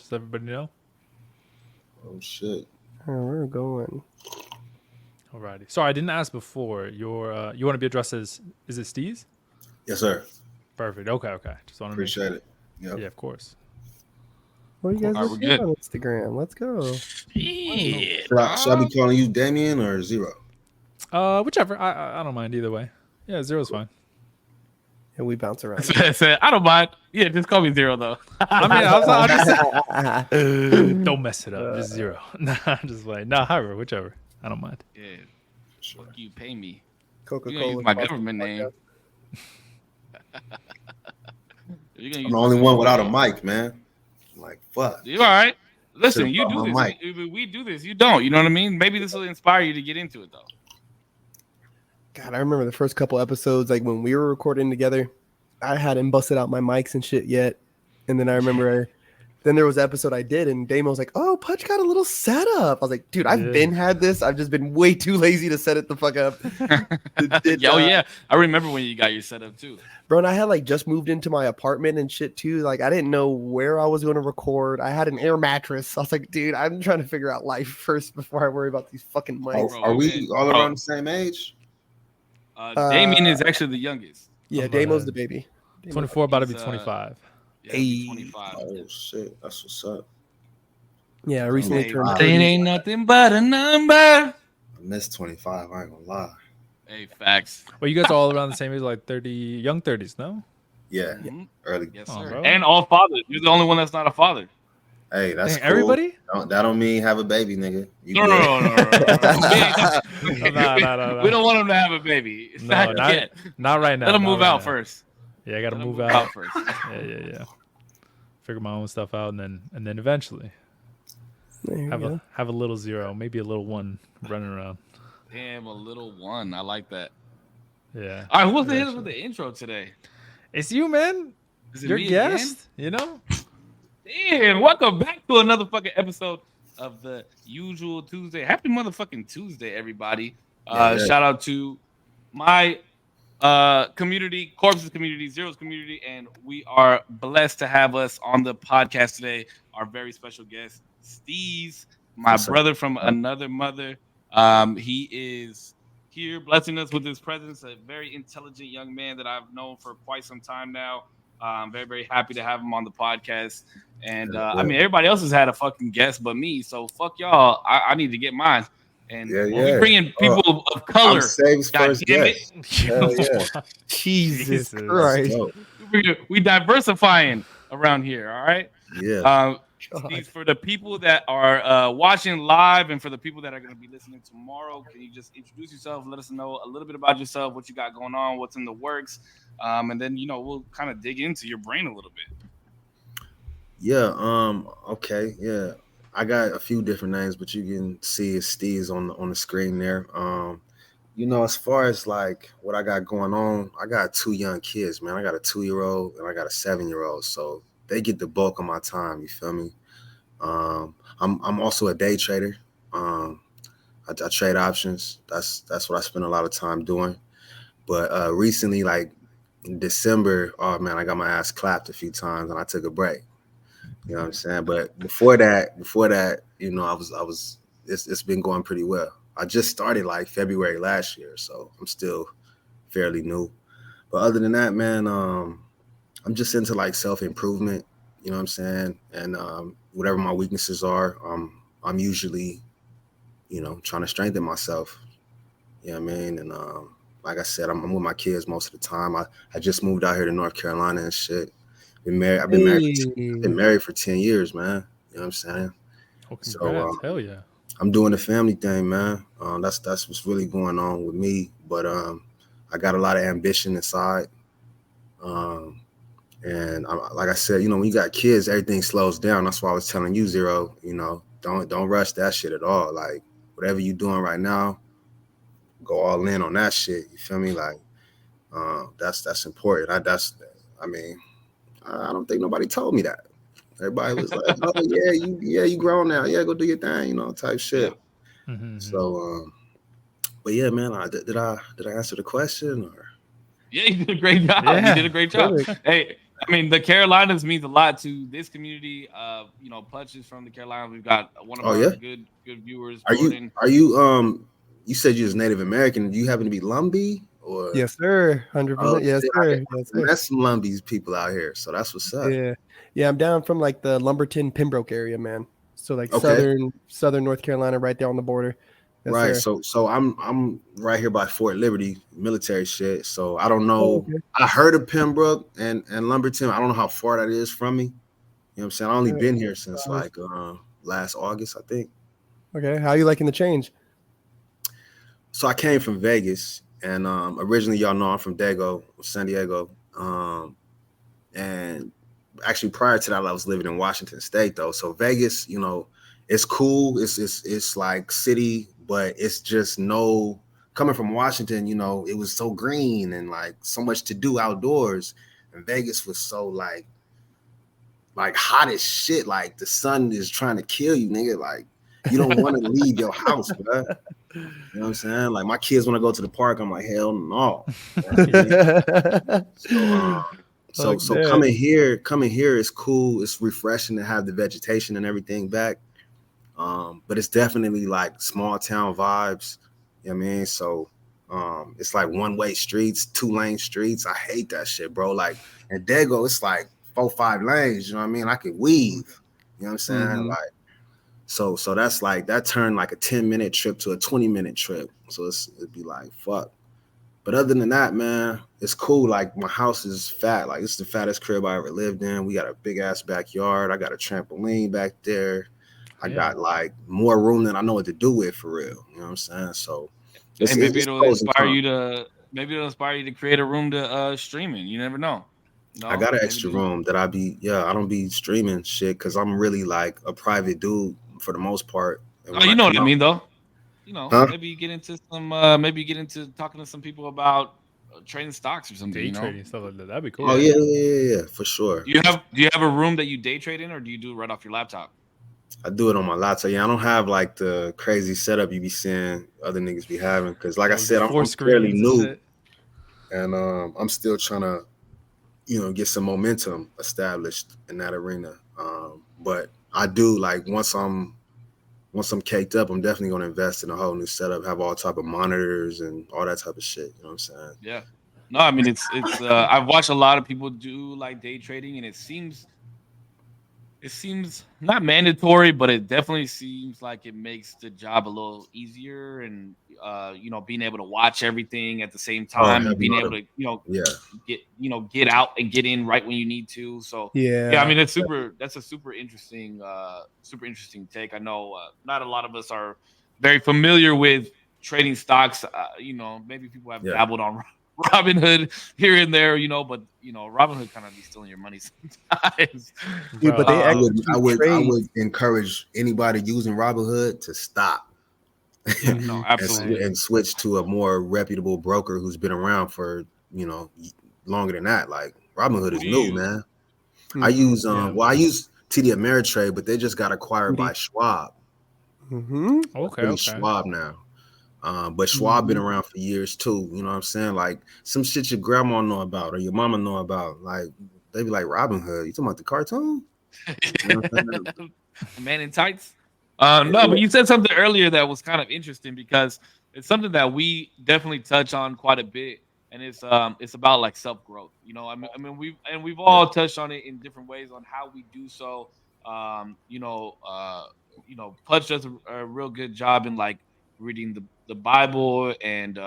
Just so everybody know. Oh shit. We're going. Alrighty. Sorry, I didn't ask before. You want to be addressed as, is it Steasz? Yes, sir. Perfect. Okay. Just want to make Appreciate sure. it. Yep. Yeah, of course. What are you guys Alright, we're looking on Instagram? Let's go. Yeah. Should I be calling you Damien or Zero? Whichever. I don't mind either way. Yeah, Zero's fine. And we bounce around. I don't mind. Yeah, just call me Zero though. I mean, I'm just don't mess it up. Just Zero. Nah, I'm just like, however, whichever. I don't mind. Yeah. Sure. Fuck you, pay me. Coca-Cola. You're gonna use my government name. I'm the only one without a mic, man. I'm like, fuck. You all right? Listen, Should've you brought do my this. mic. We do this. You don't. You know what I mean? Maybe this will inspire you to get into it, though. God, I remember the first couple episodes, like when we were recording together, I hadn't busted out my mics and shit yet. And then I remember then there was an episode I did, and Damo was like, "Oh, Pudge got a little setup." I was like, "Dude, I've been had this. I've just been way too lazy to set it the fuck up." Yeah, I remember when you got your setup too, bro. And I had like just moved into my apartment and shit too. Like I didn't know where I was going to record. I had an air mattress. I was like, "Dude, I'm trying to figure out life first before I worry about these fucking mics." Are we all around the same age? Damien is actually the youngest. Yeah, Damo's the baby. 24, about to be 25. Yeah, Hey. 25. Oh shit, that's what's up. Yeah, I recently turned. It ain't nothing but a number. I missed 25. I ain't gonna lie. Hey, facts. Well, you guys are all around the same age, like 30, young 30s, no? Yeah, Mhm. early. Yes, Oh, sir. bro. And all fathers. You're the only one that's not a father. Hey, that's Dang, cool. everybody? That don't mean have a baby, nigga. You No. No. We don't want him to have a baby. No, Not yet. not right now. Let him not move right out now. first. Yeah, I got to Let him move move out. first. Yeah. Figure my own stuff out, and then eventually have a little Zero, maybe a little one running around. Damn, a little one. I like that. Yeah. All right, what's the hell with the intro today? It's you, man. Is it Your me guest. You know. Damn, welcome back to another fucking episode of the usual Tuesday. Happy motherfucking Tuesday, everybody. Yeah. Shout out to my community, Korpsx community, Zero's community, and we are blessed to have us on the podcast today. Our very special guest, Steasz, my Yes, sir. brother from another mother. He is here blessing us with his presence, a very intelligent young man that I've known for quite some time now. I'm very, very happy to have him on the podcast. And I mean, everybody else has had a fucking guest but me. So fuck y'all. I need to get mine. And we bring in people of color. I'm Save's God first damn guest. it. Hell yeah. Jesus That's Christ. dope. We diversifying around here. All right. Yeah. Steve, for the people that are watching live and for the people that are going to be listening tomorrow, can you just introduce yourself? Let us know a little bit about yourself, what you got going on, what's in the works. And then, we'll kind of dig into your brain a little bit. Yeah. Okay. Yeah. I got a few different names, but you can see Steve's on the screen there. As far as like what I got going on, I got two young kids, man. I got a 2-year-old and I got a 7-year-old. So they get the bulk of my time. You feel me? I'm also a day trader. I trade options. That's what I spend a lot of time doing. But recently, like in December, oh man, I got my ass clapped a few times and I took a break. You know what I'm saying? But before that, it's been going pretty well. I just started like February last year, so I'm still fairly new. But other than that, man, I'm just into like self-improvement, you know what I'm saying? And whatever my weaknesses are, I'm usually, trying to strengthen myself. You know what I mean? And like I said, I'm with my kids most of the time. I just moved out here to North Carolina and shit. I've been married for 10 years, man. You know what I'm saying? Oh, So hell yeah. I'm doing the family thing, man. That's what's really going on with me. But I got a lot of ambition inside. And like I said, when you got kids, everything slows down. That's why I was telling you, Zero, don't rush that shit at all. Like whatever you're doing right now, go all in on that shit. You feel me? Like that's important. I don't think nobody told me that. Everybody was like, "Oh you grown now. Yeah, go do your thing," type shit. Yeah. Mm-hmm. So, but yeah, man, did I answer the question or? Yeah, you did a great job. Yeah. You did a great job. Hey, I mean, the Carolinas means a lot to this community. Putch is from the Carolinas. We've got one of our good viewers, Jordan. Are you you said you was Native American. Do you happen to be Lumbee or? Yes, sir. 100%. Yes, sir. Yes, sir. That's some Lumbees people out here, so that's what's up. Yeah. I'm down from like the Lumberton, Pembroke area, man. So like southern North Carolina, right there on the border. Yes, right. Sir. So I'm right here by Fort Liberty, military shit. So I don't know. Okay. I heard of Pembroke and Lumberton. I don't know how far that is from me. You know what I'm saying? I only been here since like last August, I think. Okay. How are you liking the change? So I came from Vegas, and originally, y'all know I'm from San Diego. And actually prior to that, I was living in Washington State though. So Vegas, it's cool. It's like city, but it's just coming from Washington, it was so green and like so much to do outdoors. And Vegas was so like hot as shit. Like the sun is trying to kill you, nigga. Like you don't want to leave your house, bro. You know what I'm saying? Like my kids want to go to the park. I'm like, hell no. So coming here is cool. It's refreshing to have the vegetation and everything back. But it's definitely like small town vibes. You know what I mean? So it's like one-way streets, 2-lane streets. I hate that shit, bro. Like in Dago, it's like 4-5 lanes. You know what I mean? I could weave. You know what I'm saying? Mm-hmm. Like so that's like that turned like a 10-minute trip to a 20-minute trip. So it'd be like fuck. But other than that, man, it's cool. Like my house is fat. Like it's the fattest crib I ever lived in. We got a big ass backyard. I got a trampoline back there. I got like more room than I know what to do with for real. You know what I'm saying? So maybe it'll inspire you to create a room to stream in. You never know. I got an extra room that I don't be streaming shit because I'm really like a private dude for the most part. Oh, you know what I mean though. Maybe you get into talking to some people about trading stocks or something. Day trading stuff like that. That'd be cool. Oh yeah, for sure. Do you have a room that you day trade in, or do you do it right off your laptop? I do it on my laptop. Yeah, I don't have like the crazy setup you be seeing other niggas be having because, like I said, I'm fairly new, and I'm still trying to, get some momentum established in that arena. But I do like once I'm caked up, I'm definitely gonna invest in a whole new setup, have all type of monitors and all that type of shit. You know what I'm saying? Yeah. No, I mean it's I've watched a lot of people do like day trading, and it seems not mandatory, but it definitely seems like it makes the job a little easier, and being able to watch everything at the same time and being able to get out and get in right when you need to. So I mean that's a super interesting take. I know not a lot of us are very familiar with trading stocks. Maybe people have dabbled on Robinhood here and there, but Robinhood kind of be stealing your money sometimes. Dude, but I would encourage anybody using Robinhood to stop. No, absolutely, and switch to a more reputable broker who's been around for longer than that. Like Robinhood is new, man. I use I use TD Ameritrade, but they just got acquired by Schwab. Mm-hmm. Okay. Schwab now. But Schwab been around for years too. You know what I'm saying? Like some shit your grandma know about or your mama know about. Like they be like Robinhood. You talking about the cartoon? Man in tights. No, but you said something earlier that was kind of interesting because it's something that we definitely touch on quite a bit, and it's about like self growth. I mean we've all touched on it in different ways on how we do so. Putch does a real good job in like reading the Bible, and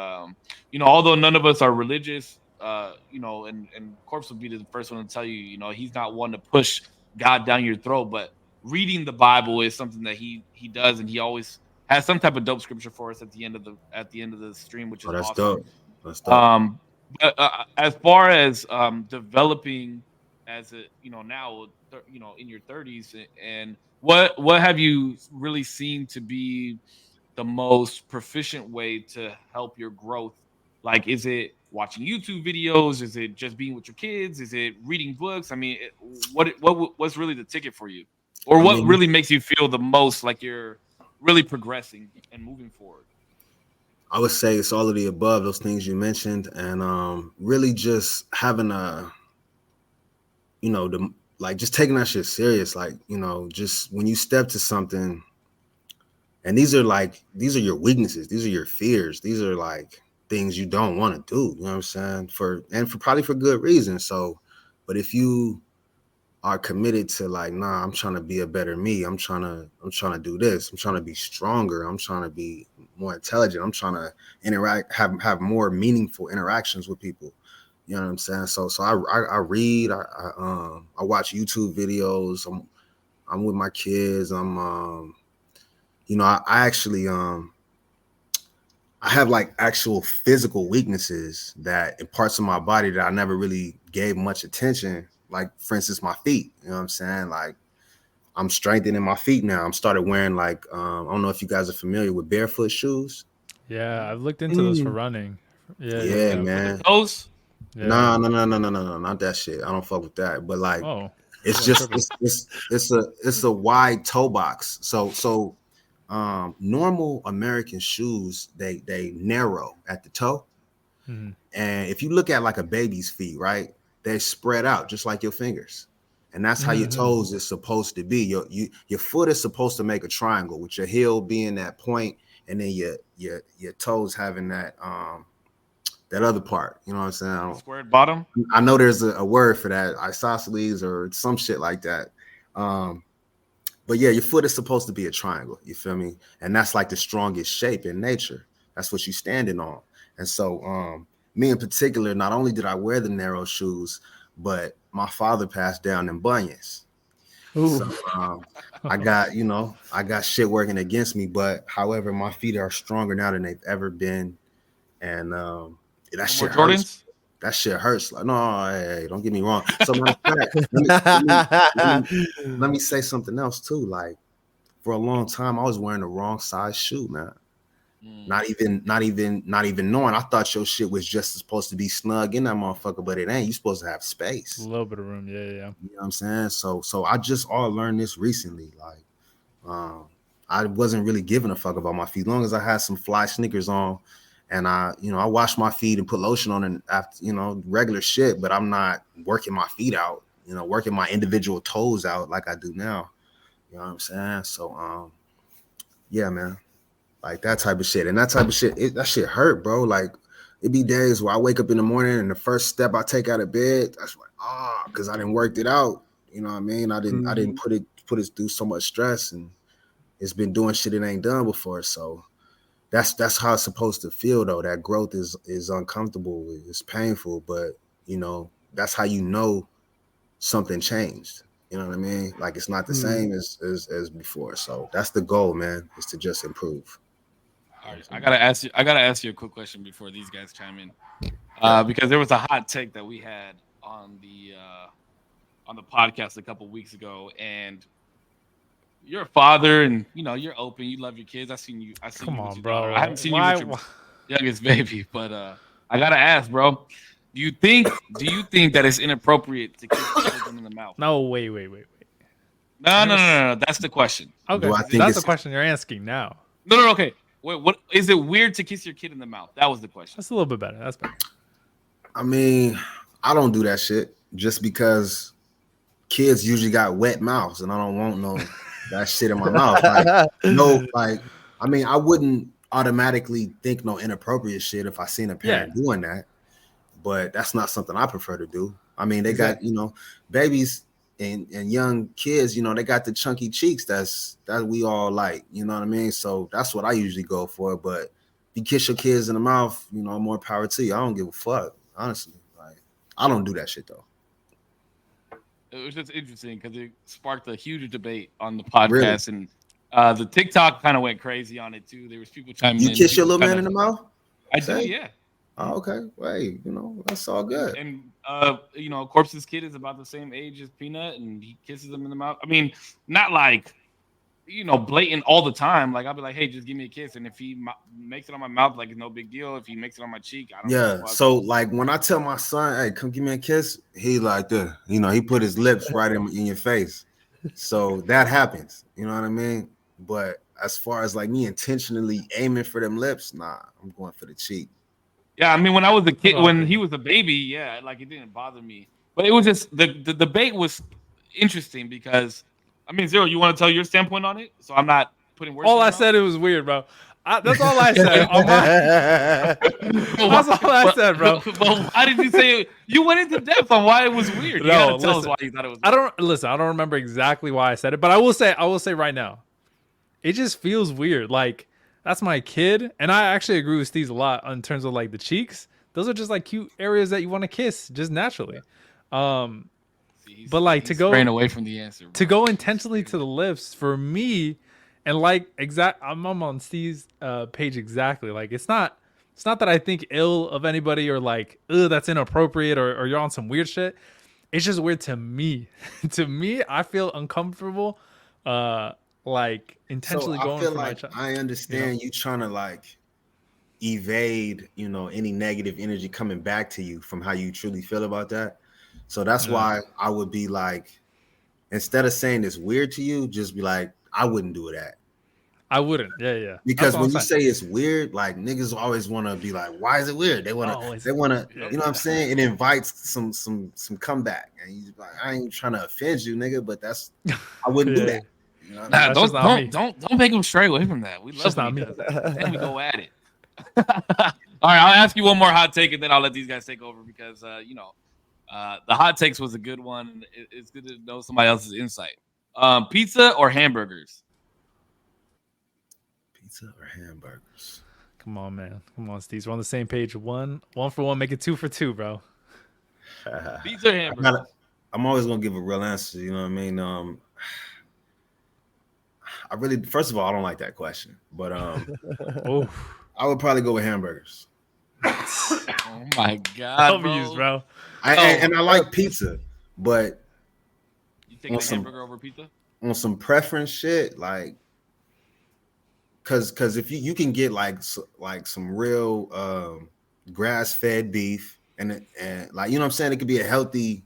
although none of us are religious, and Korpsx would be the first one to tell you, he's not one to push God down your throat, but reading the Bible is something that he does, and he always has some type of dope scripture for us at the end of the stream, which is that's awesome. Dope. That's dope. But as far as developing as a now in your 30s, and what have you really seen to be the most proficient way to help your growth? Like, is it watching YouTube videos? Is it just being with your kids? Is it reading books? I mean, what's really the ticket for you? Or what really makes you feel the most like you're really progressing and moving forward? I would say it's all of the above, those things you mentioned, and really just having just taking that shit serious. Like, just when you step to something, and these are your weaknesses, these are your fears, these are like things you don't want to do. You know what I'm saying? For probably for good reason. So, but if you are committed to like, nah, I'm trying to be a better me. I'm trying to do this. I'm trying to be stronger. I'm trying to be more intelligent. I'm trying to interact, have more meaningful interactions with people. You know what I'm saying? So I read, I watch YouTube videos. I'm with my kids. I actually, I have like actual physical weaknesses that in parts of my body that I never really gave much attention. Like, for instance, my feet. You know what I'm saying? Like, I'm strengthening my feet now. I'm started wearing like, I don't know if you guys are familiar with barefoot shoes. Yeah, I've looked into those for running. Yeah, man. With the toes? No, not that shit. I don't fuck with that. But like, it's just it's a wide toe box. So normal American shoes, they narrow at the toe. Mm-hmm. And if you look at like a baby's feet, right, they spread out just like your fingers. And that's how your toes is supposed to be. Your foot is supposed to make a triangle with your heel being that point, and then your toes having that that other part. You know what I'm saying? Squared bottom. I know there's a word for that, isosceles or some shit like that. But yeah, your foot is supposed to be a triangle. You feel me? And that's like the strongest shape in nature. That's what you're standing on. And so me in particular, not only did I wear the narrow shoes, but my father passed down them bunions. Ooh. So I got shit working against me. But however, my feet are stronger now than they've ever been. And that shit hurts. That shit hurts. Like, no, hey, don't get me wrong. So let me say something else too. Like, for a long time, I was wearing the wrong size shoe, man. Not even knowing. I thought your shit was just supposed to be snug in that motherfucker, but it ain't. You supposed to have space. A little bit of room, yeah. You know what I'm saying? So I just all learned this recently. Like, I wasn't really giving a fuck about my feet. As long as I had some fly sneakers on, and I wash my feet and put lotion on and after, regular shit, but I'm not working my feet out, working my individual toes out like I do now. You know what I'm saying? So, yeah, man. Like that type of shit. And that type of shit, that shit hurt, bro. Like, it be days where I wake up in the morning and the first step I take out of bed, that's like, because I didn't work it out. You know what I mean? I didn't put it through so much stress, and it's been doing shit it ain't done before. So that's how it's supposed to feel though. That growth is uncomfortable, it's painful, but that's how something changed. You know what I mean? Like, it's not the same as before. So that's the goal, man, is to just improve. All right, I gotta ask you a quick question before these guys chime in, because there was a hot take that we had on the podcast a couple weeks ago, and you're a father, and you're open, you love your kids. I seen you. Come on, bro. I haven't seen you with your youngest baby, but I gotta ask, bro. Do you think that it's inappropriate to kiss children in the mouth? No, wait. No. That's the question. Okay, that's the question you're asking now. No. Okay. Wait, what is it weird to kiss your kid in the mouth? That was the question. That's a little bit better. That's better. I mean, I don't do that shit just because kids usually got wet mouths, and I don't want that shit in my mouth. I mean, I wouldn't automatically think no inappropriate shit if I seen a parent doing that, but that's not something I prefer to do. I mean, they got, babies and young kids, they got the chunky cheeks that we all like, you know what I mean? So that's what I usually go for. But if you kiss your kids in the mouth, more power to you. I don't give a fuck, honestly. Like, I don't do that shit though. It was just interesting because it sparked a huge debate on the podcast, and the TikTok kind of went crazy on it too. There was people chiming in. You kiss your little man in the mouth? I do, yeah. Oh, okay. Hey, that's all good. And Korps's kid is about the same age as Peanut, and he kisses him in the mouth. I mean, not like blatant all the time. Like, I'll be like, hey, just give me a kiss, and if he makes it on my mouth, like, it's no big deal. If he makes it on my cheek, I don't know. Yeah. So like when I tell my son, hey, come give me a kiss, he like that. He put his lips right in your face. So that happens. You know what I mean? But as far as like me intentionally aiming for them lips, nah, I'm going for the cheek. Yeah, I mean, when I was a kid, when he was a baby, yeah, like, it didn't bother me. But it was just the debate was interesting because I mean, Zero, you want to tell your standpoint on it? So I'm not putting words. All I said it was weird, bro. That's all I said. That's all I said, bro. But why did you say it? You went into depth on why it was weird? You gotta tell us why you thought it was weird. I don't remember exactly why I said it, but I will say right now, it just feels weird. Like that's my kid, and I actually agree with Steasz a lot in terms of like the cheeks. Those are just like cute areas that you want to kiss just naturally. But like to go away from the answer, bro. To go intentionally to the lips for me, and like I'm on Steve's page exactly. Like it's not that I think ill of anybody or like that's inappropriate or you're on some weird shit. It's just weird to me. To me, I feel uncomfortable. Like intentionally going. I feel like I understand you trying to like evade, any negative energy coming back to you from how you truly feel about that. So that's why I would be like, instead of saying it's weird to you, just be like, I wouldn't do that. I wouldn't. Yeah. Because when you say it's weird, like niggas always want to be like, why is it weird? They want to, you know what I'm saying? It invites some comeback. And you like, I ain't trying to offend you, nigga, but I wouldn't do that. You know what I mean? Don't make them stray away from that. We love when he does that. Then we go at it. All right, I'll ask you one more hot take, and then I'll let these guys take over because the hot takes was a good one. It's good to know somebody else's insight. Pizza or hamburgers? Pizza or hamburgers? Come on, man. Come on, Steve. We're on the same page. One for one, make it 2 for 2, bro. Pizza or hamburgers? I'm always gonna give a real answer. You know what I mean? I really, first of all, I don't like that question, but I would probably go with hamburgers. Oh my god, bro! And I like pizza, but you taking a hamburger over pizza? On some preference shit, like, cause if you can get like some real grass-fed beef and like, you know what I'm saying, it could be a healthy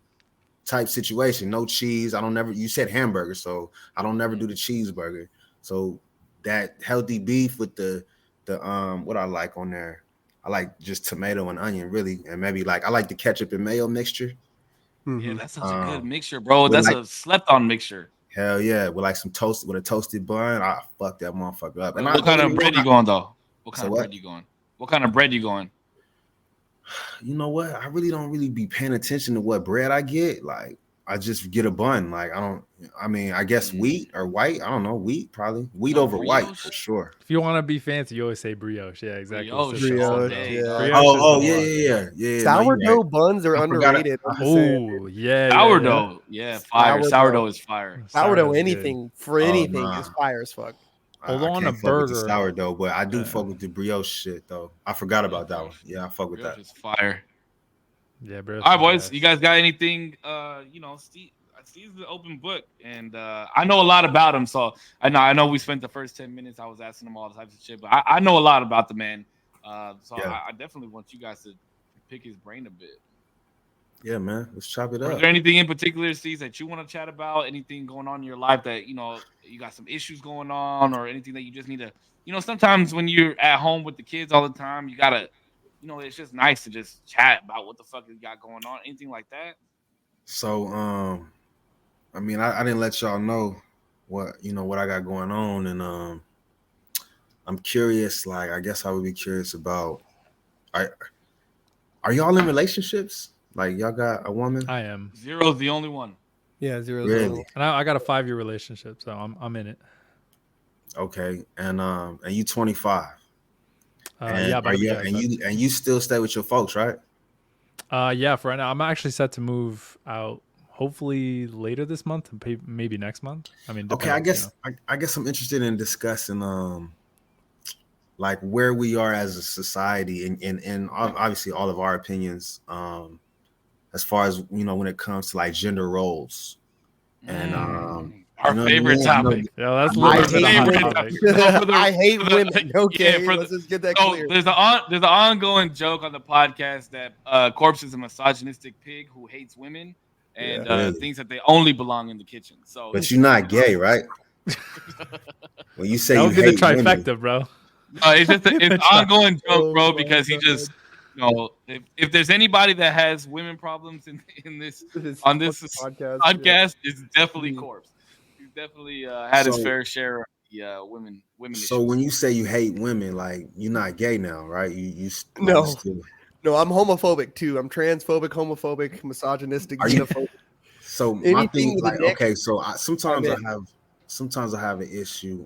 type situation. No cheese. You said hamburger, so I don't never do the cheeseburger. So that healthy beef with the what I like on there, I like just tomato and onion, really, and maybe like I like the ketchup and mayo mixture. Yeah, that's such a good mixture, bro. That's a slept-on mixture. Hell yeah, with like some toast with a toasted bun. I fuck that motherfucker up. And what kind of bread you going though? What kind of bread you going? What kind of bread you going? You know what? I really don't be paying attention to what bread I get. Like I just get a bun. Like I guess wheat or white. I don't know. Wheat probably. Wheat over brioche? White for sure. If you want to be fancy, you always say brioche. Yeah, exactly. Brioche, yeah. Sourdough buns are underrated. Oh yeah. Sourdough. Yeah, fire. Sourdough is fire. Sourdough anything is fire as fuck. Although on a burger, with the sourdough, but I do fuck with the brioche shit though. I forgot about that one. Yeah, I fuck with that. It's fire. Yeah, bro. All right, boys. You guys got anything? Steve's an open book, and I know a lot about him. So I know we spent the first 10 minutes. I was asking him all types of shit, but I know a lot about the man. I definitely want you guys to pick his brain a bit. Yeah, man. Let's chop it up. Is there anything in particular, Steve, that you want to chat about? Anything going on in your life that, you got some issues going on or anything that you just need to, sometimes when you're at home with the kids all the time, you got to, it's just nice to just chat about what the fuck you got going on. Anything like that? So, I didn't let y'all know what I got going on. And I'm curious, like, I guess I would be curious about, are y'all in relationships? Like y'all got a woman? I am. Zero's the only one. Yeah, Zero's really? the only one. And I got a 5-year relationship, so I'm in it. Okay, and you 25. Yeah, but you still stay with your folks, right? Yeah, for right now. I'm actually set to move out hopefully later this month, maybe next month. Okay, I guess I'm interested in discussing like where we are as a society and obviously all of our opinions as far as when it comes to like gender roles and our favorite topic. Yeah, that's my favorite topic. I hate women. Okay, let's just get that clear. There's an ongoing joke on the podcast that Korpsx is a misogynistic pig who hates women and thinks that they only belong in the kitchen. So, but you're not gay, right? When you say that you would be the hate trifecta, women. bro. It's just an ongoing joke, bro, because No, if there's anybody that has women problems in this on this podcast, podcast, it's definitely Mhm. Corpse. He's definitely had his So fair share of the women so issues. when you say you hate women, like you're not gay now, right? You like No. you still No, I'm homophobic too. I'm transphobic, homophobic, misogynistic, are you xenophobic. so my Anything thing with like an X, okay, so I'm in. sometimes I have an issue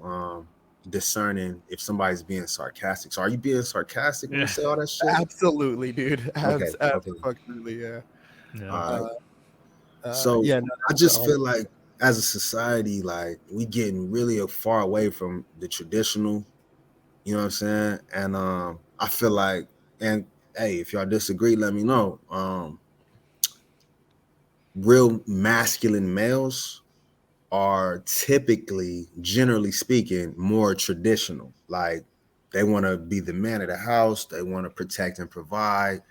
discerning if somebody's being sarcastic. So are you being sarcastic when you Yeah. say all that shit? Absolutely, dude. Okay, okay. Absolutely, yeah. Yeah. All right. So Yeah, no, I that's just the feel like as a society, like we getting really far away from the traditional, you know what I'm saying? And I feel like, and hey, if y'all disagree, let me know. Real masculine males are typically, generally speaking, more traditional. Like they want to be the man of the house, they want to protect and provide.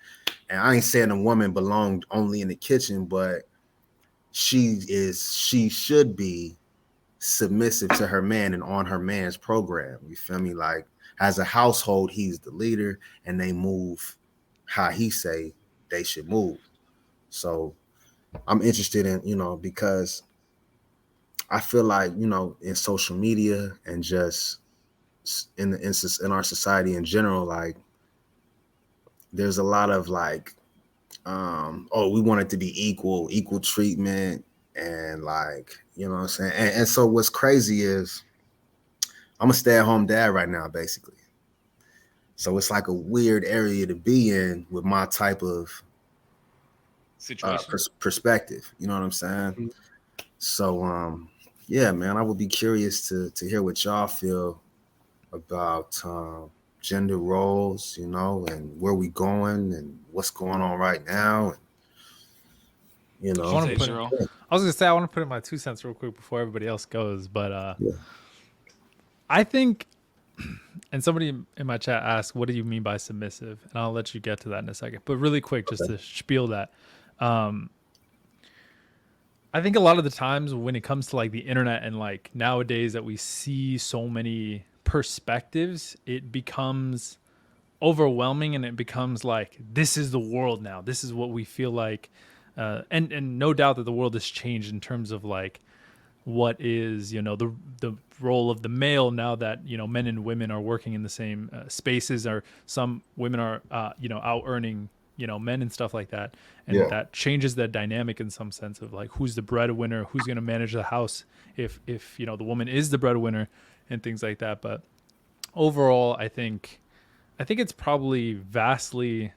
And I ain't saying a woman belonged only in the kitchen, but she should be submissive to her man and on her man's program. You feel me? Like as a household, he's the leader and they move how he say they should move. So I'm interested in, because I feel like, in social media and just in our society in general, like there's a lot of like, oh, we want it to be equal treatment. And like, you know what I'm saying? And so what's crazy is I'm a stay-at-home dad right now, basically. So it's like a weird area to be in with my type of Situation. perspective. You know what I'm saying? Mhm. So yeah, man, I would be curious to hear what y'all feel about gender roles, and where we going and what's going on right now. And, I want to Say, put. Cheryl. I was gonna say I want to put in my 2 cents real quick before everybody else goes, but Yeah. I think, and somebody in my chat asked, "What do you mean by submissive?" And I'll let you get to that in a second. But really quick, just to spiel that, I think a lot of the times when it comes to like the internet and like nowadays that we see so many perspectives, it becomes overwhelming and it becomes like this is the world now. This is what we feel like, and no doubt that the world has changed in terms of like what is the role of the male now that men and women are working in the same spaces, or some women are out earning men and stuff like that, and Yeah. that changes the dynamic in some sense of like who's the breadwinner, who's going to manage the house if the woman is the breadwinner and things like that. But overall, I think it's probably vastly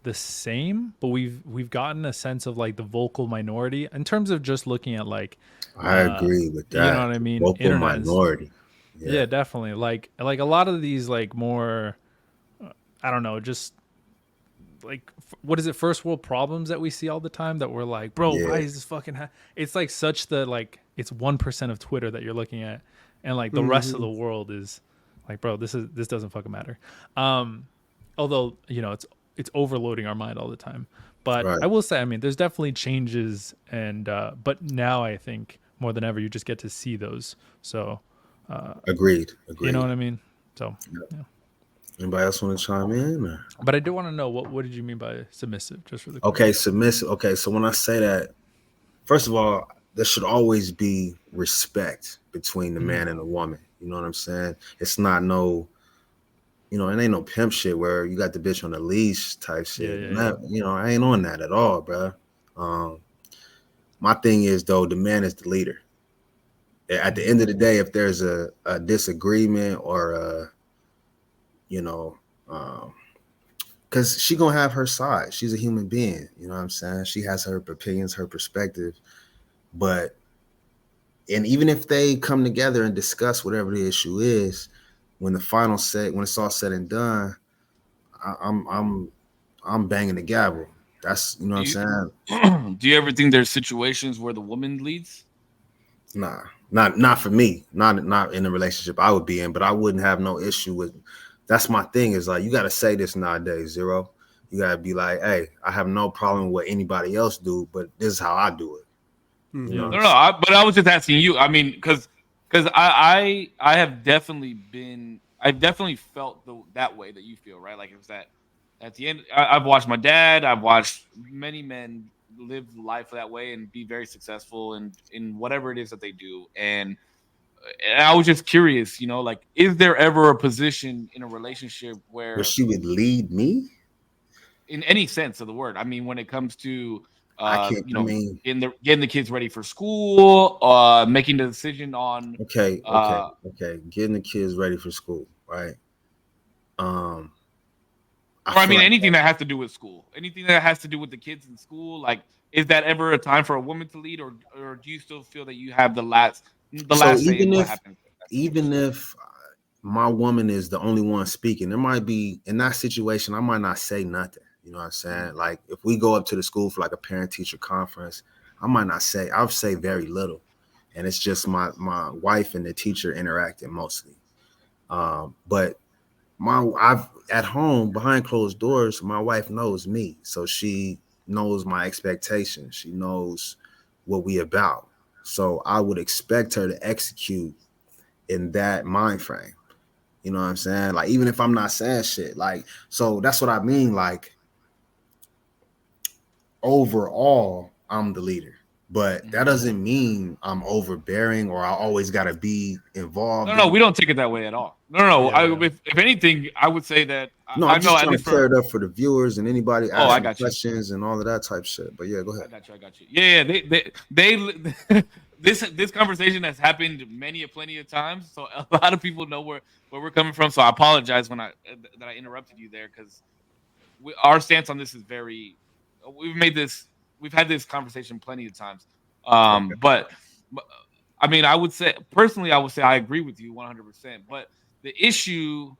the same, but we've gotten a sense of like the vocal minority in terms of just looking at like I agree with you know that. what I mean, Vocal internet minority. yeah, definitely, like a lot of these like more I don't know, just like what is it, first world problems that we see all the time that we're like, bro, Yeah. why is this fucking it's like such the like it's 1% of Twitter that you're looking at, and like the rest of the world is like, bro, this doesn't fucking matter. Although it's overloading our mind all the time. But Right. I will say, I mean, there's definitely changes, and but now I think more than ever you just get to see those. So Agreed. you know what I mean. So yeah. Anybody else want to chime in? Or? But I do want to know what did you mean by submissive, just for the Okay, submissive. Okay, so when I say that, first of all, there should always be respect between the man and the woman. You know what I'm saying? It's not no, it ain't no pimp shit where you got the bitch on a leash type shit. Yeah. I ain't on that at all, bro. My thing is though, the man is the leader. At the end of the day, if there's a disagreement or because she gonna have her side. She's a human being. You know what I'm saying? She has her opinions, her perspective. And even if they come together and discuss whatever the issue is, when it's all said and done, I'm banging the gavel. That's what I'm saying. Do you ever think there's situations where the woman leads? Nah, not for me. Not in a relationship I would be in, but I wouldn't have no issue with. That's my thing. Is like you got to say this nowadays, Zero. You got to be like, hey, I have no problem with what anybody else do, but this is how I do it. You know? No, but I was just asking you. I mean, because I have definitely been, I've definitely felt that way that you feel, right? Like it's that At the end, I've watched my dad. I've watched many men live life that way and be very successful in whatever it is that they do. And I was just curious, like, is there ever a position in a relationship Where where, she would lead me? in any sense of the word, I mean, when it comes to, I can't. I mean, getting the kids ready for school, making the decision on, okay. uh, Getting the kids ready for school, right? Um, I or I feel mean, like anything that has to do with school, anything that has to do with the kids in school. Like, is that ever a time for a woman to lead, or do you still feel that you have the last so. say in what happens in that Even situation? if my woman is the only one speaking, there might be in that situation, I might not say nothing. You know what I'm saying? Like if we go up to the school for like a parent teacher conference, I might not say. I'll say very little, and it's just my wife and the teacher interacting mostly. But I've at home behind closed doors, my wife knows me, so she knows my expectations. She knows what we about. So I would expect her to execute in that mind frame. You know what I'm saying? Like even if I'm not saying shit, like so that's what I mean. Like overall, I'm the leader. But that doesn't mean I'm overbearing or I always gotta be No, involved no, in. we don't take it that way at all. No. Yeah. If anything, I would say that No, I I'm know just at trying to least clear for. it up for the viewers and anybody Oh, I asking got you. questions and all of that type shit. But yeah, go ahead. I got you. Yeah. They this conversation has happened plenty of times, so a lot of people know where we're coming from. So I apologize that I interrupted you there because our stance on this is very. We've made this. We've had this conversation plenty of times. Okay. But I mean, I would say personally, I would say I agree with you 100%. But the issue,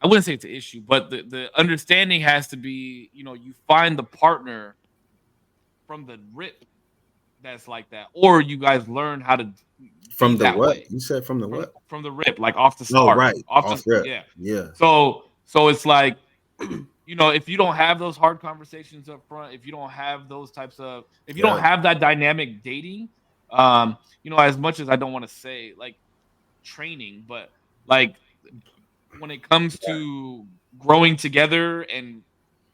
I wouldn't say it's an issue, but the understanding has to be, you find the partner from the rip that's like that, or you guys learn how to be From the that what? way You said from the from what? from the rip, like off the Oh, start, right. Off rip. yeah. Yeah. So it's like, if you don't have those hard conversations up front, if you don't have those types of, if you don't Yeah. have that dynamic dating, as much as I don't want to say like training, but like when it comes to growing together and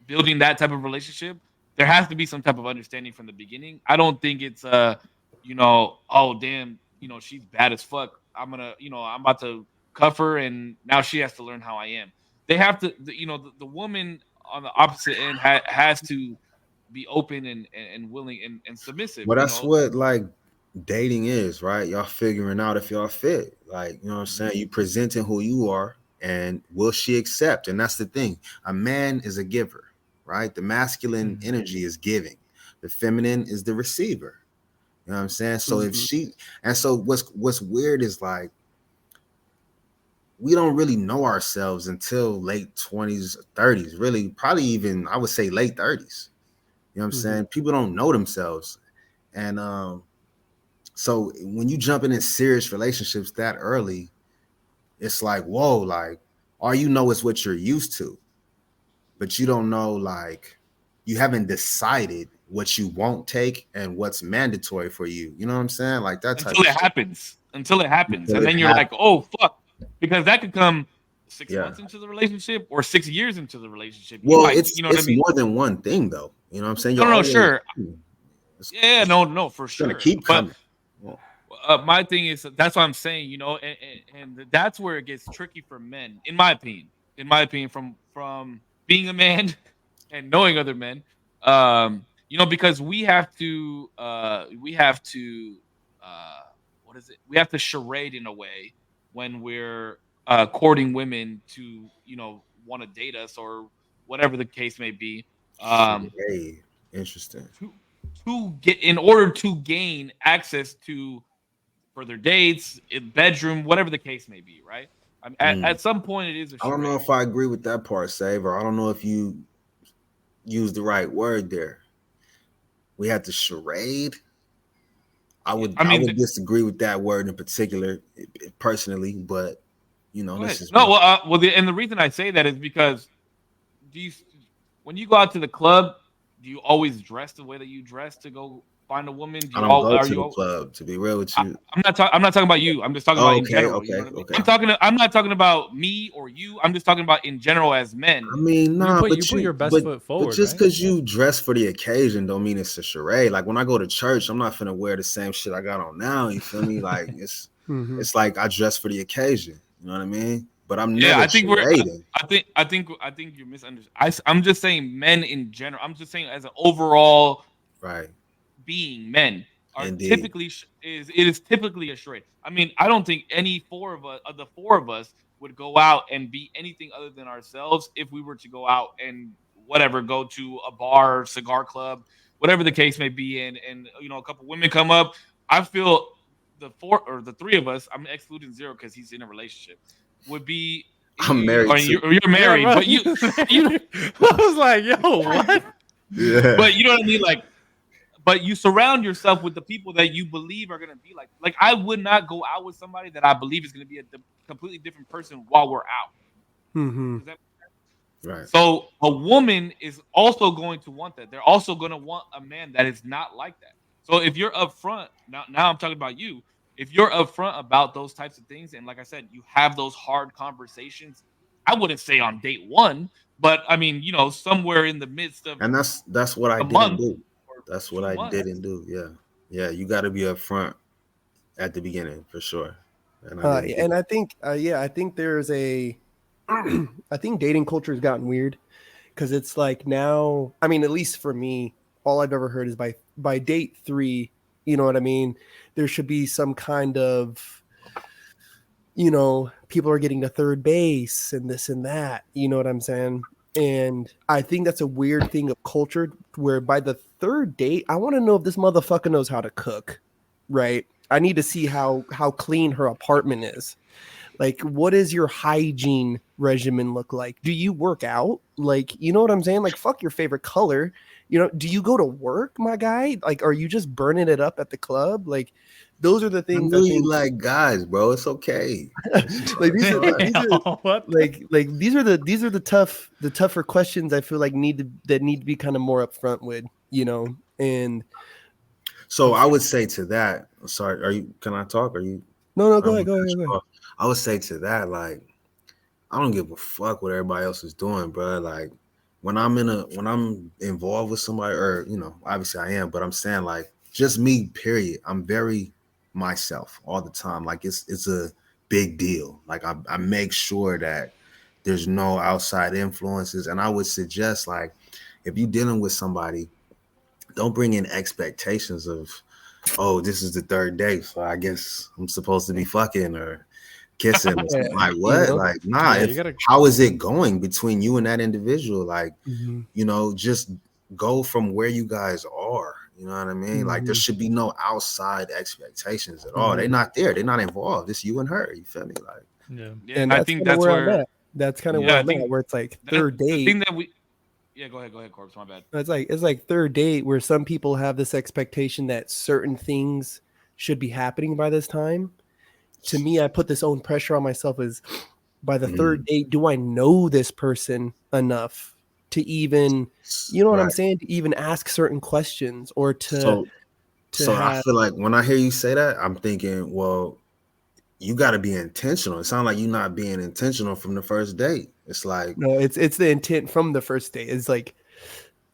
building that type of relationship, there has to be some type of understanding from the beginning. I don't think it's oh damn, she's bad as fuck. I'm about to cuff her and now she has to learn how I am. They have to, the woman on the opposite end has to be open and willing and submissive. Well, that's what like dating is, right? Y'all figuring out if y'all fit. Like, you know what I'm saying? You presenting who you are and will she accept? And that's the thing. A man is a giver, right? The masculine energy is giving. The feminine is the receiver. You know what I'm saying? So if she and so what's weird is like we don't really know ourselves until late 20s, 30s, really, probably even I would say late 30s. You know what I'm saying? People don't know themselves. And so when you jump in serious relationships that early, it's like, whoa, like all you know is what you're used to, but you don't know, like you haven't decided what you won't take and what's mandatory for you. You know what I'm saying? Like that type until of it shit. happens. Until it happens. Until And it then you're like, happens. oh fuck. Because that could come 6 Yeah. months into the relationship or 6 years into the relationship. Well, What it's I mean? more than one thing though. You know what I'm saying? No, You're always sure. it's Yeah, no, for gonna sure. keep But coming. my thing is that's what I'm saying, and that's where it gets tricky for men, in my opinion. From being a man and knowing other men, because what is it? We have to charade in a way when we're courting women to want to date us or whatever the case may be. Hey, interesting. To get in order to gain access to further dates, bedroom, whatever the case may be, right? I mean, at some point, it is a I don't know charade. if I agree with that part, Save, or I don't know if you use the right word there. We had to charade. I would disagree with that word in particular, personally, but Go this ahead. is No, and the reason I say that is because do you, when you go out to the club, do you always dress the way that you dress to go find a woman? I don't go to the club, to be real with you. I'm not talking about you. I'm just talking about in general. Okay, You know what I mean? okay. I'm not talking about me or you. I'm just talking about in general as men. I mean, nah, you put your best foot forward. But just because you dress for the occasion don't mean it's a charade. Like when I go to church, I'm not finna wear the same shit I got on now. You feel me? Like it's like I dress for the occasion. You know what I mean? But I'm never I think charading. I think you're misunderstanding. I'm just saying men in general. I'm just saying as an overall being, men are typically it is typically a charade. I mean, I don't think any the four of us would go out and be anything other than ourselves if we were to go out and go to a bar, cigar club, whatever the case may be, and a couple women come up. I feel the four or the three of us, I'm excluding Zero because he's in a relationship, would be. I'm married. You're married, but you. I was like, yo, what? Yeah. But you know what I mean, like. But you surround yourself with the people that you believe are going to be like I would not go out with somebody that I believe is going to be a completely different person while we're out. Mm-hmm. Right. So a woman is also going to want that. They're also going to want a man that is not like that. So if you're upfront, now I'm talking about you. If you're upfront about those types of things, and like I said, you have those hard conversations, I wouldn't say on date one, but I mean, somewhere in the midst of, and that's what I didn't do. That's what I didn't do. Yeah. You got to be upfront at the beginning for sure. And I think there's I think dating culture has gotten weird because it's like now. I mean, at least for me, all I've ever heard is by date 3. You know what I mean? There should be some kind of, people are getting to third base and this and that. You know what I'm saying? And I think that's a weird thing of culture where by the third date, I want to know if this motherfucker knows how to cook, right? I need to see how clean her apartment is. Like, what does your hygiene regimen look like? Do you work out? Like, you know what I'm saying? Like, fuck your favorite color. Do you go to work, my guy? Like, are you just burning it up at the club? Like, those are the things. I know you like guys, bro. It's okay. Like these are the tougher questions I feel like need to be kind of more upfront with, and so I would say to that. Sorry, can I talk? Are you? No, go ahead. I would say to that, like, I don't give a fuck what everybody else is doing, bro. Like, when I'm involved with somebody, or obviously I am, but I'm saying like just me. Period. I'm very myself all the time. Like it's a big deal. Like I make sure that there's no outside influences, and I would suggest like if you're dealing with somebody, don't bring in expectations of, oh, this is the third date, so I guess I'm supposed to be fucking or kissing or something. Like what? Like nah. How is it going between you and that individual? Like just go from where you guys are. You know what I mean? Like there should be no outside expectations at all. They're not there. They're not involved. It's you and her. You feel me? Like and I think that's where that's kind of where I'm at. Where it's like third date. The thing that go ahead, Korpsx. My bad. It's like third date where some people have this expectation that certain things should be happening by this time. To me, I put this own pressure on myself as by the third date, do I know this person enough to even, what I'm saying, to even ask certain questions or to I feel like when I hear you say that, I'm thinking, well, you got to be intentional. It sounds like you're not being intentional from the first date. It's like, no, it's the intent from the first date. It's like,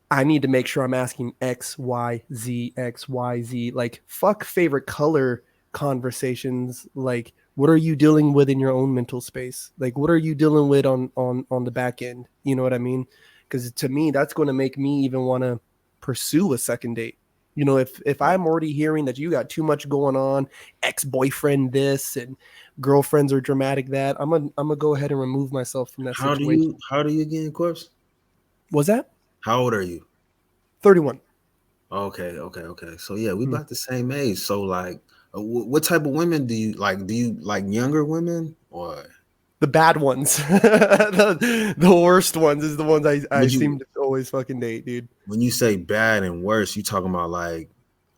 I need to make sure I'm asking X, Y, Z, like fuck favorite color conversations. Like, what are you dealing with in your own mental space? Like, what are you dealing with on the back end? You know what I mean? Because to me, that's going to make me even want to pursue a second date. If I'm already hearing that you got too much going on, ex-boyfriend this and girlfriends are dramatic that, I'm gonna go ahead and remove myself from that situation. How do you again, Korpsx? What's that? How old are you? 31. Okay. So yeah, we about the same age. So like, what type of women do you like? Do you like younger women or the bad ones? the worst ones is the ones I seem to always fucking date, dude. When you say bad and worse, you talking about like,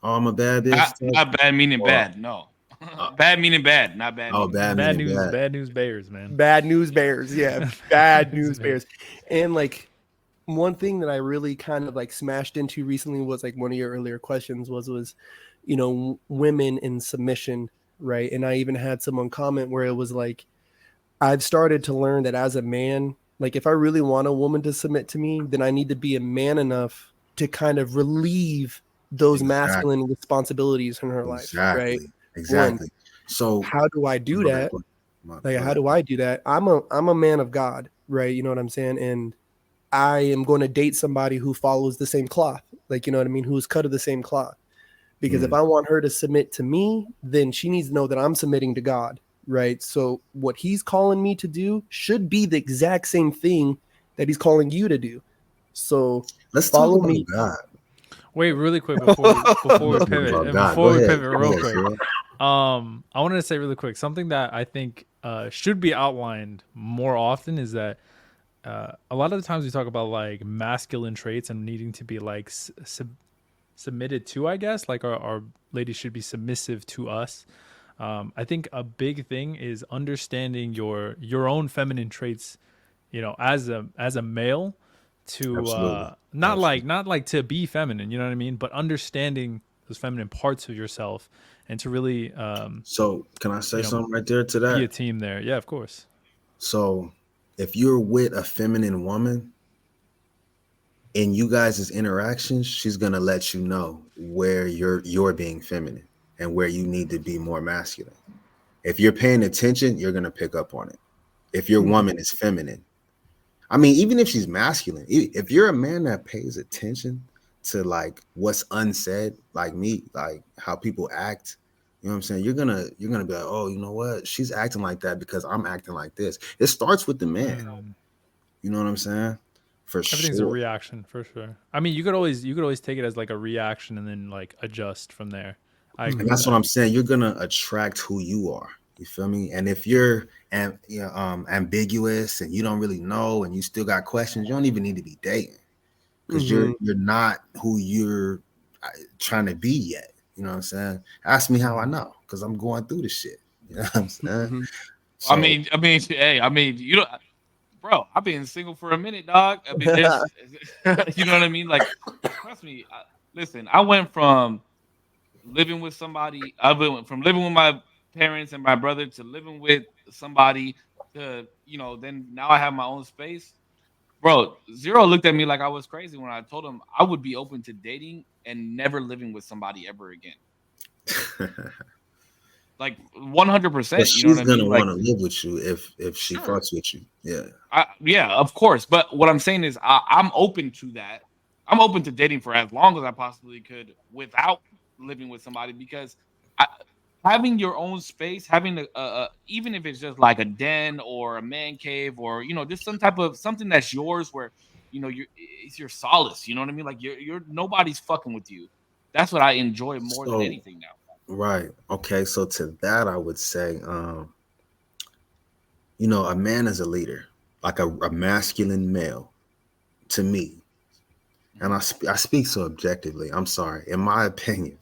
oh, I'm a bad bitch? Not bad meaning bad, no. Bad meaning bad, not bad. Oh, bad news. Bad news bears, man. Bad news bears, yeah. Bad news bears. And like, one thing that I really kind of like smashed into recently was like one of your earlier questions was, you know, women in submission, right? And I even had someone comment where it was like, I've started to learn that as a man, like if I really want a woman to submit to me, then I need to be a man enough to kind of relieve those Exactly. masculine responsibilities in her life, right? Exactly. One, Exactly. So how do I do go ahead, that? go ahead. Like, Go how ahead. do I do that? I'm a man of God, right? You know what I'm saying? And I am going to date somebody who follows the same cloth, like, you know what I mean? Who's cut of the same cloth. Because if Mm. I want her to submit to me, then she needs to know that I'm submitting to God, right? So what he's calling me to do should be the exact same thing that he's calling you to do. So Let's talk follow about me. God. Wait, really quick before we Let's talk pivot, about and God. Go before we ahead. pivot, Go real ahead, quick, Cyril. I wanted to say really quick something that I think should be outlined more often is that a lot of the times we talk about like masculine traits and needing to be like submitted to, I guess, like our ladies should be submissive to us. I think a big thing is understanding your own feminine traits, you know, as a male, to Absolutely. not like to be feminine, you know what I mean, but understanding those feminine parts of yourself and to really So can I you say know, something right there to be a that? team there. Yeah, of course. So if you're with a feminine woman in you guys' interactions, she's gonna let you know where you're being feminine and where you need to be more masculine. If you're paying attention, you're gonna pick up on it. If your Mhm. woman is feminine, I mean, even if she's masculine, if you're a man that pays attention to like what's unsaid, like me, like how people act, you know what I'm saying? You're gonna be like, oh, you know what? She's acting like that because I'm acting like this. It starts with the man. Mm. You know what I'm saying? For Everything's a sure. reaction for sure. I mean, you could always take it as like a reaction and then like adjust from there. I agree And with Mhm. that's what that. I'm saying. You're gonna attract who you are. You feel me? And if you're ambiguous and you don't really know and you still got questions, you don't even need to be dating because Mhm. you're not who you're trying to be yet. You know what I'm saying? Ask me how I Mm. know because I'm going through the shit. You know what I'm saying? Mhm. So Hey, you know, bro, I've been single for a minute, dog. I mean, there's, you know what I mean? Like, trust me. Listen, I went from living with somebody. I went from living with my parents and my brother to living with somebody to, you know, then now I have my own space. Bro, Zero looked at me like I was crazy when I told him I would be open to dating and never living with somebody ever again. Like but 100%. You know what she's I gonna mean? Like, want to live with you if she sure. fucks with you. Yeah. Yeah, of course. But what I'm saying is, I'm open to that. I'm open to dating for as long as I possibly could without living with somebody because I, having your own space, having even if it's just like a den or a man cave or you know just some type of something that's yours where you know it's your solace. You know what I mean? Like you're nobody's fucking with you. That's what I enjoy more than So anything now. right. Okay. So to that, I would say, a man is a leader, like a masculine male to me. And Mhm. I speak so objectively. I'm sorry. In my opinion,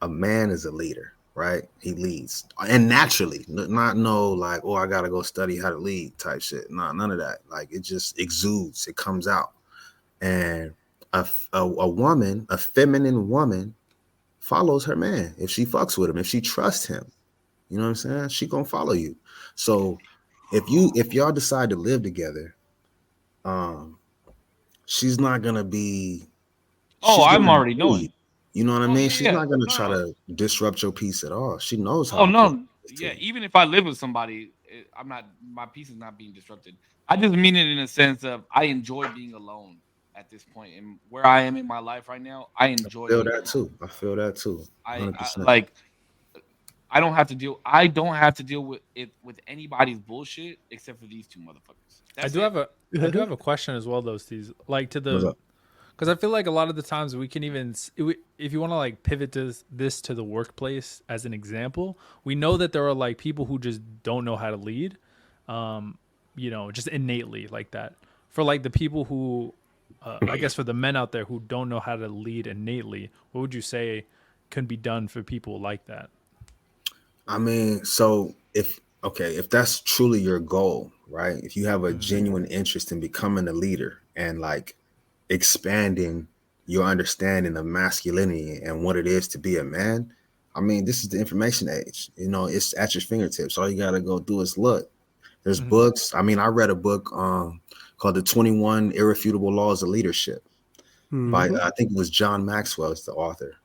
a man is a leader, right? He leads. And naturally, not no like, oh, I got to go study how to lead type shit. No, none of that. Like it just exudes, it comes out. And a woman, a feminine woman, follows her man if she fucks with him, if she trusts him. You know what I'm saying? She gonna follow you. So if y'all decide to live together, um, she's not gonna be Oh, she's I'm gonna already know you. knowing. You know what I Oh mean? yeah, She's yeah. not gonna No, try no. to disrupt your peace at all. She knows how Oh important no, it is to yeah. you. Even if I live with somebody, I'm not. My peace is not being disrupted. I just mean it in a sense of I enjoy being alone at this point, and where I am in my life right now, I I enjoy feel being that alone. too. I feel that too. I 100%. like. I don't have to deal. I don't have to deal with it with anybody's bullshit except for these two motherfuckers. That's it. I do have a question as well though, Steve. Like to What's the up? because I feel like a lot of the times we can even if you want to like pivot this to the workplace as an example, we know that there are like people who just don't know how to lead, um, you know, just innately like that. For like the people who, I guess for the men out there who don't know how to lead innately, what would you say can be done for people like that? I mean, so if that's truly your goal, right? If you have a Mm, genuine interest in becoming a leader and like expanding your understanding of masculinity and what it is to be a man. I mean, this is the information age. You know, it's at your fingertips. All you gotta go do is look. There's Mhm. books. I mean, I read a book called The 21 Irrefutable Laws of Leadership by Mhm. I think it was John Maxwell is the author.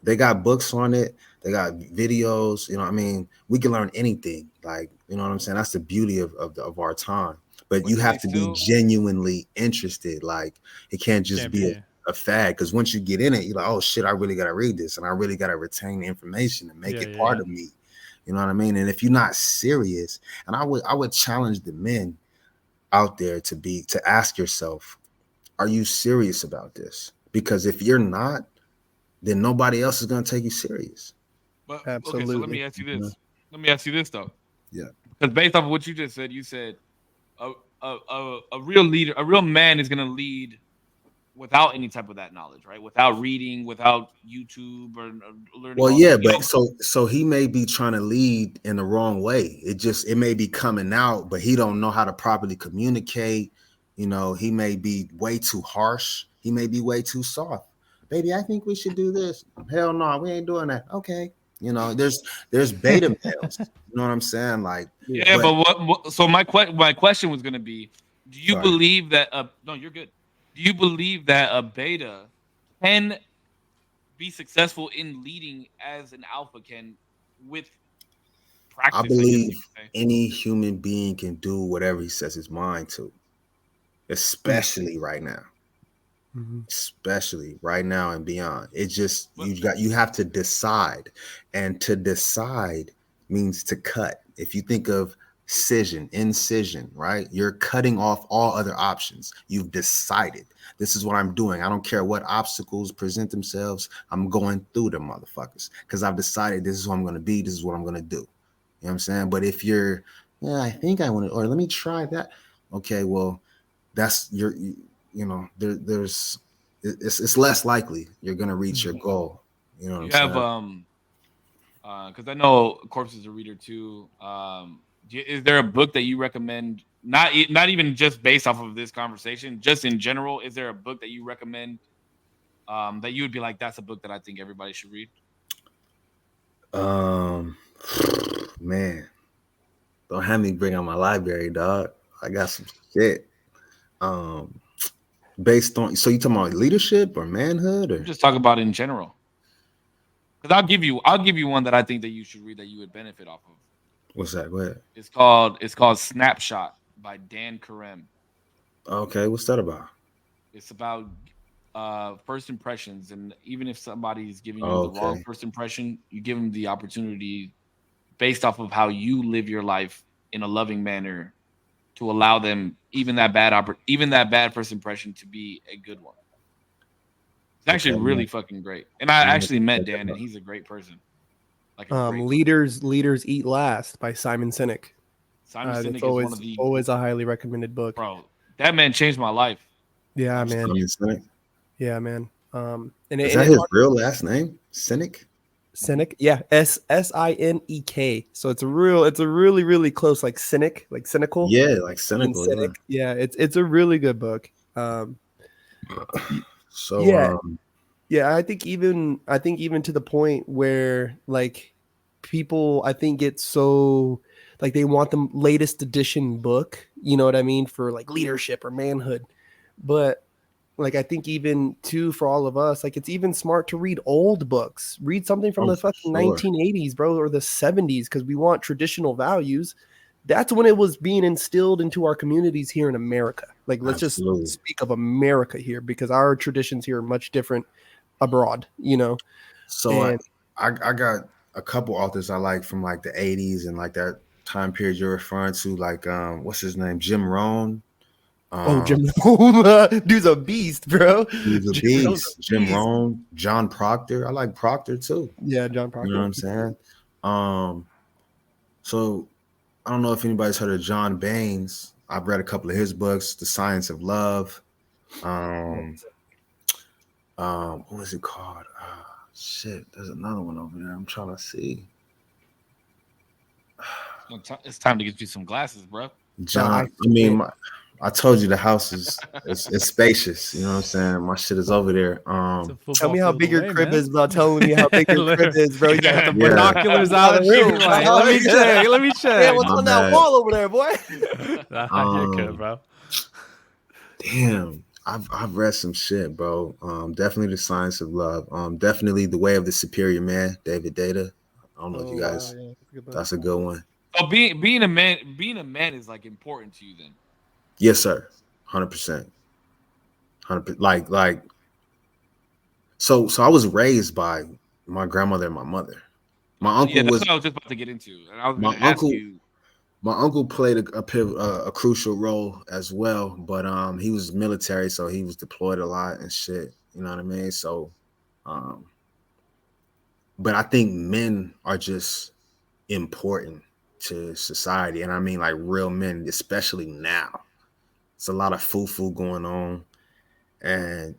They got books on it. They got videos. You know, what I mean, we can learn anything. Like, you know what I'm saying? That's the beauty of our time. But But you do they have to be still? genuinely interested. Like, it can't just Can't be be. a fad. Because once you get in it, you're like, oh shit, I really gotta read this, and I really gotta retain the information and make Yeah, it yeah, part yeah. of me. You know what I mean? And if you're not serious, and I would challenge the men out there to ask yourself, are you serious about this? Because if you're not, then nobody else is going to take you serious. But okay, so let Absolutely. me ask you You know? this. Let me ask you this though, Yeah. because based off of what you just said, you said a real leader, a real man is gonna lead without any type of that knowledge, right? Without reading, without YouTube or learning Well, all yeah, that. but so he may be trying to lead in the wrong way. It may be coming out, but he don't know how to properly communicate. You know, he may be way too harsh. He may be way too soft. Baby, I think we should do this. Hell no, we ain't doing that. Okay. You know, there's beta males. You know what I'm saying? Like, Yeah. Yeah, but but what so my question was gonna be, do you sorry. believe that no, you're good. Do you believe that a beta can be successful in leading as an alpha can with I practice, I guess believe you could say? any human being can do whatever he sets his mind to, Mm. especially right now. Mhm. Especially right now and beyond. It just But you have to decide. And to decide means to cut. If you think of incision, right? You're cutting off all other options. You've decided this is what I'm doing. I don't care what obstacles present themselves. I'm going through them motherfuckers because I've decided this is who I'm going to be. This is what I'm going to do. You know what I'm saying? But if you're, yeah, I think I want to, or let me try that. Okay, well, that's there's it's less likely you're gonna reach your Mhm. goal. You know what I'm you have saying? because I know Corpse is a reader too. Is there a book that you recommend? Not even just based off of this conversation, just in general. Is there a book that you recommend that you would be like, that's a book that I think everybody should read? Um, man, don't have me bring out my library, dog. I got some shit. Um, based on so you talking about leadership or manhood I'm or just talking about in general. Because I'll give you one that I think that you should read that you would benefit off of. what's that? Go ahead. It's called Snapshot by Dan Carem. Okay, what's that about? It's about first impressions, and even if somebody's giving you the wrong Okay, first impression, you give them the opportunity based off of how you live your life in a loving manner to allow them even that bad first impression to be a good one. It's actually okay. really fucking great. And I I'm gonna actually met check that Dan, and out. he's a great person, like a great person. Leaders Eat Last by Simon Sinek. Simon That's Sinek is one of the always a highly recommended book. bro. That man changed my life. Yeah, I'm man. serious. Cynic. Yeah, man. And Is it, and that it his real last name? Cynic? Sinek. Yeah, Sinek. So it's a really close like cynic, like cynical Yeah, like and cynical. Yeah. cynic. Yeah, it's a really good book. Y- So yeah, yeah. I think even to the point where like people I think get so like they want the latest edition book. You know what I mean for like leadership or manhood, but like I think even too for all of us, like it's even smart to read old books. Read something from oh the for fucking sure. 1980s, bro, or the 70s, because we want traditional values. That's when it was being instilled into our communities here in America. Like let's just Absolutely. speak of America here because our traditions here are much different abroad, you know. So And I got a couple authors I like from like the 80s and like that time period you're referring to, like what's his name? Jim Rohn. oh, Um Jim Rome, dude's a beast, bro. he's a Jim Rome's beast. a Jim beast. Rohn, John Proctor. I like Proctor too. Yeah, John You know what Proctor. I'm saying? Um so I don't know if anybody's heard of John Baines. I've read a couple of his books, The Science of Love. Um what was it called? Shit, there's another one over there. I'm trying to see. It's time to get you some glasses, bro. No, John, I mean, I told you the house is it's spacious. You know what I'm saying? My shit is over there. It's a football Tell me how field big your away, crib man. is without telling me how big your crib is, bro. You got The the Yeah. binoculars out and shit. room. Like, let me check. Let me Yeah, check. what's My on that bad. wall over there, boy? You're good, bro. Damn, I've read some shit, bro. Definitely The Science of Love. Definitely The Way of the Superior Man, David Data. I don't know if you guys. Wow, yeah, that's a good book. That's a good one. So being a man is like important to you then. Yes, sir. 100%. 100%. Like. So I was raised by my grandmother and my mother. My uncle Yeah, that's was what I was just about to get into, and I was my going to ask uncle. you. My uncle played a crucial role as well, but he was military, so he was deployed a lot and shit. You know what I mean? So, um, but I think men are just important to society, and I mean like real men, especially now. It's a lot of foo going on, and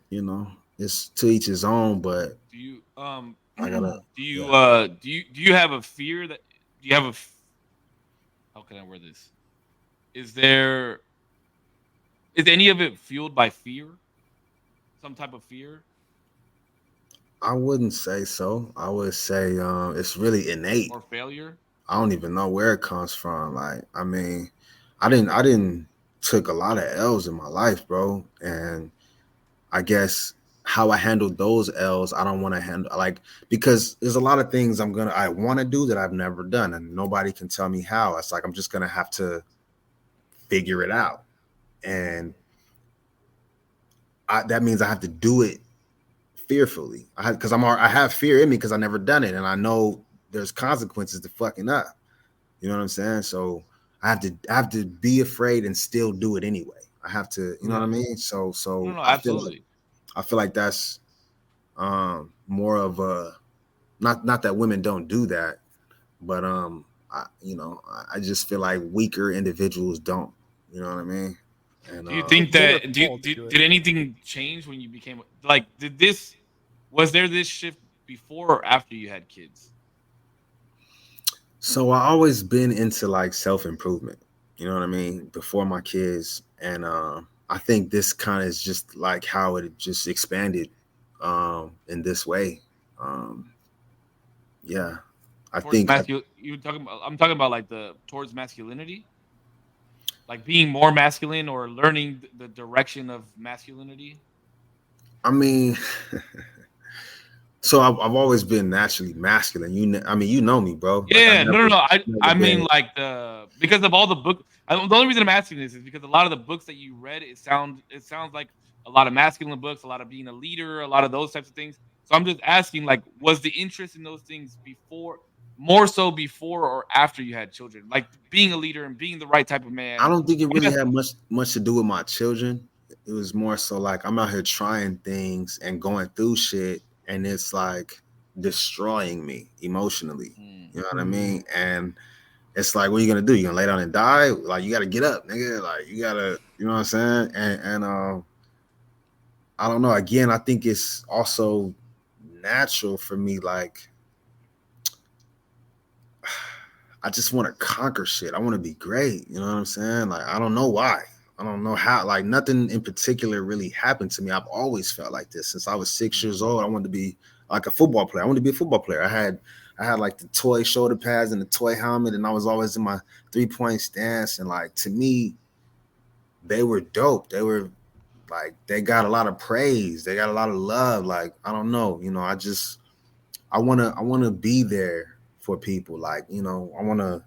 it's to each his own. But Do you I gotta, do you have a fear that do you have a how can I word this? Is there is any of it fueled by fear? Some type of fear? I wouldn't say so. I would say it's really innate. Or failure? I don't even know where it comes from. Like, I mean, I didn't took a lot of L's in my life, bro. And I guess how I handled those L's, I don't want to handle like because there's a lot of things I want to do that I've never done, and nobody can tell me how. It's like I'm just gonna have to figure it out, and that means I have to do it fearfully. I have fear in me because I never done it, and I know there's consequences to fucking up. You know what I'm saying? So I have to be afraid and still do it anyway. I have to, you know what I mean? So No, I absolutely. feel like that's more of a not that women don't do that, but I just feel like weaker individuals don't. You know what I mean? And Do you think Men are that called to do it. did anything change when you became like did this was there this shift before or after you had kids? so I always been into like self improvement. You know what I mean? Before my kids, and I think this kind of is just like how it just expanded in this way. Um, yeah, I Towards think you talking about I'm talking about like the towards masculinity? Like being more masculine or learning the direction of masculinity? I mean, so I've always been naturally masculine. I mean, you know me, bro. Like Yeah, no. I never mean been. like the because of all the book. The only reason I'm asking this is because a lot of the books that you read, it sounds like a lot of masculine books, a lot of being a leader, a lot of those types of things. So I'm just asking, like, was the interest in those things before, more so before or after you had children, like being a leader and being the right type of I man? don't think it I'm really just- had much to do with my children. It was more so like I'm out here trying things and going through shit, and it's like destroying me emotionally. Hmm. You know what I mean? And it's like, what are you gonna do? You gonna lay down and die? Like you gotta get up, nigga. Like you gotta, you know what I'm saying? And I don't know. Again, I think it's also natural for me. Like I just want to conquer shit. I want to be great. You know what I'm saying? Like I don't know why. I don't know how. Like nothing in particular really happened to me. I've always felt like this since I was 6 years old. I wanted to be like a football player. I wanted to be a football player. I had like the toy shoulder pads and the toy helmet, and I was always in my 3-point stance. And like to me, they were dope. They were like they got a lot of praise. They got a lot of love. Like I don't know. I wanna be there for people. Like I wanna.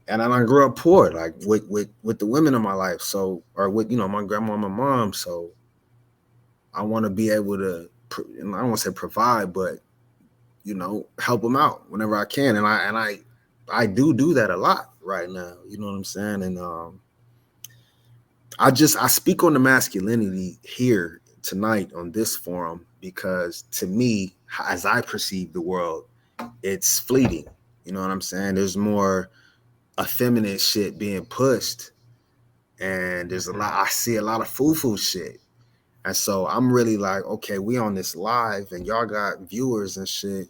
And then I grew up poor, like with the women in my life. So, or with my grandma and my mom. So, I want to be able to. And I don't want to say provide, but help them out whenever I can. And I do that a lot right now. You know what I'm saying? And I speak on the masculinity here tonight on this forum because to me, as I perceive the world, it's fleeting. You know what I'm saying? There's more effeminate shit being pushed, and there's a lot. I see a lot of foo shit, and so I'm really like, okay, we on this live, and y'all got viewers and shit.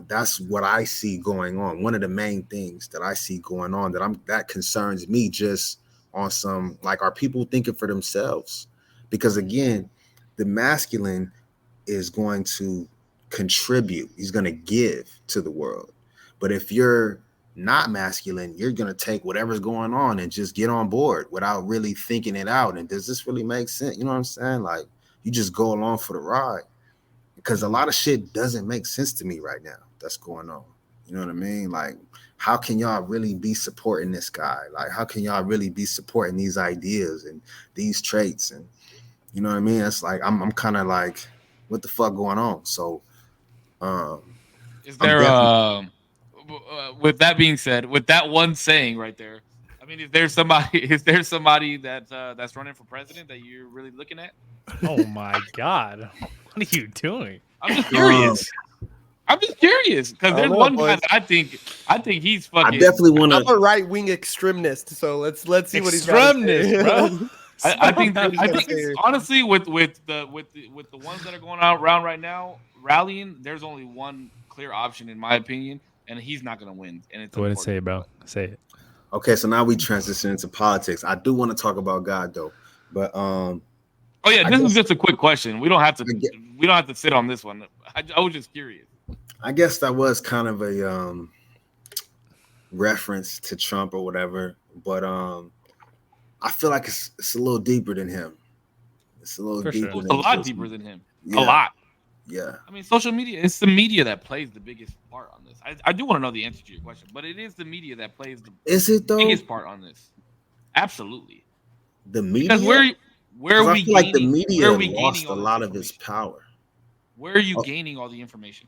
That's what I see going on. One of the main things that I see going on that concerns me just on some like, are people thinking for themselves? Because again, the masculine is going to contribute. He's going to give to the world. But if you're not masculine, you're going to take whatever's going on and just get on board without really thinking it out. And does this really make sense? You know what I'm saying? Like, you just go along for the ride, because a lot of shit doesn't make sense to me right now that's going on. You know what I mean? Like, how can y'all really be supporting this guy? Like, how can y'all really be supporting these ideas and these traits? And you know what I mean? It's like, I'm kind of like, what the fuck going on? So is there with that being said, with that one saying right there, I mean, is there somebody that that's running for president that you're really looking at? Oh my God, what are you doing? I'm just curious. Because there's one guy that I think he's fucking. I definitely want to. I'm a right wing extremist, so let's see what he's extremist, bro. I think honestly, with the ones that are going around right now rallying, there's only one clear option in my opinion, and he's not going to win. And it's go ahead and say it, bro. Say it. Okay, so now we transition into politics. I do want to talk about God though, but oh yeah, this is just a quick question. We don't have to sit on this one. I was just curious. I guess that was kind of a reference to Trump or whatever, but I feel like it's a little deeper than him. It's a little deeper. Sure. It's a lot deeper than him. Yeah. A lot. Yeah. I mean, social media, it's the media that plays the biggest part on this. I do want to know the answer to your question, but it is the media that plays the biggest part on this. Absolutely. The media? Because where are we gaining, like the media lost a lot of its power. Where are you gaining all the information?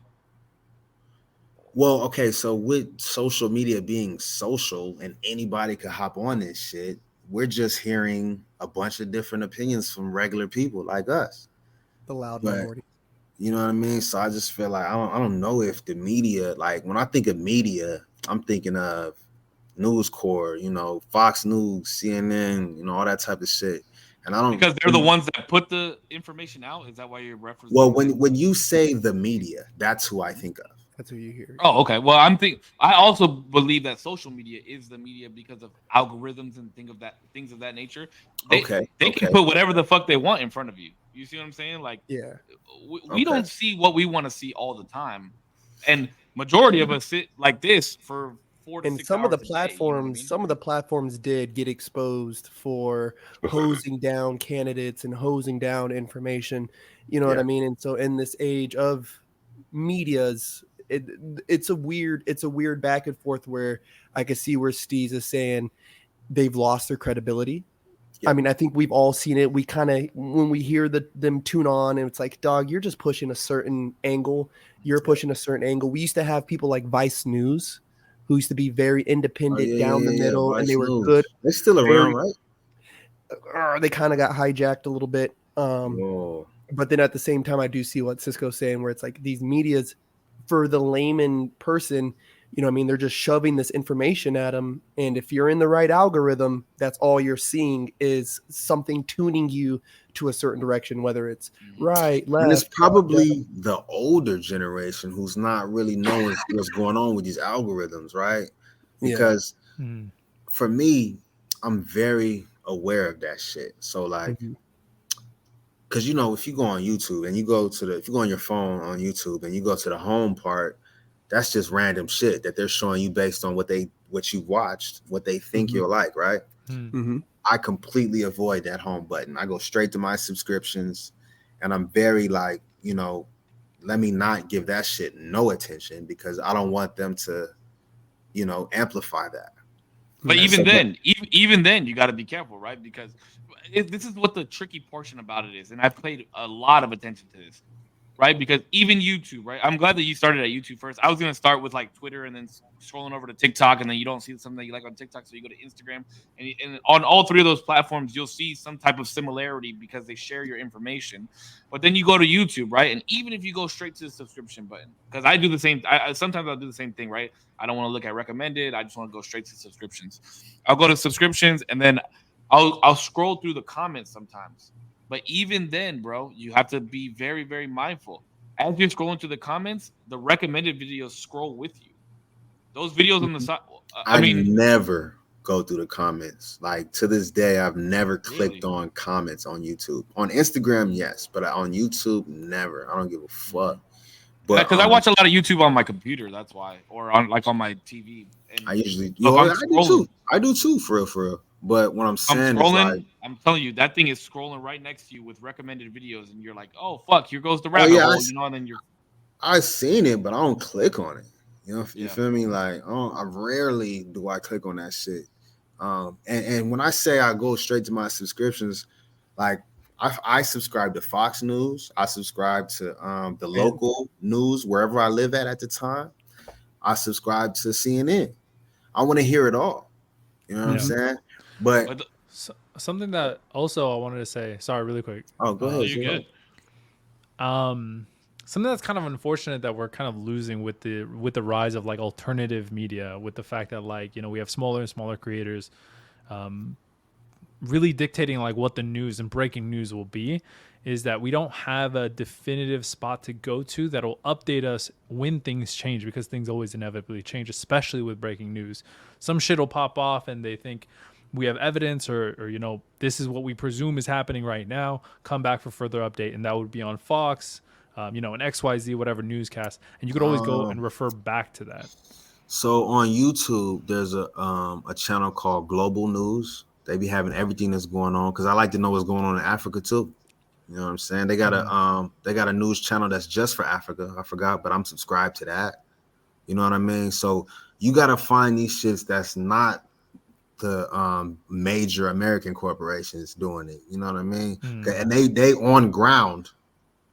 Well, okay, so with social media being social and anybody could hop on this shit, we're just hearing a bunch of different opinions from regular people like us. The loud minority. You know what I mean? So I just feel like I don't know if the media, like when I think of media, I'm thinking of News Corps, you know, Fox News, CNN, you know, all that type of shit. And I don't, because they're the ones that put the information out. Is that why you're referencing? Well, when you say the media, that's who I think of. That's who you hear. Oh, okay. Well, I also believe that social media is the media because of algorithms and things of that nature. They can put whatever the fuck they want in front of you. You see what I'm saying? Like, yeah, we don't see what we want to see all the time, and majority of us sit like this for 4 to 6 hours. And some of the platforms did get exposed for hosing down candidates and hosing down information. You know what I mean? And so in this age of media's, it's a weird back and forth where I can see where Steasz is saying they've lost their credibility. Yeah. I mean, I think we've all seen it. We kind of, when we hear them tune on and it's like, dog, you're just pushing a certain angle. You're pushing a certain angle. We used to have people like Vice News who used to be very independent down the middle, and they were good. They're still around, right? They kind of got hijacked a little bit. But then at the same time, I do see what Cisco's saying, where it's like these medias, for the layman person, you know what I mean, they're just shoving this information at them. And if you're in the right algorithm, that's all you're seeing is something tuning you to a certain direction, whether it's right, left. And it's probably the older generation who's not really knowing what's going on with these algorithms, right? Because for me, I'm very aware of that shit. So like, because you know, if you go on YouTube and if you go on your phone on YouTube and you go to the home part, that's just random shit that they're showing you based on what you watched, what they think you'll like, right? I completely avoid that home button. I go straight to my subscriptions, and I'm very like, you know, let me not give that shit no attention because I don't want them to, you know, amplify that. But even then, you got to be careful, right? Because this is what the tricky portion about it is, and I've paid a lot of attention to this, right? Because even YouTube, right? I'm glad that you started at YouTube first. I was going to start with like Twitter and then scrolling over to TikTok, and then you don't see something that you like on TikTok, so you go to Instagram. And on all three of those platforms, you'll see some type of similarity because they share your information. But then you go to YouTube, right? And even if you go straight to the subscription button, because I do the same, sometimes I'll do the same thing, right? I don't want to look at recommended. I just want to go straight to subscriptions. I'll go to subscriptions, and then I'll scroll through the comments sometimes. But even then, bro, you have to be very, very mindful. As you're scrolling through the comments, the recommended videos scroll with you. Those videos on the side. I mean, never go through the comments. Like to this day, I've never clicked Really? on comments on YouTube. On Instagram, yes, but on YouTube, never. I don't give a fuck. But Because I watch a lot of YouTube on my computer, that's why, or on my TV. And I usually, so if I'm I do too. I do too, for real, for real. But what I'm saying is like, I'm telling you, that thing is scrolling right next to you with recommended videos, and you're like, oh fuck, here goes the rabbit hole, and then you're. I've seen it, but I don't click on it. You Yeah. feel me? Like, I rarely do I click on that shit. And when I say I go straight to my subscriptions, like I subscribe to Fox News. I subscribe to the local news wherever I live at the time. I subscribe to CNN. I want to hear it all. You know what I'm saying? But something that also I wanted to say. Sorry, really quick. Oh, go ahead. You're good. Something that's kind of unfortunate that we're kind of losing with the rise of like alternative media, with the fact that like, you know, we have smaller and smaller creators really dictating like what the news and breaking news will be, is that we don't have a definitive spot to go to that'll update us when things change, because things always inevitably change, especially with breaking news. Some shit will pop off and they think we have evidence or you know, this is what we presume is happening right now, come back for further update, and that would be on Fox, you know, an XYZ, whatever newscast, and you could always go and refer back to that. So on YouTube, there's a channel called Global News. They be having everything that's going on, because I like to know what's going on in Africa too. You know what I'm saying? They got a news channel that's just for Africa. I forgot, but I'm subscribed to that. You know what I mean? So you got to find these shits that's not the major American corporations doing it. You know what I mean? And they on ground.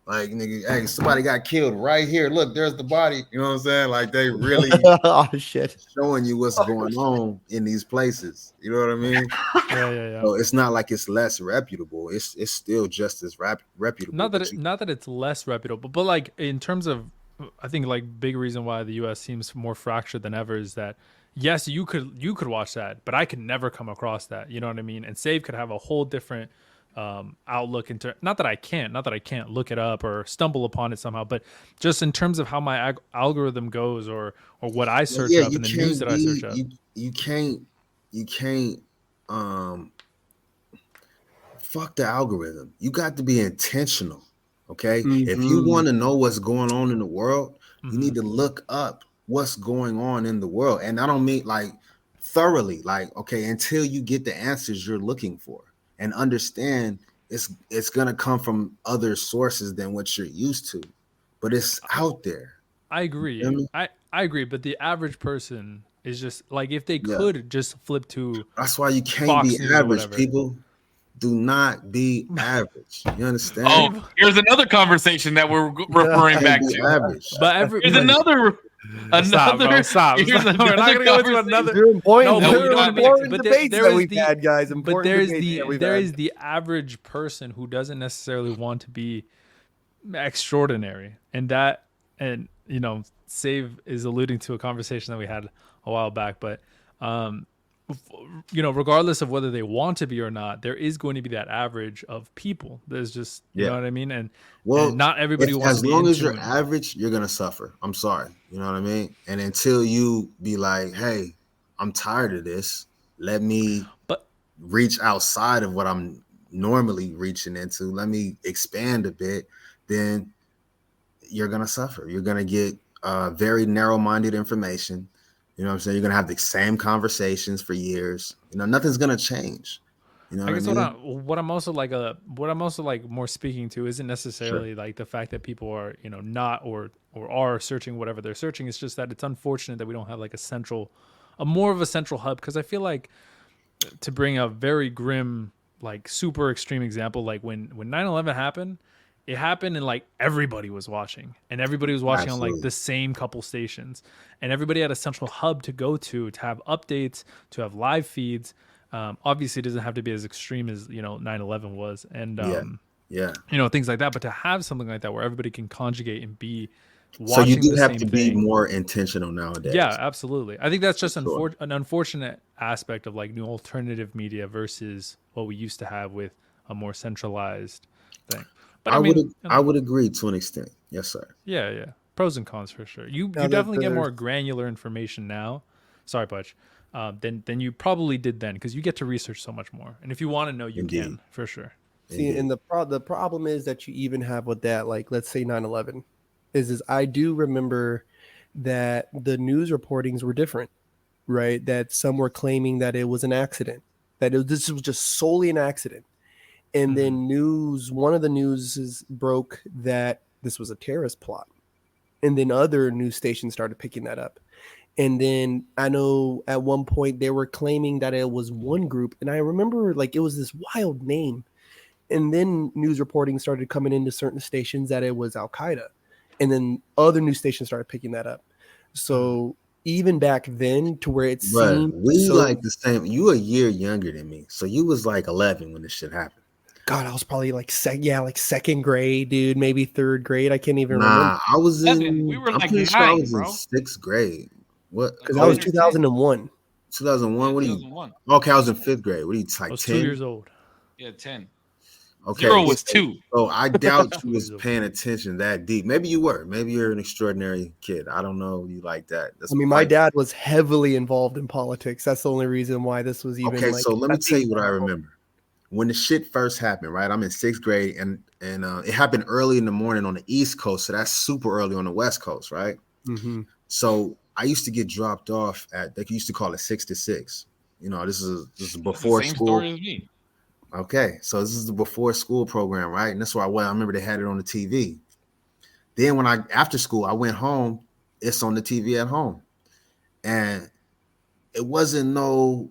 Like, nigga, hey, somebody got killed right here. Look, there's the body. You know what I'm saying? Like, they really oh shit, showing you what's going on in these places. You know what I mean? Yeah. So it's not like it's less reputable. It's still just as reputable. Not that it's less reputable, but like in terms of, I think like big reason why the U.S. seems more fractured than ever is that yes, you could watch that, but I could never come across that. You know what I mean? And Save could have a whole different outlook into, not that I can't look it up or stumble upon it somehow, but just in terms of how my algorithm goes or what I search up and the news that I search up. You can't fuck the algorithm. You got to be intentional. Okay. If you want to know what's going on in the world, you need to look up what's going on in the world. And I don't mean like thoroughly, like, okay, until you get the answers you're looking for. And understand it's gonna come from other sources than what you're used to, but it's out there. I agree. You know I agree, but the average person is just like, if they could just flip to. That's why you can't Fox be average. People do not be average. You understand? Oh, here's another conversation that we're referring back to. Average. But here's another. Stop. We're not gonna go into another. But there is the average person who doesn't necessarily want to be extraordinary, and you know, Save is alluding to a conversation that we had a while back, but you know, regardless of whether they want to be or not, there is going to be that average of people. There's just, you know what I mean? And not everybody wants to be. As long as you're average, you're going to suffer. I'm sorry. You know what I mean? And until you be like, hey, I'm tired of this. Let me reach outside of what I'm normally reaching into. Let me expand a bit. Then you're going to suffer. You're going to get very narrow-minded information. You know what I'm saying? You're gonna have the same conversations for years. You know, nothing's gonna change. You know, I guess what I'm also like more speaking to isn't necessarily like the fact that people are, you know, not or are searching whatever they're searching. It's just that it's unfortunate that we don't have like a more of a central hub. Because I feel like, to bring a very grim, like super extreme example, like when 9/11 happened. It happened and like everybody was watching, and everybody was watching on like the same couple stations, and everybody had a central hub to go to have updates, to have live feeds. Obviously it doesn't have to be as extreme as, you know, 9/11 was. And you know, things like that, but to have something like that where everybody can conjugate and be watching. So you do have to be more intentional nowadays. Yeah, absolutely. I think that's just an unfortunate aspect of like new alternative media versus what we used to have with a more centralized thing. But I would agree to an extent. Yes, sir. Yeah. Pros and cons for sure. You definitely get more granular information now. Sorry, Butch. than you probably did then, because you get to research so much more. And if you want to know, you Indeed. can for sure. See, and the problem is that you even have with that, like, let's say 9/11, is I do remember that the news reportings were different, right? That some were claiming that it was an accident, this was just solely an accident. And then one of the news broke that this was a terrorist plot. And then other news stations started picking that up. And then I know at one point they were claiming that it was one group. And I remember like it was this wild name. And then news reporting started coming into certain stations that it was Al Qaeda. And then other news stations started picking that up. So even back then, to where it seemed like the same. You a year younger than me. So you was like 11 when this shit happened. God, I was probably like second grade, dude, maybe third grade. I can't even remember. I was in. We were I'm like pretty 9, sure I was bro. in 6th grade. What? Because that was 2001. 2001. What are you? 2001. Okay, I was in 5th grade. What are you I like? was 10 2 years old. Yeah, 10. Okay, 0 was 2. So I doubt you was paying attention that deep. Maybe you were. Maybe you're an extraordinary kid. I don't know you like that. I mean, my dad was heavily involved in politics. That's the only reason why this was even. Okay, like, so let me tell you what I remember. When the shit first happened, right? I'm in 6th grade, and it happened early in the morning on the East Coast, so that's super early on the West Coast, right? Mm-hmm. So I used to get dropped off at, they used to call it 6 to 6. You know, this is before same school. Story as me. Okay, so this is the before school program, right? And that's why I remember they had it on the TV. Then when after school, I went home, it's on the TV at home. And it wasn't no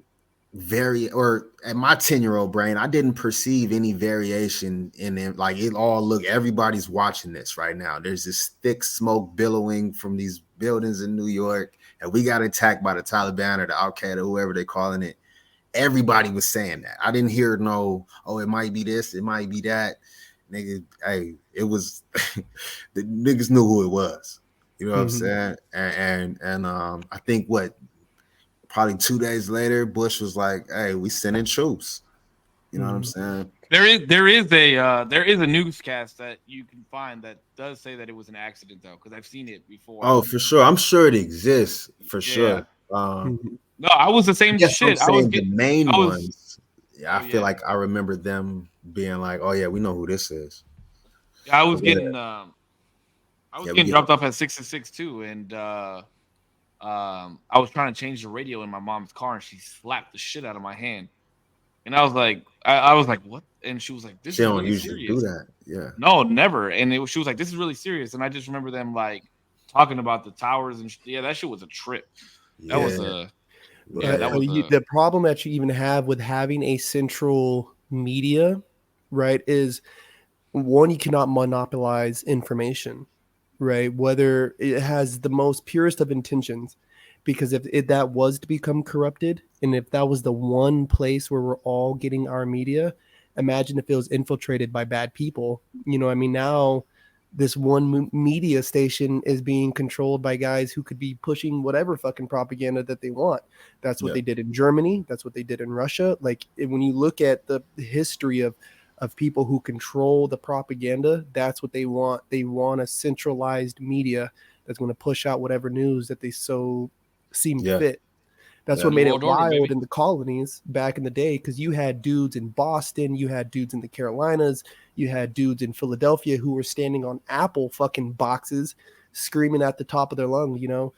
or at my 10-year-old brain, I didn't perceive any variation in it. Like it all everybody's watching this right now. There's this thick smoke billowing from these buildings in New York, and we got attacked by the Taliban or the Al Qaeda, whoever they're calling it. Everybody was saying that. I didn't hear it might be this, it might be that. Nigga, hey, it was the niggas knew who it was. You know what I'm saying? And I think probably 2 days later, Bush was like, "Hey, we sending troops." You know what I'm saying? There is a newscast that you can find that does say that it was an accident though, because I've seen it before. Oh, for sure. I'm sure it exists for sure. No, I was the same shit. I was the main ones. Yeah, I feel like I remember them being like, "Oh yeah, we know who this is." I was getting dropped off at 6 to 6 too, and I was trying to change the radio in my mom's car, and she slapped the shit out of my hand. And I was like, I was like, what? And she was like, this is really serious. She don't usually do that. Yeah. No, never. And she was like, this is really serious. And I just remember them like talking about the towers and that shit was a trip. That was the problem that you even have with having a central media, right, is one, you cannot monopolize information, right? Whether it has the most purest of intentions, because if that was to become corrupted, and if that was the one place where we're all getting our media, imagine if it was infiltrated by bad people. You know, I mean, now this one media station is being controlled by guys who could be pushing whatever fucking propaganda that they want. That's what they did in Germany. That's what they did in Russia. Like when you look at the history of people who control the propaganda, that's what they want. They want a centralized media that's going to push out whatever news that they so seem fit. That's what made it wild in the colonies back in the day, because you had dudes in Boston, you had dudes in the Carolinas, you had dudes in Philadelphia who were standing on Apple fucking boxes screaming at the top of their lungs, you know,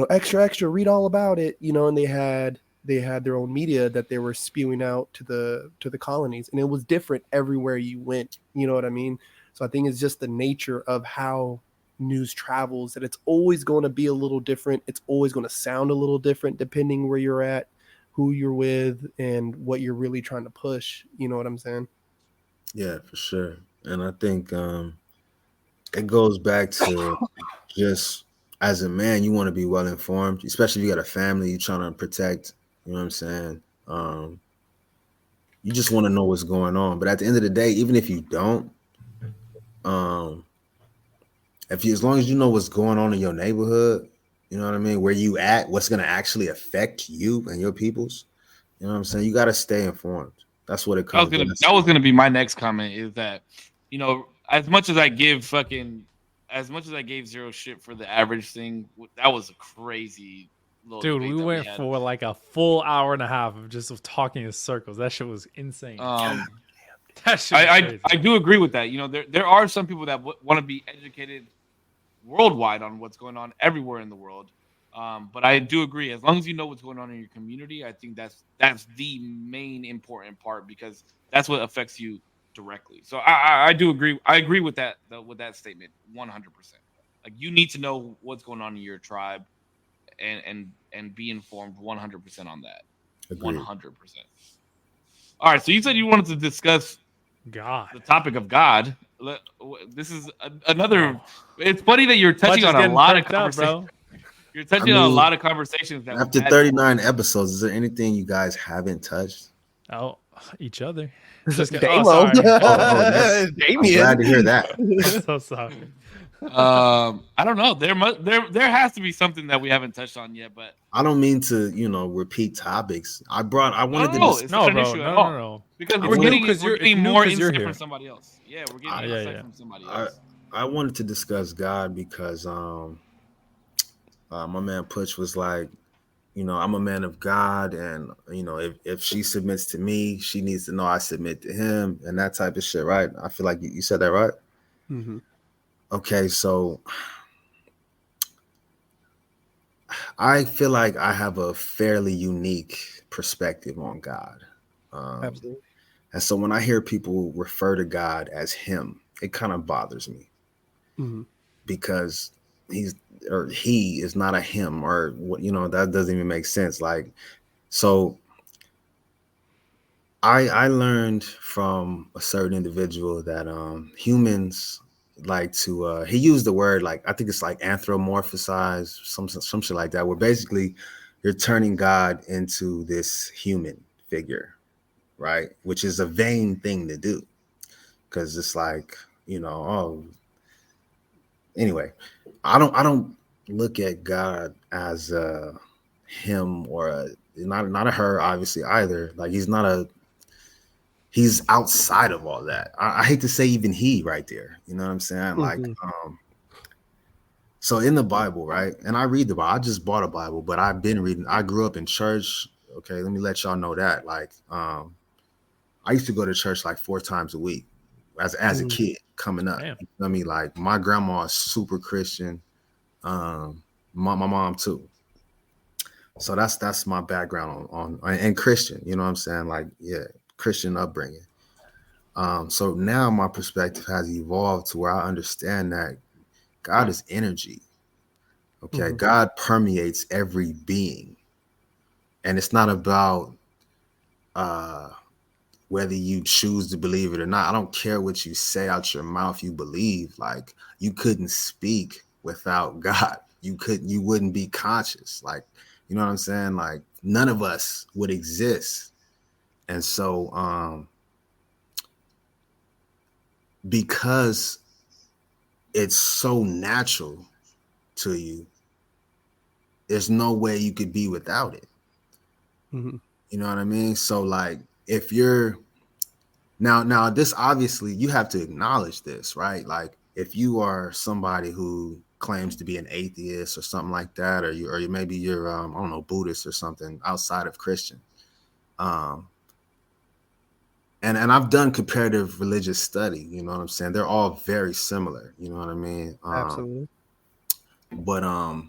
extra, extra, read all about it, you know, and they had their own media that they were spewing out to the colonies, and it was different everywhere you went, you know what I mean? So I think it's just the nature of how news travels, that it's always going to be a little different. It's always going to sound a little different depending where you're at, who you're with, and what you're really trying to push. You know what I'm saying? Yeah, for sure. And I think it goes back to just as a man, you want to be well informed, especially if you got a family you're trying to protect. You know what I'm saying? You just want to know what's going on. But at the end of the day, even if you don't, as long as you know what's going on in your neighborhood, you know what I mean, where you at, what's going to actually affect you and your peoples, you know what I'm saying? You got to stay informed. That's what it comes to. That was going to be my next comment, is that, you know, as much as I gave zero shit for the average thing, that was a crazy little Dude, debate we that went had. for like a full hour and a half of just talking in circles. That shit was insane. That shit was I crazy. do agree with that. You know, there are some people that want to be educated worldwide on what's going on everywhere in the world. But I do agree. As long as you know what's going on in your community, I think that's the main important part, because that's what affects you directly. So I do agree. I agree with that statement 100%. Like, you need to know what's going on in your tribe, and be informed 100% on that. Agreed. 100%. All right. So you said you wanted to discuss God. the topic of God. This is another. It's funny that you're touching on a getting lot of perked up, conversations. bro. You're touching I on a mean, lot of conversations that After we've had 39 episodes, is there anything you guys haven't touched? Oh, each other. Just get, Damo. oh, sorry. I'm Damien. glad to hear that. I'm so sorry. I don't know. There has to be something that we haven't touched on yet, but I don't mean to, repeat topics. I wanted to no, dis- it's No, not an bro. issue at No, all. no, no. Because It's we're new getting 'cause we're it's new more 'cause you're insight here. from somebody else. Yeah, we're getting Yeah, insight yeah. from somebody else. I wanted to discuss God because my man Putch was like, I'm a man of God, and if she submits to me, she needs to know I submit to him, and that type of shit, right? I feel like you said that, right? Mm-hmm. Okay, so I feel like I have a fairly unique perspective on God. Absolutely. And so when I hear people refer to God as him, it kind of bothers me Mm-hmm. because he is not a him, or what, that doesn't even make sense. Like, so I learned from a certain individual that humans like to he used the word, like, I think it's like anthropomorphize, some shit like that, where basically you're turning God into this human figure, right? Which is a vain thing to do, because it's like, anyway, I don't look at God as him or not a her, obviously, either. Like, he's outside of all that. I hate to say even he right there. You know what I'm saying? Like, so in the Bible, right? And I read the Bible. I just bought a Bible, but I've been reading. I grew up in church. Okay, let me let y'all know that. Like, I used to go to church like 4 times a week as a kid coming up. Damn. You know what I mean? Like, my grandma is super Christian. My mom too. So that's my background on and Christian. You know what I'm saying? Like, yeah, Christian upbringing. So now my perspective has evolved to where I understand that God is energy. Okay, God permeates every being, and it's not about whether you choose to believe it or not. I don't care what you say out your mouth you believe. Like, you couldn't speak without God. You wouldn't be conscious. Like, you know what I'm saying? Like, none of us would exist. And so because it's so natural to you, there's no way you could be without it. Mm-hmm. You know what I mean? So, like, if you're now this, obviously you have to acknowledge this, right? Like, if you are somebody who claims to be an atheist or something like that, or maybe you're I don't know, Buddhist or something outside of Christian, and I've done comparative religious study, you know what I'm saying? They're all very similar, you know what I mean? Absolutely. But I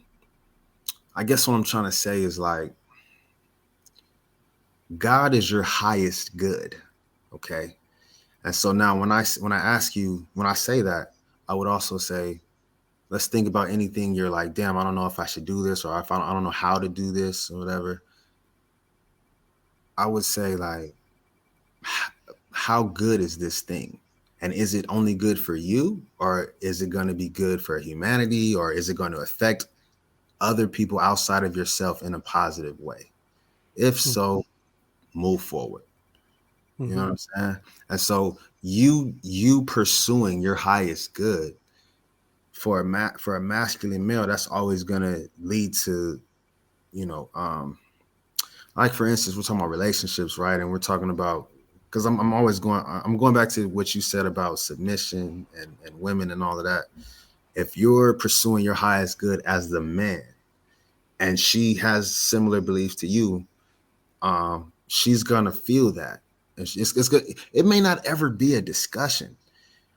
guess what I'm trying to say is, like, God is your highest good, okay? And so now when I say that, I would also say, let's think about anything you're like, damn, I don't know if I should do this, or if I don't know how to do this or whatever. I would say, like, how good is this thing? And is it only good for you, or is it going to be good for humanity, or is it going to affect other people outside of yourself in a positive way? If so, move forward. You know what I'm saying? And so you pursuing your highest good for a masculine male, that's always going to lead to, like, for instance, we're talking about relationships, right? And we're talking about, because I'm going back to what you said about submission and women and all of that. If you're pursuing your highest good as the man, and she has similar beliefs to you, she's gonna feel that. And it's good. It may not ever be a discussion.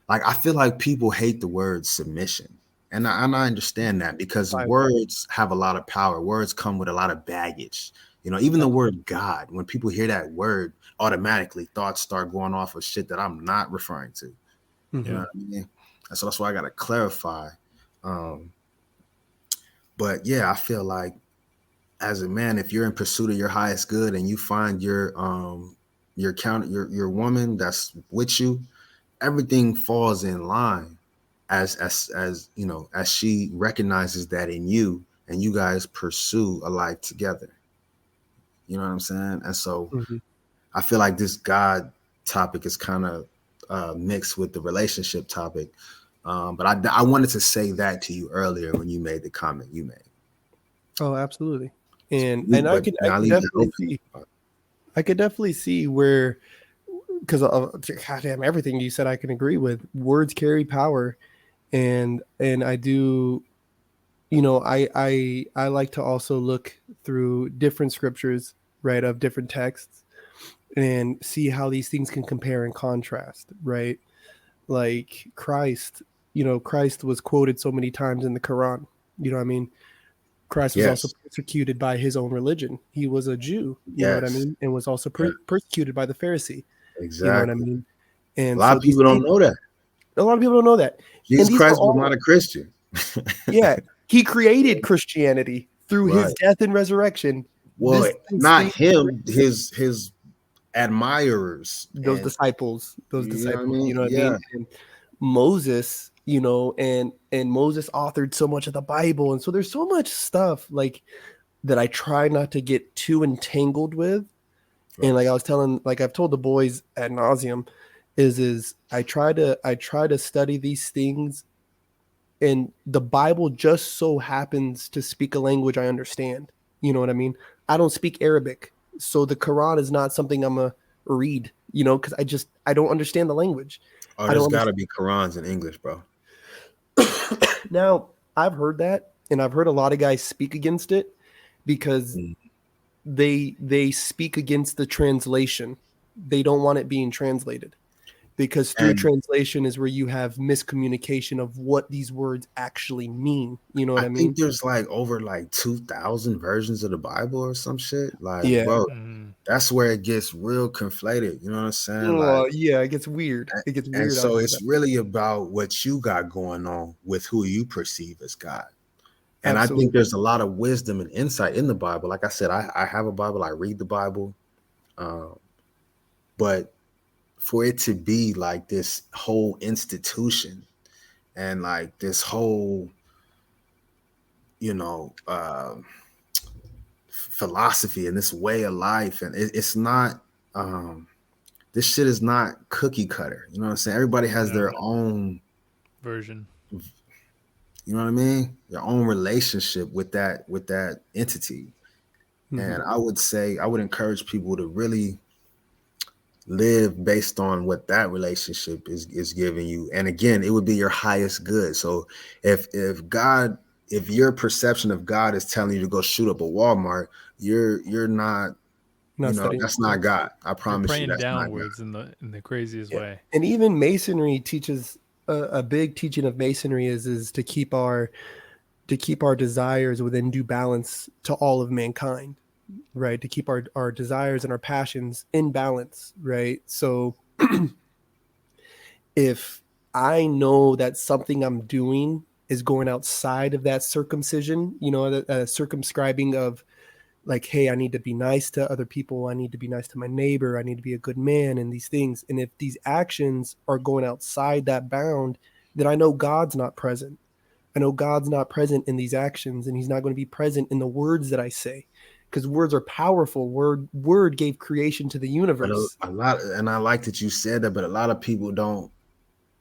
Like, I feel like people hate the word submission. And I understand that, because words have a lot of power. Words come with a lot of baggage. You know, even the word God, when people hear that word, automatically thoughts start going off of shit that I'm not referring to. You know what I mean? And so that's why I got to clarify. But yeah, I feel like as a man, if you're in pursuit of your highest good and you find your woman that's with you, everything falls in line as you know, as she recognizes that in you, and you guys pursue a life together. You know what I'm saying? And so I feel like this God topic is kind of mixed with the relationship topic. But I wanted to say that to you earlier when you made the comment you made. Oh, absolutely. And I could definitely see where, because goddamn, everything you said I can agree with. Words carry power, and I do, you know, I like to also look through different scriptures, right, of different texts, and see how these things can compare and contrast, right? Like Christ, you know, Christ was quoted so many times in the Quran. You know what I mean? Christ was also persecuted by his own religion. He was a Jew, you know what I mean? And was also persecuted by the Pharisee. Exactly. You know what I mean? And a lot of people don't know that. A lot of people don't know that. Jesus Christ was not a Christian. Yeah. He created Christianity through his death and resurrection. Well, not him, his admirers. Those disciples. You know what I mean? And Moses, you know, and Moses authored so much of the Bible, and so there's so much stuff like that I try not to get too entangled with. And like I was telling, like I've told the boys ad nauseum, is I try to study these things, and the Bible just so happens to speak a language I understand. You know what I mean? I don't speak Arabic, so the Quran is not something I'm a read, you know, because I don't understand the language. Oh, there's got to be Qurans in English, bro. Now, I've heard that, and I've heard a lot of guys speak against it because they speak against the translation. They don't want it being translated, because through translation is where you have miscommunication of what these words actually mean. You know what I mean? I think there's like over like 2,000 versions of the Bible or some shit. Like, bro, that's where it gets real conflated. You know what I'm saying? Like, yeah, it gets weird. It gets weird. And so it's really about what you got going on with who you perceive as God. And I think there's a lot of wisdom and insight in the Bible. Like I said, I have a Bible. I read the Bible. But for it to be like this whole institution and like this whole, you know, philosophy and this way of life, and it's not, this shit is not cookie cutter. You know what I'm saying? Everybody has their own version. You know what I mean? Your own relationship with that entity. And I would encourage people to really live based on what that relationship is giving you. And again, it would be your highest good. So if your perception of God is telling you to go shoot up a Walmart, you're not, you know, that's not God. I promise you, that's downwards not God. in the craziest way. And even Masonry teaches a big teaching of Masonry is to keep our desires within due balance to all of mankind. Right, to keep our desires and our passions in balance, right? So if I know that something I'm doing is going outside of that circumcision, you know, the circumscribing of like, hey, I need to be nice to other people, I need to be nice to my neighbor, I need to be a good man, and these things, and if these actions are going outside that bound, then I know God's not present. I know God's not present in these actions, and he's not going to be present in the words that I say. Because words are powerful. Word gave creation to the universe. A lot, and I like that you said that, but a lot of people don't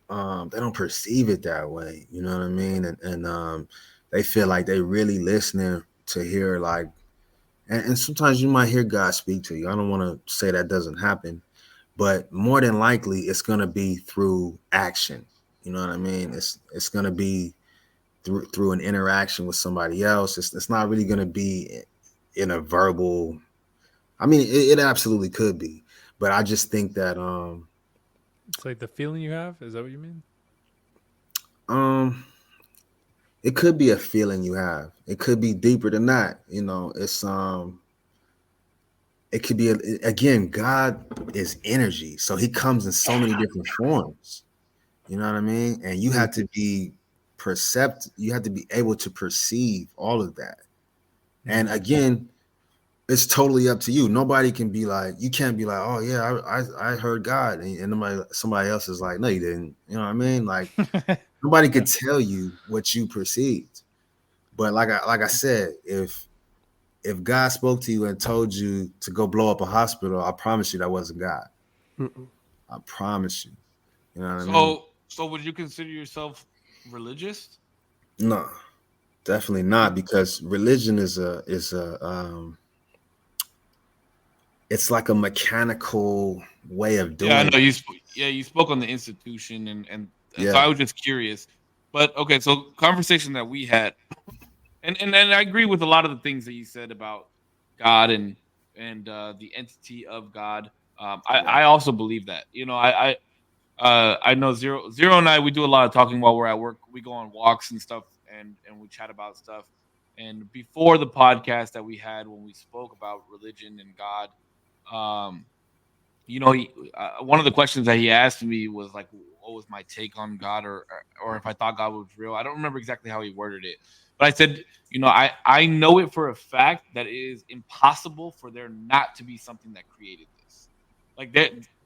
they don't perceive it that way. You know what I mean? And they feel like they really listening to hear like, and sometimes you might hear God speak to you. I don't want to say that doesn't happen, but more than likely it's gonna be through action. You know what I mean? It's gonna be through an interaction with somebody else. It's not really going to be in a verbal. I mean, it absolutely could be, but I just think that It's like the feeling you have. Is that what you mean? um it could be a feeling you have. It could be deeper than that. You know, it could be again, God is energy, so he comes in so many different forms. You know what I mean? And you have to be you have to be able to perceive all of that. And again, it's totally up to you. Nobody can be like, you can't be like, oh yeah, I heard God, and somebody else is like, no, you didn't. You know what I mean? Like nobody could tell you what you perceived. But like I said, if God spoke to you and told you to go blow up a hospital, I promise you that wasn't God. Mm-mm. I promise you. You know what I mean? So would you consider yourself religious? No, definitely not, because religion is a it's like a mechanical way of Yeah, I doing know it. you spoke on the institution and so Yeah. I was just curious. But okay, so conversation that we had, and I agree with a lot of the things that you said about God and the entity of God. I also believe that. You know, I know Zero and I, we do a lot of talking while we're at work. We go on walks and stuff, and we chat about stuff. And before the podcast that we had, when we spoke about religion and God, um, you know, one of the questions that he asked me was like, what was my take on God, or if I thought God was real. I don't remember exactly how he worded it, but I said, you know, I know it for a fact that it is impossible for there not to be something that created this. Like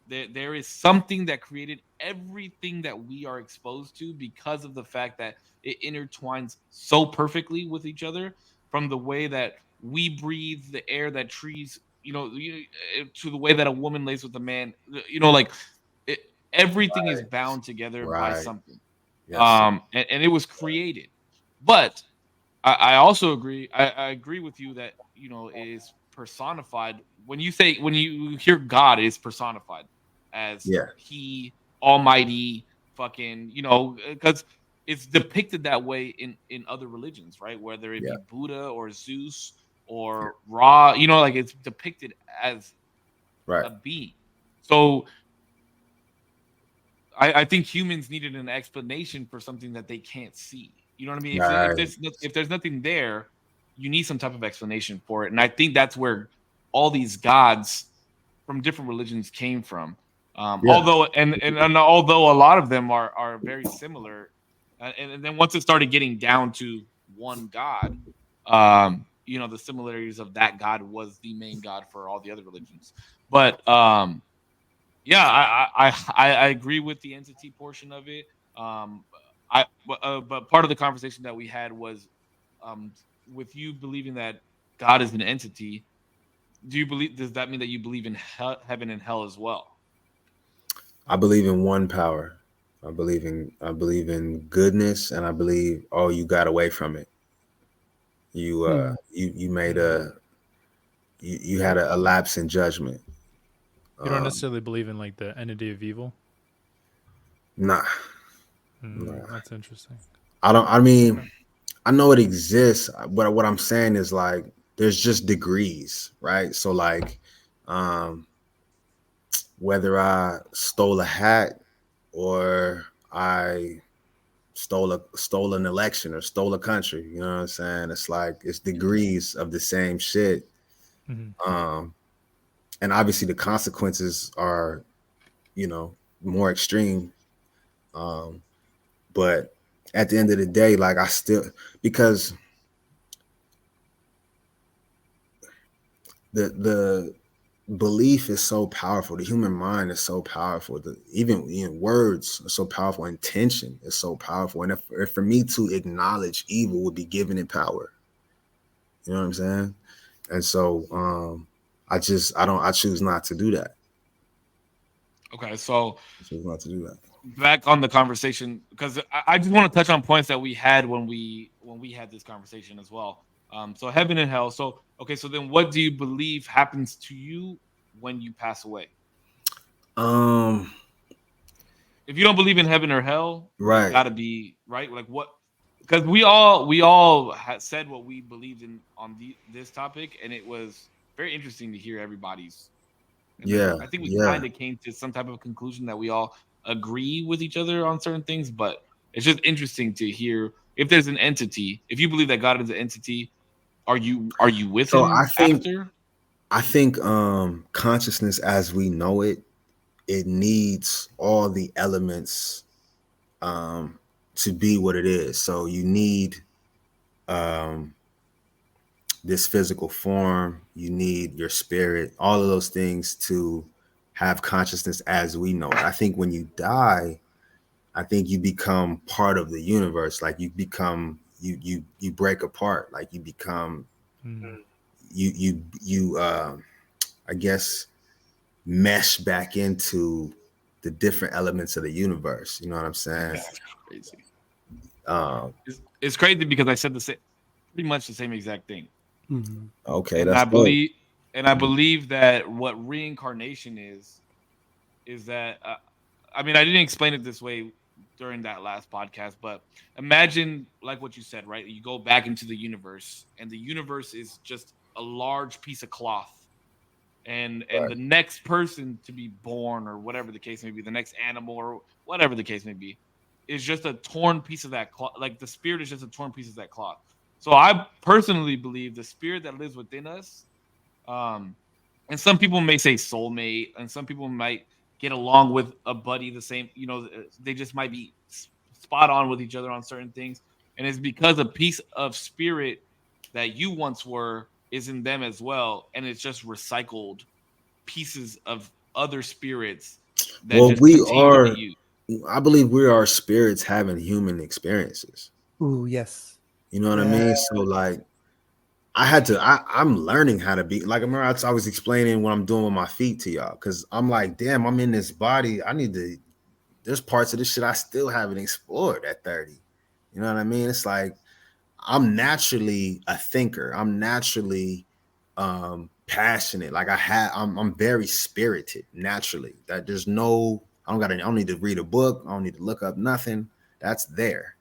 there is something that created everything that we are exposed to, because of the fact that it intertwines so perfectly with each other, from the way that we breathe the air that trees, to the way that a woman lays with a man, like it, everything is bound together by Right. something. Yes, sir. And it was created. But I also agree. I agree with you that, it is personified. When you hear God, it is personified as Yeah. he Almighty, fucking, because it's depicted that way in other religions, right? Whether it Yeah. be Buddha or Zeus or Ra, like it's depicted as Right. a being. So I think humans needed an explanation for something that they can't see. You know what I mean? Right. If there's nothing there, you need some type of explanation for it. And I think that's where all these gods from different religions came from. Yeah. Although although a lot of them are very similar, and then once it started getting down to one God, the similarities of that God was the main God for all the other religions. But yeah, I agree with the entity portion of it. Um, but part of the conversation that we had was, um, with you believing that God is an entity. Does that mean that you believe in heaven and hell as well? I believe in one power. I believe in goodness, and I believe, oh, you got away from it. You made you had a lapse in judgment. You don't necessarily believe in like the entity of evil. Nah. That's interesting. I don't. I mean, I know it exists, but what I'm saying is like there's just degrees, right? So like, whether I stole a hat or I stole an election or stole a country, you know what I'm saying? It's like it's degrees of the same shit. Mm-hmm. And obviously the consequences are, more extreme. But at the end of the day, like I still, because the belief is so powerful, the human mind is so powerful, even words are so powerful, intention is so powerful, and if for me to acknowledge evil would be giving it power, you know what I'm saying? And so I choose not to do that. Okay, so I choose not to do that. back on the conversation, because I just want to touch on points that we had when we had this conversation as well. So heaven and hell. So okay, so then what do you believe happens to you when you pass away? Um If you don't believe in heaven or hell, it's right. got to be right. Like what? because we all had said what we believed in on this topic, and it was very interesting to hear everybody's. And then Yeah, I think we yeah. kind of came to some type of conclusion that we all agree with each other on certain things, but it's just interesting to hear if there's an entity. If you believe that God is an entity, are you with So him after? I think consciousness as we know it, it needs all the elements um to be what it is. So you need um this physical form, you need your spirit, all of those things to have consciousness as we know it. I think when you die, I think you become part of the universe. Like you break apart. Like you become Mm. you I guess mesh back into the different elements of the universe. You know what I'm saying? That's crazy. Um, It's crazy because I said the same, pretty much the same exact thing. Mhm. okay, And that's I dope. believe and I believe that what reincarnation is that I mean I didn't explain it this way during that last podcast, but imagine like what you said, right? You go back into the universe, and the universe is just a large piece of cloth, and Right. the next person to be born, or whatever the case may be, the next animal or whatever the case may be, is just a torn piece of that cloth. Like the spirit is just a torn piece of that cloth. So I personally believe the spirit that lives within us, um, and some people may say soulmate, and some people might get along with a buddy the same. They just might be spot on with each other on certain things, and it's because a piece of spirit that you once were is in them as well, and it's just recycled pieces of other spirits that Well, just continue to be used. I believe we are spirits having human experiences. Ooh, yes. You know what I Yeah. mean? So like I'm learning how to be like, I remember I was explaining what I'm doing with my feet to y'all. Cause I'm like, damn, I'm in this body. There's parts of this shit I still haven't explored at 30. You know what I mean? It's like, I'm naturally a thinker. I'm naturally passionate. Like I'm very spirited naturally. That I don't need to read a book. I don't need to look up nothing. That's there.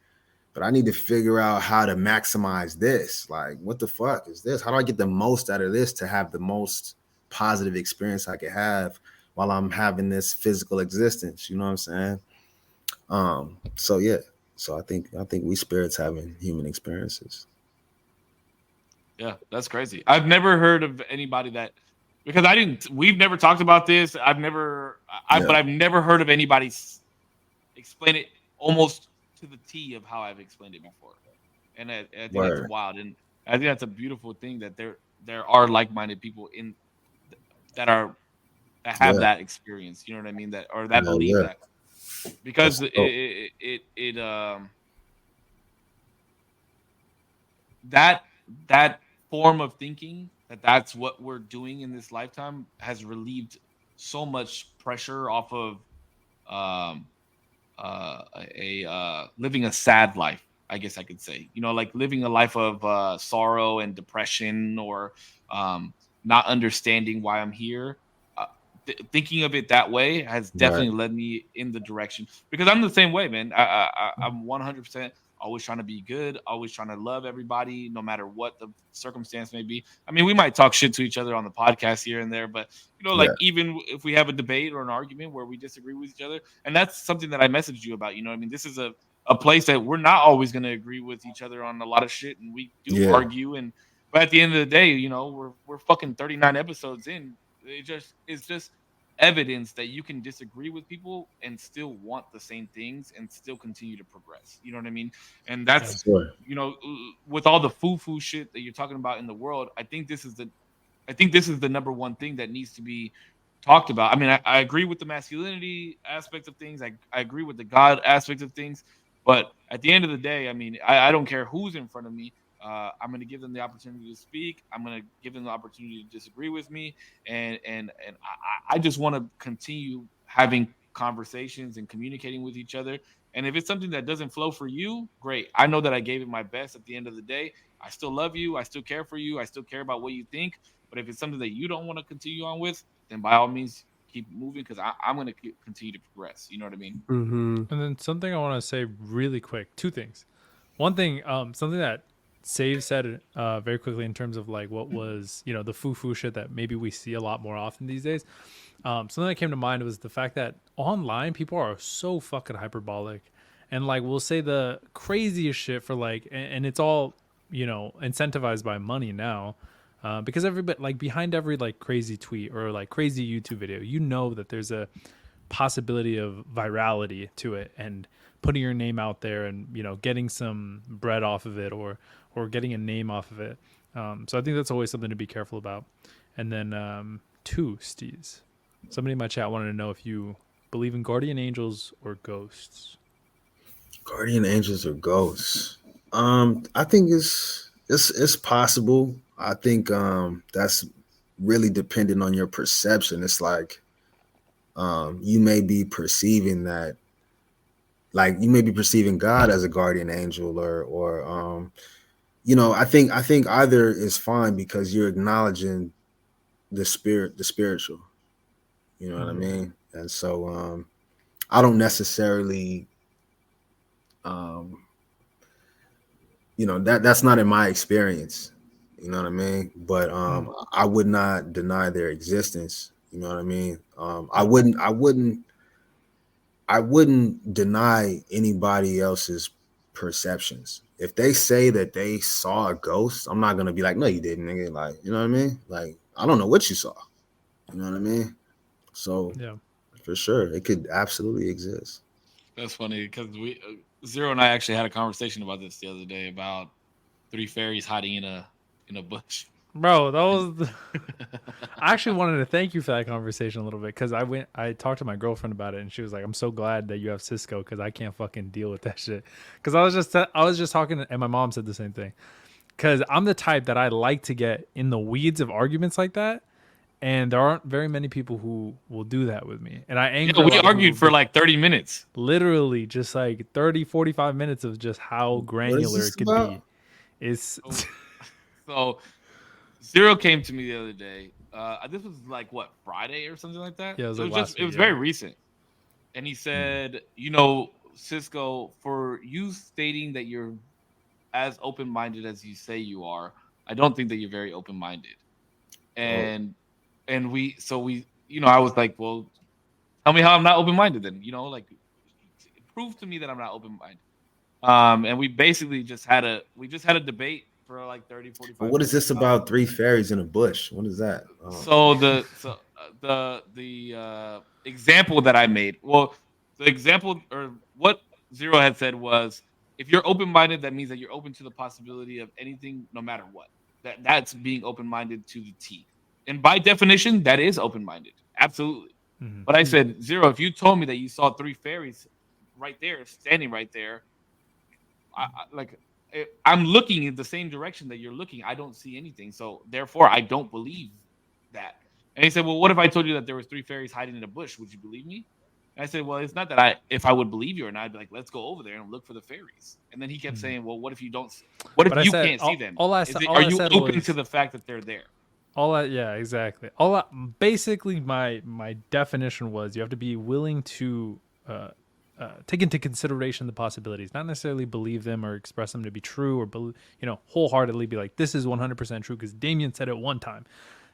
But I need to figure out how to maximize this. Like, what the fuck is this? How do I get the most out of this to have the most positive experience I could have while I'm having this physical existence? You know what I'm saying? So yeah. So I think we spirits having human experiences. Yeah, that's crazy. I've never heard of anybody that, because I didn't. We've never talked about this. I've never. Yeah. But I've never heard of anybody explain it almost to the T of how I've explained it before. And I think that's Word. wild, and I think that's a beautiful thing that there are like-minded people in that are that have Yeah. that experience. You know what I mean? That or that Hell believe yeah. that, because That's dope. that that form of thinking, that's what we're doing in this lifetime, has relieved so much pressure off of um a living a sad life, I guess I could say. Like living a life of sorrow and depression, or um not understanding why I'm here. Thinking of it that way has Right. definitely led me in the direction, because I'm the same way, man. I'm 100% always trying to be good, always trying to love everybody, no matter what the circumstance may be. I mean, we might talk shit to each other on the podcast here and there, but Yeah. like even if we have a debate or an argument where we disagree with each other, and that's something that I messaged you about. I mean, this is a place that we're not always going to agree with each other on a lot of shit, and we do Yeah. argue, and but at the end of the day, we're fucking 39 episodes in. It's just evidence that you can disagree with people and still want the same things and still continue to progress. You know what I mean? And that's, Sure. with all the foo shit that you're talking about in the world, I think this is the number one thing that needs to be talked about. I mean, I agree with the masculinity aspect of things. I agree with the God aspect of things. But at the end of the day, I mean, I don't care who's in front of me. I'm going to give them the opportunity to speak. I'm going to give them the opportunity to disagree with me, and I just want to continue having conversations and communicating with each other. And if it's something that doesn't flow for you, great. I know that I gave it my best. At the end of the day, I still love you. I still care for you. I still care about what you think. But if it's something that you don't want to continue on with, then by all means keep moving, because I'm going to continue to progress. You know what I mean? Mm-hmm. And then something I want to say really quick, two things. One thing, something that Save said very quickly in terms of like what was, you know, the foo shit that maybe we see a lot more often these days. Something that came to mind was the fact that online people are so fucking hyperbolic, and like we'll say the craziest shit for like, and it's all, you know, incentivized by money now. Because everybody, like, behind every like crazy tweet or like crazy YouTube video, you know that there's a possibility of virality to it, and putting your name out there, and, you know, getting some bread off of it, or getting a name off of it. So I think that's always something to be careful about. And then two, Steez. Somebody in my chat wanted to know if you believe in guardian angels or ghosts. Guardian angels or ghosts? I think it's possible. I think that's really dependent on your perception. It's like you may be perceiving that, like you may be perceiving God as a guardian angel, or you know, I think either is fine because you're acknowledging the spiritual. You know what I mean? And so I don't necessarily you know, that's not in my experience. You know what I mean? But I would not deny their existence. You know what I mean? I wouldn't deny anybody else's perceptions. If they say that they saw a ghost, I'm not gonna be like, no, you didn't, nigga. Like, you know what I mean? Like, I don't know what you saw. You know what I mean? So Yeah. for sure, it could absolutely exist. That's funny because we Zero and I actually had a conversation about this the other day about three fairies hiding in a bush. Bro, that was I actually wanted to thank you for that conversation a little bit, because I talked to my girlfriend about it, and she was like, I'm so glad that you have Cisco, because I can't fucking deal with that shit. Because I was just talking, and my mom said the same thing, because I'm the type that I like to get in the weeds of arguments like that, and there aren't very many people who will do that with me. And I anger. We argued for like 30 minutes. Literally just like 30, 45 minutes of just how granular it could be. It's so Zero came to me the other day. This was like what, Friday or something like that? Yeah, it was very recent. And he said, you know, Cisco, for you stating that you're as open-minded as you say you are, I don't think that you're very open-minded. And we, you know, I was like, well, tell me how I'm not open-minded then, you know, like prove to me that I'm not open-minded. And we basically just had a debate for like 30, 45 But what is this about three fairies in a bush? What is that? So the example that I made, well, the example or what Zero had said was, if you're open-minded, that means that you're open to the possibility of anything, no matter what. That's being open-minded to the T. And by definition, that is open-minded. Absolutely. Mm-hmm. But I said, Zero, if you told me that you saw three fairies right there, standing right there, I'm looking in the same direction that you're looking. I don't see anything. So therefore, I don't believe that. And he said, well, what if I told you that there was three fairies hiding in a bush? Would you believe me? And I said, well, it's not that if I would believe you or not, I'd be like, let's go over there and look for the fairies. And then he kept saying, well, what if you don't? What if you can't see them? Are you open to the fact that they're there? Yeah, exactly. Basically, my definition was you have to be willing to take into consideration the possibilities, not necessarily believe them or express them to be true, or wholeheartedly be like, this is 100% true because Damien said it one time.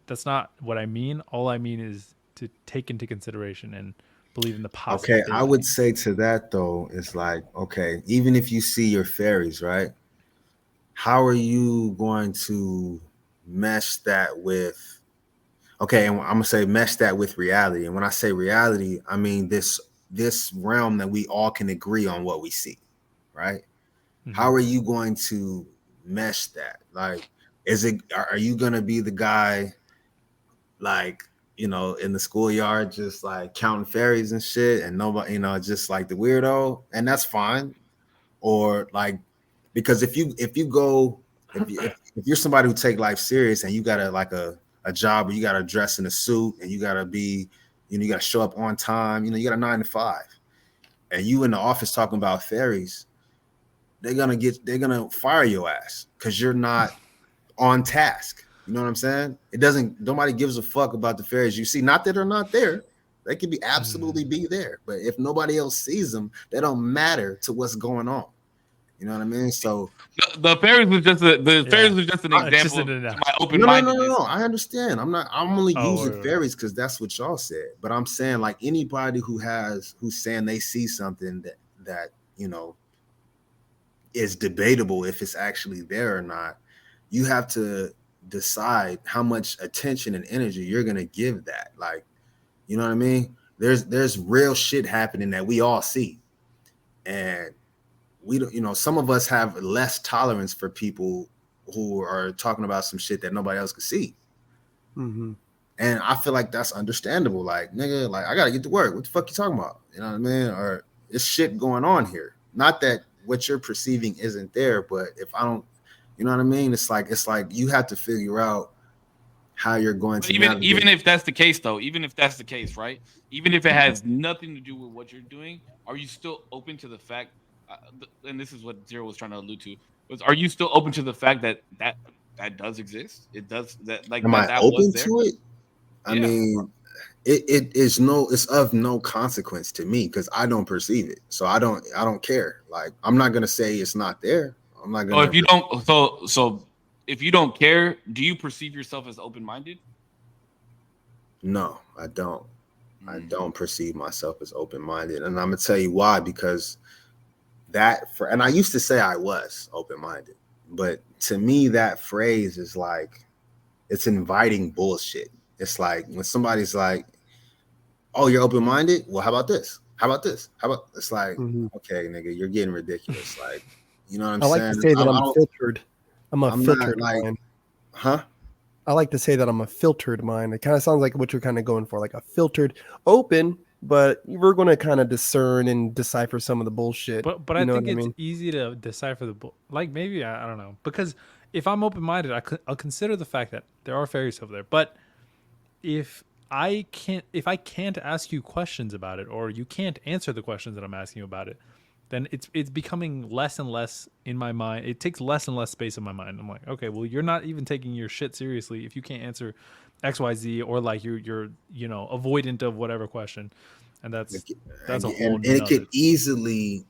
That's not what I mean. All I mean is to take into consideration and believe in the possibility. Okay, I would say to that though, it's like, okay, even if you see your fairies, right? How are you going to mesh that with? Okay, and I'm gonna say mesh that with reality. And when I say reality, I mean this realm that we all can agree on what we see, right? Mm-hmm. How are you going to mesh that? Like, are you gonna be the guy, like, you know, in the schoolyard just like counting fairies and shit, and nobody, you know, just like the weirdo, and that's fine? Or like, because if you're somebody who take life serious and you got a job where you got to dress in a suit and you got to be, you know, you got to show up on time, you know, you got a 9 to 5, and you in the office talking about fairies, they're gonna fire your ass because you're not on task. You know what I'm saying? Nobody gives a fuck about the fairies you see. Not that they're not there. They could be absolutely be there. But if nobody else sees them, they don't matter to what's going on. You know what I mean? So The fairies was just the fairies was just an It's just example an to analogy. my no. open-mindedness. I understand. I'm only Oh, using wait. fairies because that's what y'all said. But I'm saying like anybody who's saying they see something that is debatable if it's actually there or not. You have to decide how much attention and energy you're gonna give that. Like, you know what I mean? There's real shit happening that we all see, and we don't. Some of us have less tolerance for people who are talking about some shit that nobody else can see. Mm-hmm. And I feel like that's understandable. Like, nigga, like I gotta get to work. What the fuck you talking about? You know what I mean? Or it's shit going on here. Not that what you're perceiving isn't there, but if I don't, you know what I mean? It's like you have to figure out how you're going But to even navigate. if that's the case, though, even if that's the case, right? Even if it has nothing to do with what you're doing, are you still open to the fact? And this is what Zero was trying to allude to: was are you still open to the fact that does exist? It does that like Am I that was open there? to it? I Yeah. mean, it's of no consequence to me because I don't perceive it. So I don't care. Like I'm not gonna say it's not there. I'm not So gonna if you don't, so if you don't care, do you perceive yourself as open-minded? no, I don't. I Mm. don't perceive myself as open-minded. And I'm gonna tell you why, because and I used to say I was open-minded, but to me that phrase is like it's inviting bullshit. It's like when somebody's like, "Oh, you're open-minded? Well, how about this? How about this? How about?" It's like, Mm-hmm. okay, nigga, you're getting ridiculous. Like, you know what I'm I like saying? to say that I I'm don't. filtered. I'm a I'm not filtered like, mind. huh? I like to say that I'm a filtered mind. It kind of sounds like what you're kind of going for, like a filtered, open, but we're going to kind of discern and decipher some of the bullshit. But You I know think what I it's mean? easy to decipher like maybe I don't know, because if I'm open minded, I'll consider the fact that there are fairies over there. But if if I can't ask you questions about it, or you can't answer the questions that I'm asking you about it, then it's becoming less and less in my mind. It takes less and less space in my mind. I'm like, okay, well, you're not even taking your shit seriously if you can't answer XYZ, or like you're avoidant of whatever question, and that's a whole And it nother. could easily,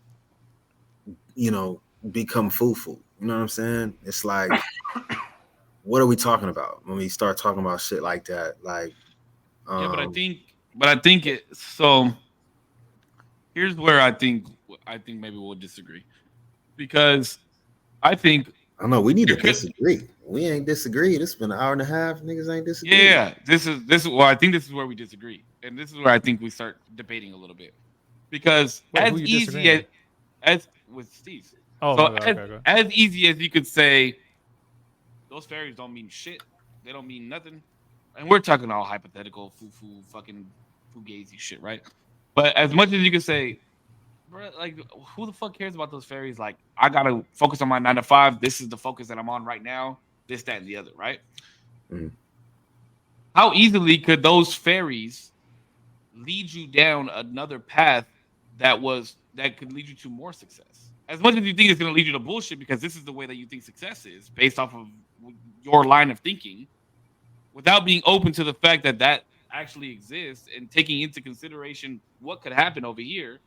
become foo-foo. You know what I'm saying? It's like, what are we talking about when we start talking about shit like that? Like, Yeah, um, but I think it. So here's where I think maybe we'll disagree because I think I don't know. We need to there could. disagree. We ain't disagreed. It's been an hour and a half. Niggas ain't Yeah, disagreed. yeah, this is well, I think this is where we disagree, and this is where I think we start debating a little bit because Wait, who you disagreeing with? as with Steve, Oh, so my bad. Okay. as easy as you could say those fairies don't mean shit, they don't mean nothing, and we're talking all hypothetical, foo fucking fugazi shit, right? But as much as you could say, bro, like who the fuck cares about those fairies? Like I gotta focus on my 9 to 5. This is the focus that I'm on right now. This, that, and the other, right? Mhm. How easily could those fairies lead you down another path that could lead you to more success? As much as you think it's going to lead you to bullshit because this is the way that you think success is based off of your line of thinking, without being open to the fact that that actually exists and taking into consideration what could happen over here,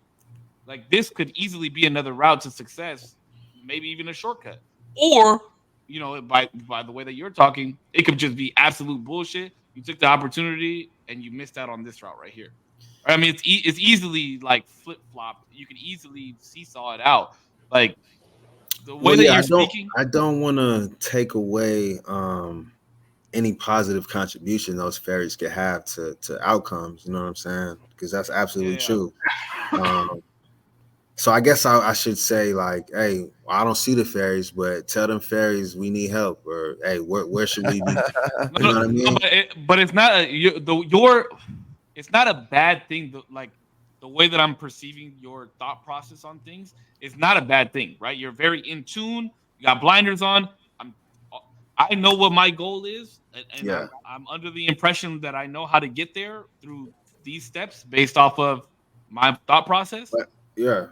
like this could easily be another route to success, maybe even a shortcut. Or, by the way that you're talking, it could just be absolute bullshit. You took the opportunity and you missed out on this route right here. I mean, it's easily like flip flopped. You can easily seesaw it out. Like the way Well, that yeah, you're speaking. I don't want to take away any positive contribution those fairies could have to outcomes. You know what I'm saying? Because that's absolutely Yeah, true. Um, so I guess I should say like, hey, I don't see the fairies, but tell them fairies we need help, or hey, where should we be? no, You know what I no, mean? but it's not your. It's not a bad thing. Like the way that I'm perceiving your thought process on things is not a bad thing, right? You're very in tune. You got blinders on. I'm. I know what my goal is, and Yeah, I'm under the impression that I know how to get there through these steps based off of my thought process. but yeah,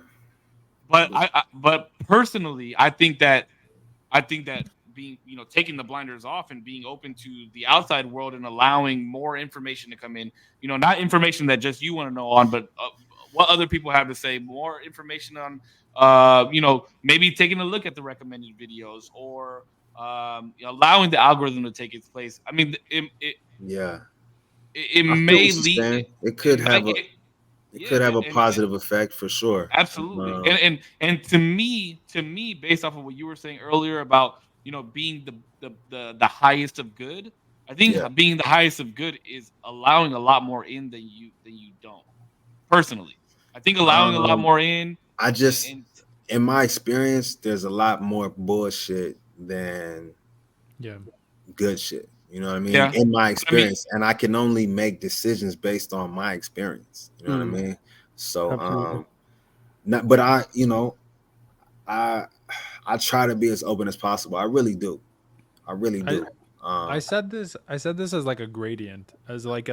But but personally, I think that being, taking the blinders off and being open to the outside world and allowing more information to come in, not information that just you want to know on, but what other people have to say, more information on, maybe taking a look at the recommended videos, or allowing the algorithm to take its place. I mean, it I feel may what you're saying. lead. It could have a And positive effect for sure. absolutely. And to me, based off of what you were saying earlier about being the highest of good, I think being the highest of good is allowing a lot more in than you don't. Personally, I think allowing a lot more in. I just, in my experience, there's a lot more bullshit than good shit. You know what I mean? Yeah. In my experience, and I can only make decisions based on my experience. You know what I mean? So, but I try to be as open as possible. I really do. I said this as like a gradient, as like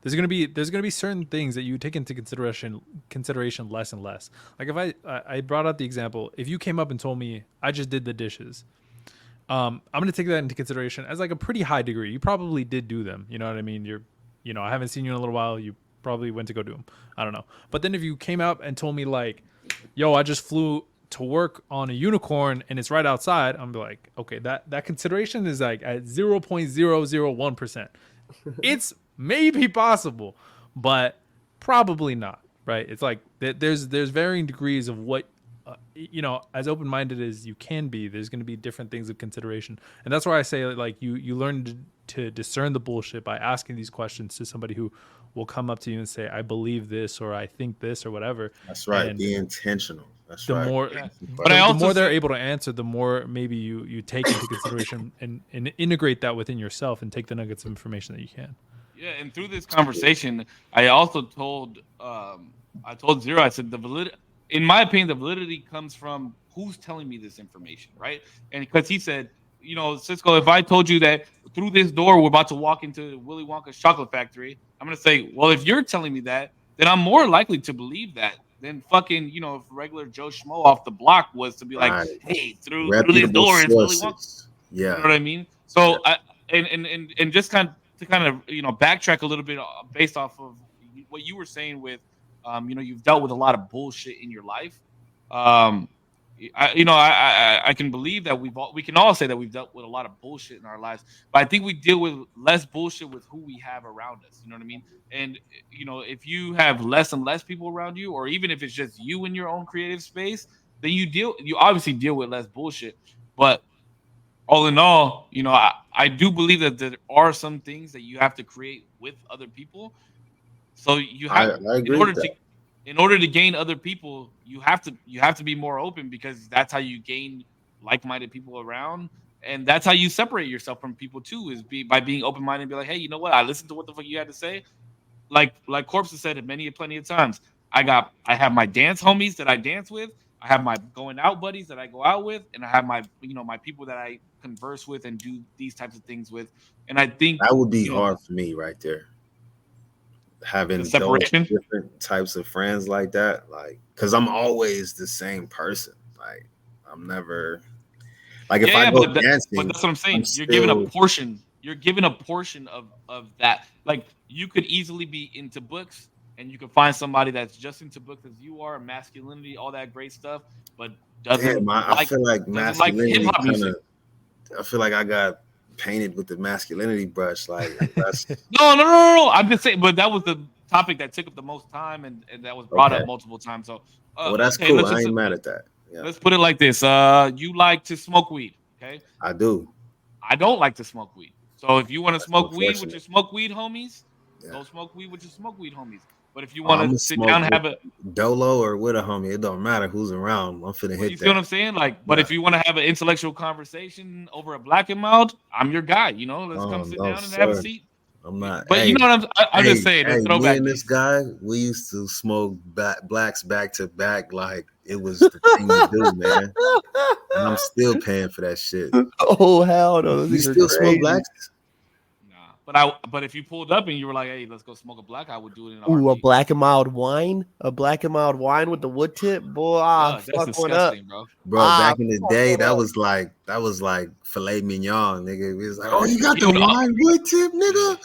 there's gonna be certain things that you take into consideration less and less. Like if I brought up the example, if you came up and told me I just did the dishes, I'm gonna take that into consideration as like a pretty high degree. You probably did do them. You know what I mean? I haven't seen you in a little while. You probably went to go do them. I don't know. But then if you came out and told me like, yo, I just flew to work on a unicorn and it's right outside, I'm like, okay, that consideration is like at 0.001%. It's maybe possible, but probably not, right? It's like there's varying degrees of what as open-minded as you can be. There's going to be different things of consideration, and that's why I say like you learn to discern the bullshit by asking these questions to somebody who will come up to you and say, I believe this, or I think this, or whatever. That's right. Be intentional. That's right. The more they're able to answer, the more maybe you take into consideration and integrate that within yourself and take the nuggets of information that you can. Yeah, and through this conversation, I also told Zero, I said in my opinion, the validity comes from who's telling me this information, right? And because he said, Cisco, if I told you that through this door we're about to walk into Willy Wonka's chocolate factory, I'm gonna say, well, if you're telling me that, then I'm more likely to believe that than fucking, if regular Joe Schmo off the block was to be like, hey, through this door is Willy Wonka. Yeah, you know what I mean? So and just kind of backtrack a little bit based off of what you were saying with, you've dealt with a lot of bullshit in your life. I can believe that we can all say that we've dealt with a lot of bullshit in our lives, but I think we deal with less bullshit with who we have around us. You know what I mean? And if you have less and less people around you, or even if it's just you in your own creative space, then you obviously deal with less bullshit. But all in all, I do believe that there are some things that you have to create with other people. So you have, I agree in order to gain other people, you have to be more open, because that's how you gain like-minded people around, and that's how you separate yourself from people too, is by being open-minded and be like, hey, you know what? I listened to what the fuck you had to say. Like Korpsx has said it plenty of times. I have my dance homies that I dance with. I have my going out buddies that I go out with, and I have my my people that I converse with and do these types of things with. And I think that would be hard for me right there. Having separation, those different types of friends like that, like, because I'm always the same person. Like, I'm never like if I go dancing. But that's what I'm saying. You're given a portion. You're given a portion of that. Like, you could easily be into books, and you could find somebody that's just into books as you are, masculinity, all that great stuff, but doesn't. I feel like masculinity hip-hop music. I feel like I got painted with the masculinity brush. Like, that's no. I'm just saying, but that was the topic that took up the most time, and that was brought up multiple times. So, well, that's cool. I ain't mad at that. Yeah. Let's put it like this: you like to smoke weed, okay? I do. I don't like to smoke weed. So if you want to smoke weed with your smoke weed homies, go smoke weed with your smoke weed homies. But if you want to sit down and have a dolo or with a homie, it don't matter who's around. I'm finna hit. You feel what I'm saying? Like, but if you want to have an intellectual conversation over a black and mild, I'm your guy. Let's come sit down and have a seat. I'm not. But you know what I'm just saying. Me and this guy, we used to smoke blacks back to back like it was the thing to do, man. And I'm still paying for that shit. Oh hell no! You still smoke blacks? But if you pulled up and you were like, "Hey, let's go smoke a black," I would do it in a Ooh, a heartbeat. black and mild wine, with the wood tip, boy. Yuck, that's Fuck one up. disgusting, bro. Bro, back in the fuck day, one that up. was like filet mignon, nigga. It was like, oh, you got the You know- wine wood tip, nigga.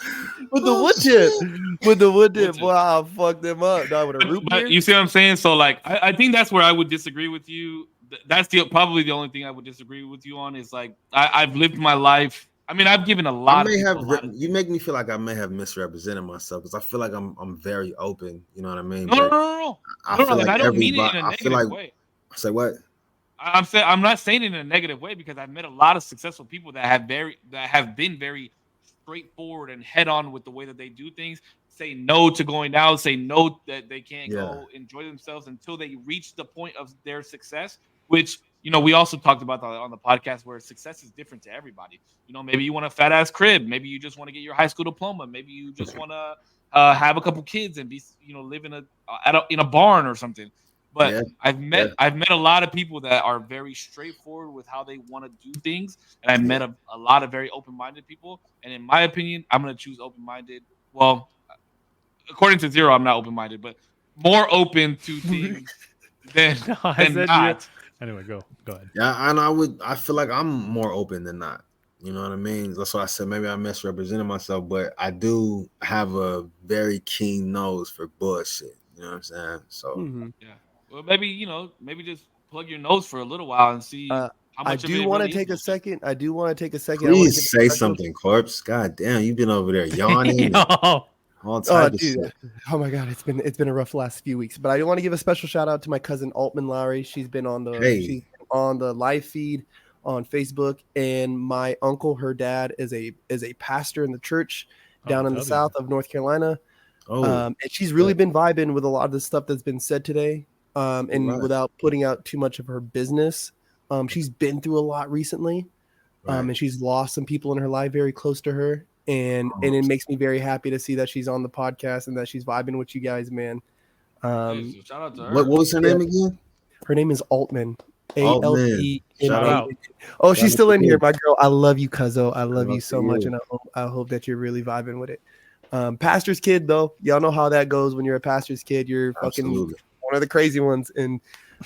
With the Oh, wood tip, shit. with the wood tip, tip. boy. I'll fuck them up. Not with a root beer. But you see what I'm saying? So like, I think that's where I would disagree with you. That's probably the only thing I would disagree with you on is like I've lived my life. I mean, I've given a lot. You make me feel like I may have misrepresented myself because I feel like I'm very open. You know what I mean? No. I feel like I don't mean it everybody. in a I feel negative like. way. Say what? I'm not saying it in a negative way because I've met a lot of successful people that have been very straightforward and head on with the way that they do things. Say no to going out. Say no that they can't go enjoy themselves until they reach the point of their success. Which we also talked about on the podcast where success is different to everybody. Maybe you want a fat ass crib. Maybe you just want to get your high school diploma. Maybe you just want to have a couple kids and be live in a barn or something. But I've met a lot of people that are very straightforward with how they want to do things, and I've met a lot of very open-minded people. And in my opinion, I'm going to choose open-minded. Well, according to Zero, I'm not open-minded, but more open to things than not. Anyway, go ahead. Yeah, and I feel like I'm more open than not. You know what I mean? That's why I said maybe I misrepresented myself, but I do have a very keen nose for bullshit. You know what I'm saying? So yeah. Well, maybe just plug your nose for a little while and see how much. I do want to take a second. Please say something, Korpsx. God damn, you've been over there yawning. All type of shit. Oh my god, it's been a rough last few weeks. But I do want to give a special shout out to my cousin Altman Lowry. She's been on the live feed on Facebook, and my uncle, her dad, is a pastor in the church down in the south of North Carolina. And she's really been vibing with a lot of the stuff that's been said today. Without putting out too much of her business, she's been through a lot recently, and she's lost some people in her life very close to her. And it makes me very happy to see that she's on the podcast and that she's vibing with you guys, man. Shout out to her. What was her name again? Her name is Altman. Altman. Shout out. Oh, she's still in here, my girl. I love you, cuzzo. I love you so much, and I hope that you're really vibing with it. Pastor's kid, though, y'all know how that goes. When you're a pastor's kid, you're fucking one of the crazy ones,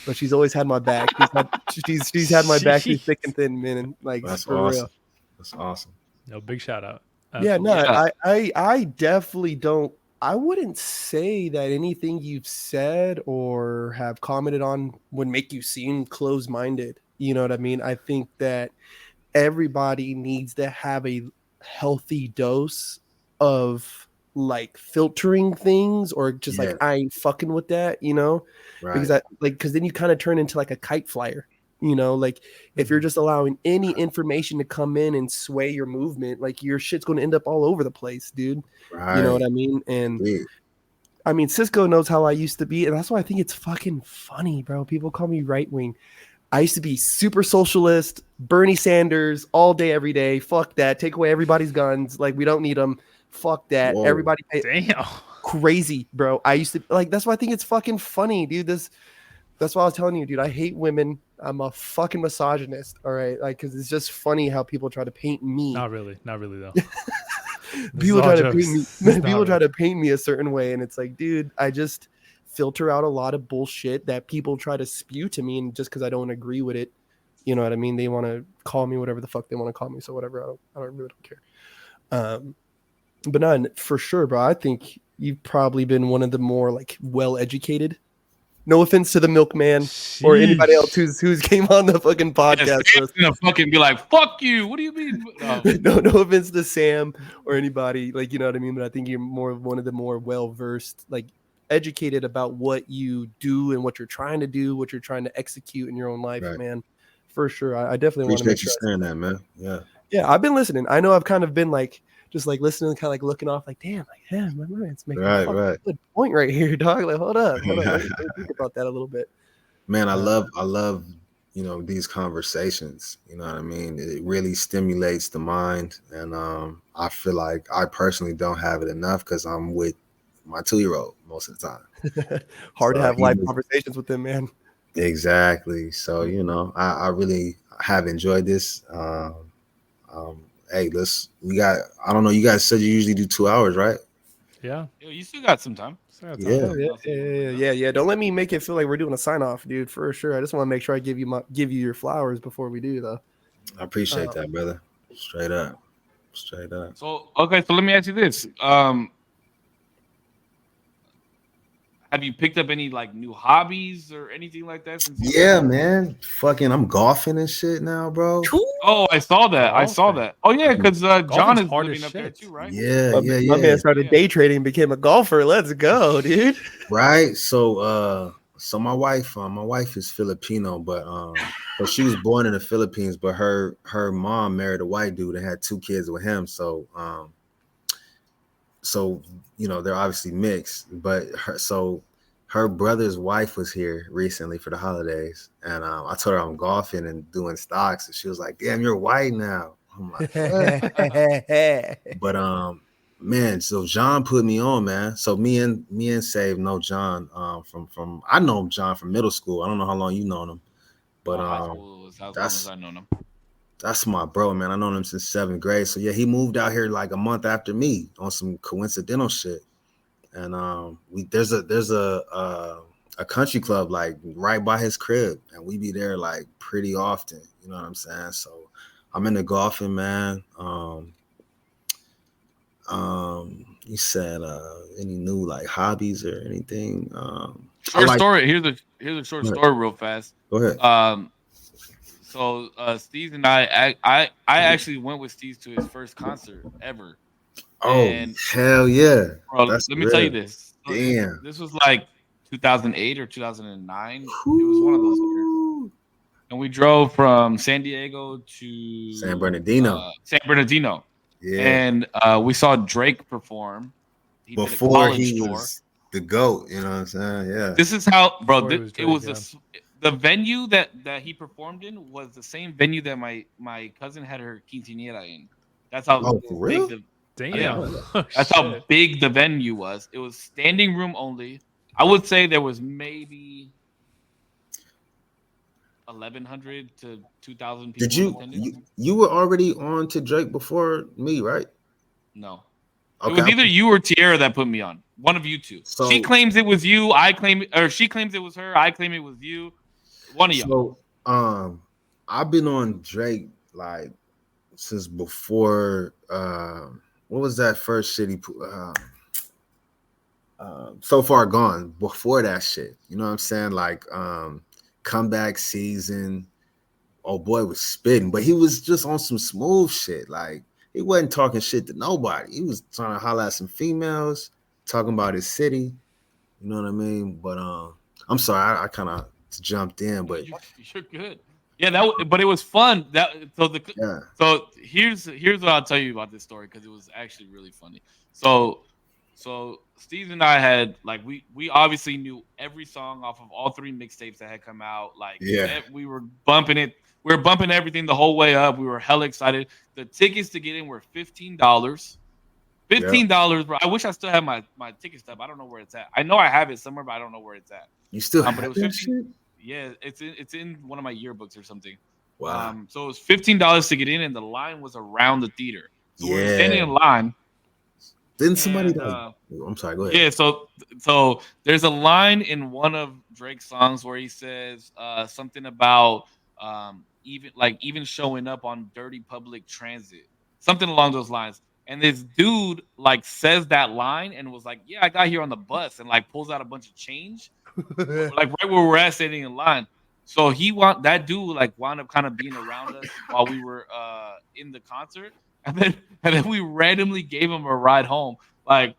but she's always had my back. She's had my back through thick and thin, man. And like, that's for awesome. real. That's awesome. No, big shout out. Absolutely. I definitely don't. I wouldn't say that anything you've said or have commented on would make you seem closed-minded. You know what I mean? I think that everybody needs to have a healthy dose of like filtering things or just like, I ain't fucking with that, right. Because then you kind of turn into like a kite flyer. Like if you're just allowing any information to come in and sway your movement, like your shit's going to end up all over the place, dude. Right. You know what I mean? And I mean, Cisco knows how I used to be. And that's why I think it's fucking funny, bro. People call me right wing. I used to be super socialist, Bernie Sanders all day, every day. Fuck that. Take away everybody's guns. Like we don't need them. Fuck that. Whoa. Everybody. Damn. Crazy, bro. I used to like, that's why I think it's fucking funny, dude. That's why I was telling you, dude, I hate women. I'm a fucking misogynist. All right. Like, cause it's just funny how people try to paint me. Not really though. People try to paint me a certain way. And it's like, dude, I just filter out a lot of bullshit that people try to spew to me. And just cause I don't agree with it, you know what I mean? They want to call me whatever the fuck they want to call me. So whatever. I really don't care. But no, for sure, bro. I think you've probably been one of the more like well-educated. No offense to the milkman or anybody else who's came on the fucking podcast. Sam's gonna fucking be like, "Fuck you." What do you mean? No offense to Sam or anybody, like, you know what I mean. But I think you're more one of the more well versed, like educated about what you do and what you're trying to do, what you're trying to execute in your own life, man. For sure, I definitely want to make sure. Appreciate you saying that, man. Yeah. I've been listening. I know I've kind of been like. Just like listening, kind of like looking off, like, damn, like, yeah, my mind's making a good point right here, dog. Like, hold up. Let me think about that a little bit. Man, I love, these conversations. You know what I mean? It really stimulates the mind, and I feel like I personally don't have it enough because I'm with my 2-year-old most of the time. Hard to have live conversations with them, man. Exactly. So I really have enjoyed this. hey, I don't know, you guys said you usually do 2 hours, right? Yeah. Yo, you still got some time. So that's Yeah. all. Yeah. Don't let me make it feel like we're doing a sign off, dude. For sure. I just want to make sure I give you your flowers before we do, though. I appreciate that, brother. Straight up. So okay, so let me ask you this: have you picked up any like new hobbies or anything like that since? Yeah, man. Fucking, I'm golfing and shit now, bro. Oh, I saw that. Oh yeah, because John is hard as living up there shit. too, right? Yeah, My man started day trading, and became a golfer. Let's go, dude. Right. So my wife is Filipino, but so she was born in the Philippines, but her mom married a white dude and had 2 kids with him. So they're obviously mixed, but her brother's wife was here recently for the holidays, and I told her I'm golfing and doing stocks, and she was like, "Damn, you're white now." I'm like, "What?" But man, so John put me on, man. So me and Save know John from I know John from middle school. I don't know how long you known him, but high school was as long as I known him. That's my bro, man. I known him since 7th grade. So yeah, he moved out here like a month after me on some coincidental shit. And there's a country club like right by his crib, and we be there like pretty often. You know what I'm saying? So I'm into golfing, man. You said any new like hobbies or anything? Story. Here's a short story, real fast. Go ahead. So Steasz and I actually went with Steasz to his first concert ever. Oh, and, hell yeah! Bro, let me tell you this. Damn, this was like 2008 or 2009. It was one of those years. And we drove from San Diego to San Bernardino. Yeah. And we saw Drake perform. Before he was the GOAT, you know what I'm saying? Yeah. This is how, bro. The venue that he performed in was the same venue that my cousin had her quinceañera in. That's how big that's how big the venue was. It was standing room only. I would say there was maybe 1,100 to 2,000 people. Did you were already on to Drake before me, right? No. Okay. It was either you or Tierra that put me on. One of you two. So, she claims it was you. She claims it was her. I claim it was you. One of y'all. So I've been on Drake like since before. What was that first shit he put? So Far Gone. Before that shit, you know what I'm saying? Like Comeback Season. Oh boy, was spitting, but he was just on some smooth shit. Like he wasn't talking shit to nobody. He was trying to holler at some females, talking about his city. You know what I mean? But I'm sorry, I kind of jumped in, but you're good. Yeah, but it was fun. So here's what I'll tell you about this story because it was actually really funny. So Steve and I had like we obviously knew every song off of all 3 mixtapes that had come out. Like we were bumping it. We were bumping everything the whole way up. We were hella excited. The tickets to get in were $15. $15, bro. I wish I still had my ticket stub. I don't know where it's at. I know I have it somewhere, but I don't know where it's at. You still have but it was that shit? Yeah, it's in one of my yearbooks or something. Wow. So it was $15 to get in, and the line was around the theater. So we're standing in line. Didn't somebody I'm sorry, go ahead. Yeah, so there's a line in one of Drake's songs where he says something about even showing up on dirty public transit. Something along those lines. And this dude like says that line and was like, "Yeah, I got here on the bus," and like pulls out a bunch of change, like right where we're at, standing in line. So that dude like wound up kind of being around us while we were in the concert, and then we randomly gave him a ride home. Like,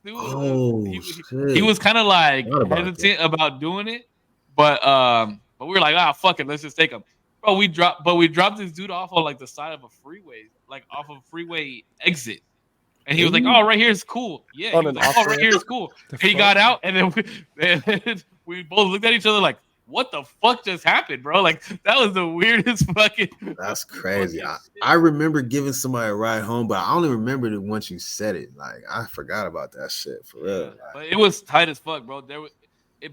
dude, he was kind of like hesitant about doing it, but we were like, fuck it, let's just take him. Bro, we dropped this dude off on like the side of a freeway, like off of a freeway exit. And he was like, "Oh, right here is cool." Yeah, he was like, "Oh, right here is cool." He got out, and then we both looked at each other like, "What the fuck just happened, bro?" Like that was the weirdest fucking. That's crazy. I remember giving somebody a ride home, but I only remembered it once you said it. Like I forgot about that shit for real. But it was tight as fuck, bro.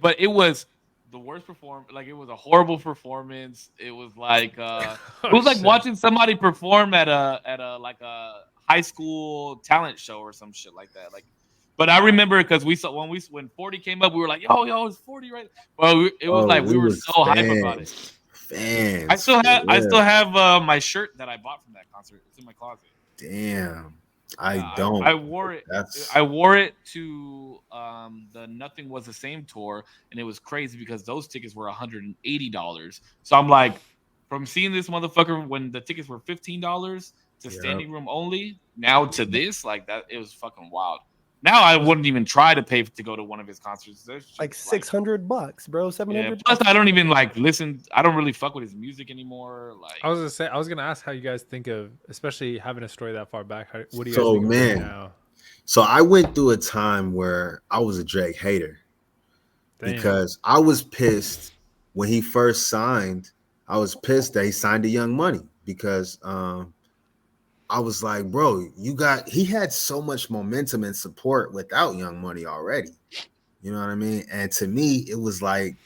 But it was the worst performance. Like, it was a horrible performance. It was like Oh, it was like shit. watching somebody perform at a like a high school talent show or some shit like that. Like, but I remember because we saw when 40 came up, we were like, yo, it's 40 right. Well, it was like we were was so hype about it. Fans. I still have my shirt that I bought from that concert. It's in my closet. Damn. I wore it. That's I wore it to the Nothing Was the Same tour, and it was crazy because those tickets were $180. So I'm like, from seeing this motherfucker when the tickets were $15 to standing room only, now to this, like that, it was fucking wild. Now I wouldn't even try to pay to go to one of his concerts. Like $600, bro. $700. Yeah, plus, I don't even like listen. I don't really fuck with his music anymore. Like, I was gonna ask how you guys think of, especially having a story that far back. What do you guys So, think of man. it now? So I went through a time where I was a Drake hater because I was pissed when he first signed. I was pissed that he signed to Young Money because I was like, bro, he had so much momentum and support without Young Money already. You know what I mean? And to me, it was like,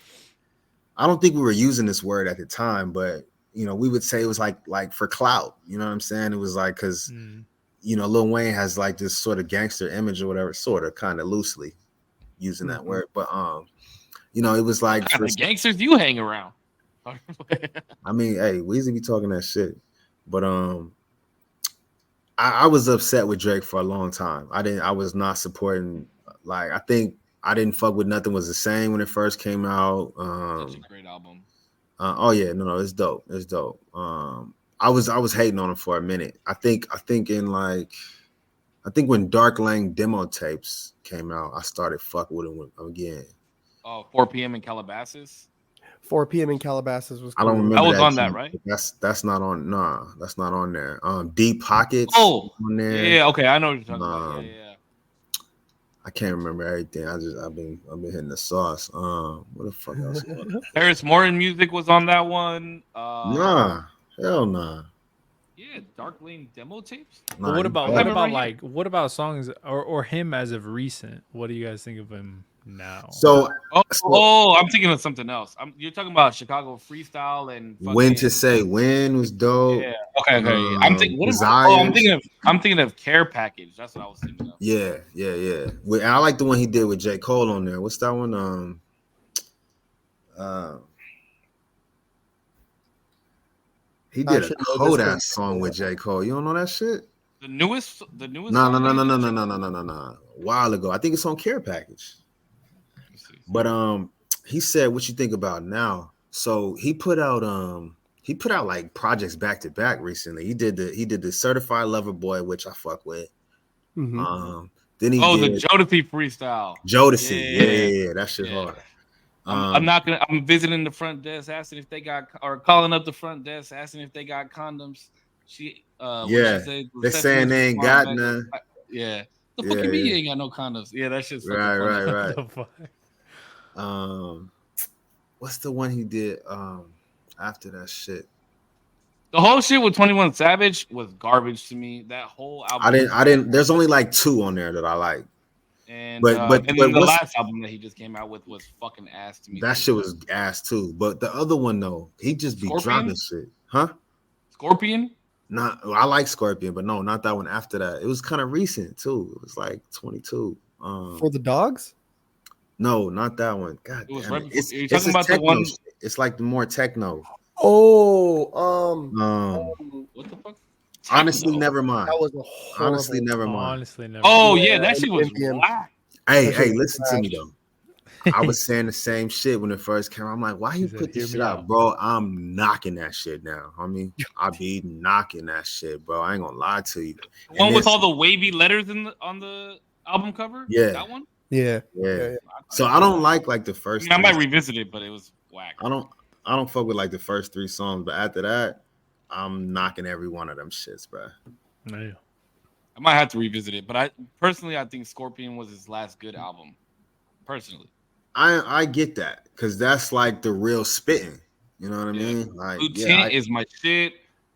I don't think we were using this word at the time, but you know, we would say it was like for clout. You know what I'm saying? It was like because you know, Lil Wayne has like this sort of gangster image or whatever, sort of kind of loosely using that word. But you know, it was like what kind of gangsters you hang around. I mean, hey, Weezy be talking that shit. But I was upset with Drake for a long time. I was not supporting, like, I think I didn't fuck with Nothing Was the Same when it first came out. Such a great album. Oh yeah, no, it's dope. It's dope. I was hating on him for a minute. I think when Dark Lane demo tapes came out, I started fucking with him again. 4 p.m. in Calabasas. 4 p.m. in Calabasas was cool. I don't remember. I was on that, right? That's not on. Nah, that's not on there. Deep Pockets. Oh, on there. Yeah, okay, I know what you're talking about. Yeah. I can't remember everything. I've been hitting the sauce. What the fuck else? Paris Morton music was on that one. Nah, hell nah. Yeah, Dark Lane demo tapes. Nah, But you what about songs or him as of recent? What do you guys think of him now? So I'm thinking of something else. You're talking about Chicago Freestyle and When to Say When was dope. Yeah. Okay. I'm thinking of Care Package. That's what I was thinking of. Yeah. I like the one he did with J. Cole on there. What's that one? He did a cold ass song with J. Cole. You don't know that shit? The newest. No. A while ago. I think it's on Care Package. But he said, "What you think about now?" So he put out like projects back to back recently. He did the Certified Lover Boy, which I fuck with. Mm-hmm. Then he did the Jodeci freestyle. Jodeci, yeah, that shit hard. I'm visiting the front desk, asking if they got, or calling up the front desk, asking if they got condoms. She said, they saying they ain't got none. Yeah, the fuck you mean you ain't got no condoms? Yeah, that shit's right. What the fuck? What's the one he did after that shit? The whole shit with 21 Savage was garbage to me. That whole album. I didn't. There's only like 2 on there that I like. And then the last album that he just came out with was fucking ass to me. That shit was ass too. But the other one though, he just be dropping shit, huh? Scorpion? I like Scorpion, but no, not that one. After that, it was kind of recent too. It was like 22. For the Dogs? No, not that one. God it was damn right it. Before, you're talking about the one. Shit. It's like the more techno. Oh, what the fuck? Honestly, never mind. That was a horrible. Honestly, never mind. Oh yeah, that shit was whack. Hey, listen to me though. I was saying the same shit when it first came out. I'm like, why you put this shit out, bro? I'm knocking that shit now. I mean, I be knocking that shit, bro. I ain't gonna lie to you. The one with all the wavy letters on the album cover? Yeah. That one? Yeah. So I don't like the first. I might revisit it, but it was whack. I don't fuck with like the first 3 songs, but after that, I'm knocking every one of them shits, bro. Yeah. I might have to revisit it, but I think Scorpion was his last good album. Personally, I get that because that's like the real spitting. You know what I mean? Like, Lieutenant is my shit.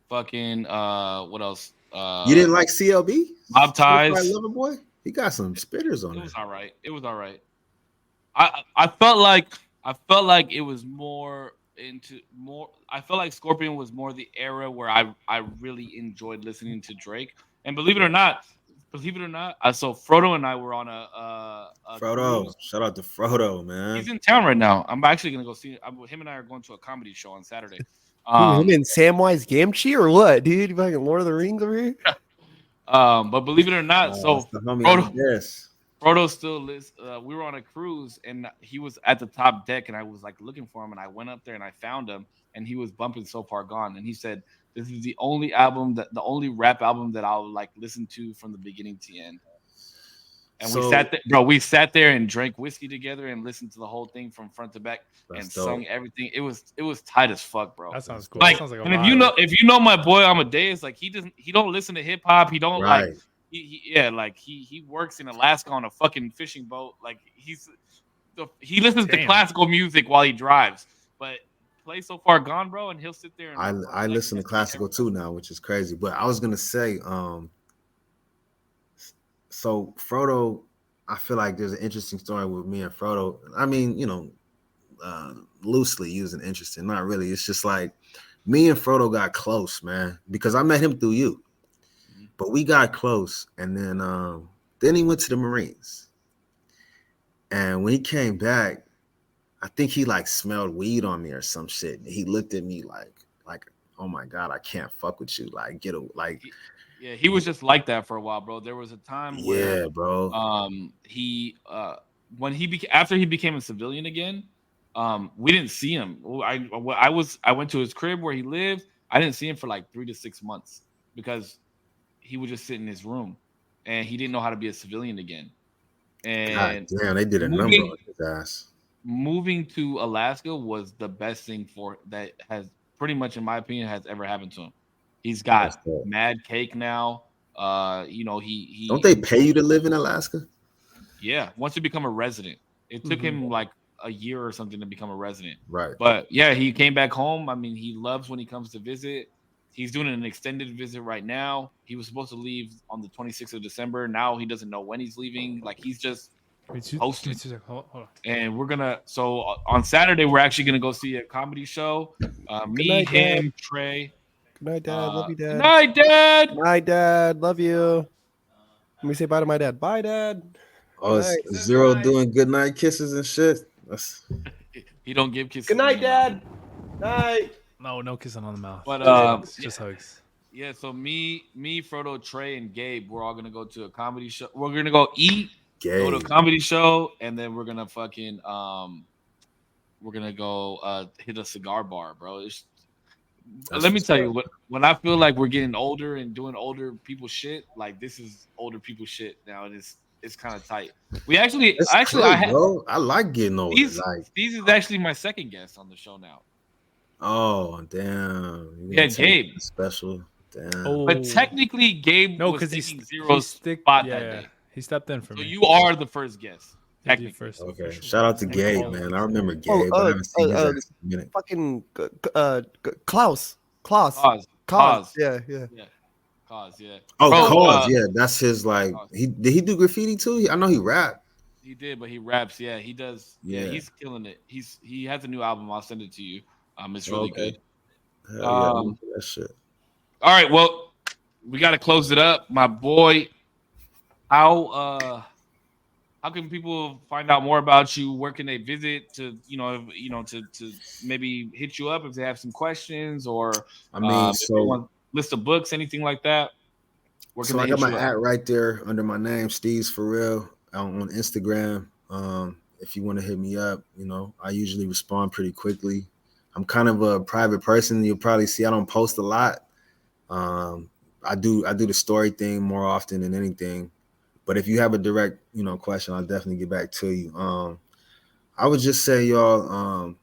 Fucking what else? You didn't like CLB? Mob Ties. Lover Boy. He got some spitters on it. It was all right. I felt like I felt like it was more into more. I felt like Scorpion was more the era where I really enjoyed listening to Drake. And believe it or not, so Frodo and I were on a Frodo, cruise. shout out to Frodo, He's man. in town right now. I'm actually gonna go see him and I are going to a comedy show on Saturday. Who, him and Samwise Gamgee or what, dude? You fucking Lord of the Rings over here? But believe it or not, That's so the homie Frodo, Amadeus. Frodo still lives. We were on a cruise, and he was at the top deck, and I was like looking for him, and I went up there and I found him, and he was bumping "So Far Gone," and he said, "This is the only the only rap album that I'll like listen to from the beginning to end." And So we sat there, bro. We sat there and drank whiskey together and listened to the whole thing from front to back and that's dope. sung everything. It was tight as fuck, bro. That sounds cool. Like, That sounds like a and vibe. if you know my boy Amadeus, like he don't listen to hip hop. He don't like Right. he works in Alaska on a fucking fishing boat. Like he listens to Damn. classical music while he drives, but play So Far Gone, bro, and he'll sit there and I listen to classical too now, which is crazy. But I was gonna say, so Frodo, I feel like there's an interesting story with me and Frodo. I mean, loosely using interesting, not really. It's just like me and Frodo got close, man, because I met him through you. But we got close, and then he went to the Marines. And when he came back, I think he like smelled weed on me or some shit. And he looked at me like, oh my God, I can't fuck with you. Like, get a like. Yeah, he was just like that for a while, bro. There was a time where, bro. When after he became a civilian again, we didn't see him. I went to his crib where he lived. I didn't see him for like 3 to 6 months because he would just sit in his room, and he didn't know how to be a civilian again. And God damn, they did a number on his ass. Moving to Alaska was the best thing that has pretty much, in my opinion, has ever happened to him. He's got mad cake now. He don't they pay you to live in Alaska? Yeah, once you become a resident. It took him like a year or something to become a resident. Right. But yeah, he came back home. I mean, he loves when he comes to visit. He's doing an extended visit right now. He was supposed to leave on the 26th of December. Now he doesn't know when he's leaving. Like he's just hosting. Hold on. And on Saturday, we're actually gonna go see a comedy show. Me, him, Trey. Good night, Dad. Love you, Dad. Good night, Dad. Good night, Dad. Love you. Let me say bye to my dad. Bye, Dad. Oh, it's Zero doing good night kisses and shit. He don't give kisses. Good night, Dad. Night. No kissing on the mouth. But just hugs. Yeah, so me, Frodo, Trey, and Gabe, we're all gonna go to a comedy show. We're gonna go eat, go to a comedy show, and then we're gonna fucking we're gonna go hit a cigar bar, bro. Let me tell you, when I feel like we're getting older and doing older people shit, like this is older people shit now, and it's kind of tight. We actually, bro. I like getting older. Steasz is actually my second guest on the show now. Oh damn! Yeah, Gabe special. Damn. Oh. But technically, Gabe was taking Zero's spot that day. He stepped in for me. So you are the first guest. Technically. First. Okay. Shout out to Gabe, man. I remember Gabe. I haven't seen his ass in a minute. Fucking Klaus. Cause. Yeah. Cause, yeah. Oh, Cause, yeah. That's his like. Did he do graffiti too? I know he rapped. He did, but he raps. Yeah, he does. Yeah, he's killing it. He has a new album. I'll send it to you. It's really good. Hell yeah, that shit. All right, well, we got to close it up, my boy. How can people find out more about you? Where can they visit to maybe hit you up if they have some questions, or I mean, so list of books, anything like that? So I got my ad right there under my name, Steasz for real, on Instagram. If you want to hit me up, I usually respond pretty quickly. I'm kind of a private person. You'll probably see I don't post a lot. I do the story thing more often than anything. But if you have a direct, question, I'll definitely get back to you. I would just say, y'all,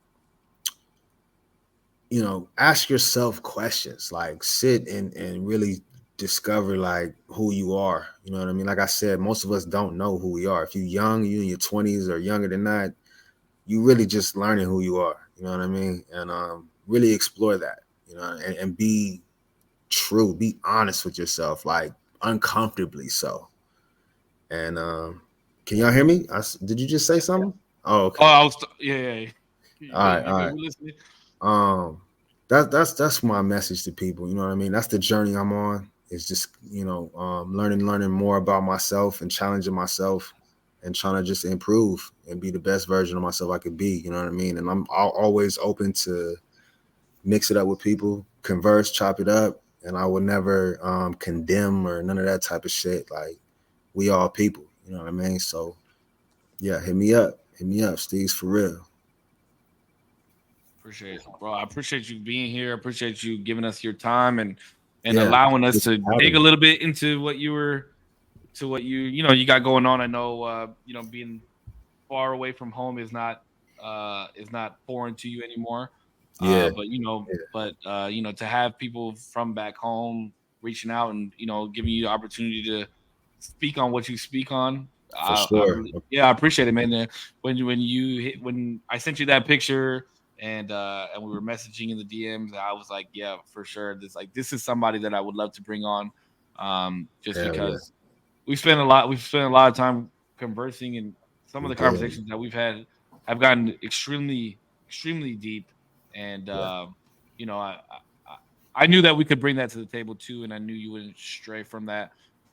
ask yourself questions. Like sit and really discover like who you are. You know what I mean? Like I said, most of us don't know who we are. If you're young, you in your 20s or younger than that, you really just learning who you are. You know what I mean? And really explore that, and be true, be honest with yourself, like uncomfortably so. And can y'all hear me? Did you just say something? Oh, okay. Oh, yeah. All right, all right. We're listening. That's my message to people. You know what I mean? That's the journey I'm on. It's just learning more about myself and challenging myself and trying to just improve and be the best version of myself I could be. You know what I mean? And I'm always open to mix it up with people, converse, chop it up, and I will never condemn or none of that type of shit. Like, we all people. You know what I mean? So yeah, hit me up, Steve's for real. Appreciate it, bro. I appreciate you being here. I appreciate you giving us your time and Yeah, allowing us to having dig me. a little bit into what you you got going on. I know being far away from home is not foreign to you anymore. Yeah, To have people from back home reaching out and giving you the opportunity to speak on what you speak on. for sure. I appreciate it, man. When I sent you that picture and we were messaging in the DMs, I was like, yeah, for sure. This is somebody that I would love to bring on, just Hell because we've spent a lot of time conversing, and some of the yeah. conversations that we've had have gotten extremely deep, and I knew that we could bring that to the table too, and I knew you wouldn't stray from that.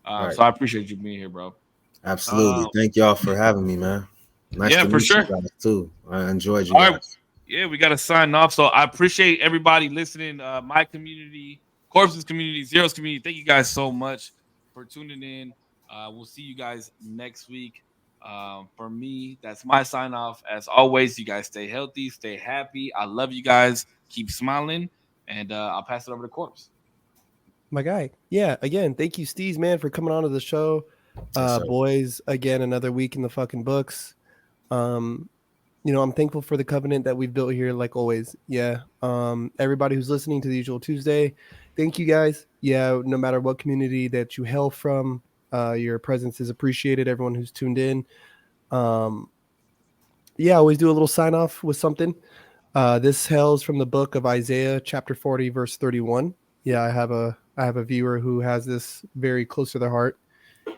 Right. So I appreciate you being here, bro. Absolutely. Thank y'all for having me, man. Nice Yeah, to for meet sure. you guys too. I enjoyed you All guys. right. Yeah, we got to sign off. So I appreciate everybody listening. My community, Korpsx community, Zero's community. Thank you guys so much for tuning in. We'll see you guys next week. For me, that's my sign off. As always, you guys stay healthy, stay happy. I love you guys. Keep smiling. And I'll pass it over to Korpsx. My guy. Yeah. Again, thank you, Steez, man, for coming on to the show. Yes, sir. Boys, again, another week in the fucking books. I'm thankful for the covenant that we've built here, like always. Yeah. Everybody who's listening to the Usual Tuesday, thank you guys. Yeah. No matter what community that you hail from, your presence is appreciated. Everyone who's tuned in. I always do a little sign off with something. This hails from the book of Isaiah, chapter 40, verse 31. Yeah, I have a viewer who has this very close to their heart.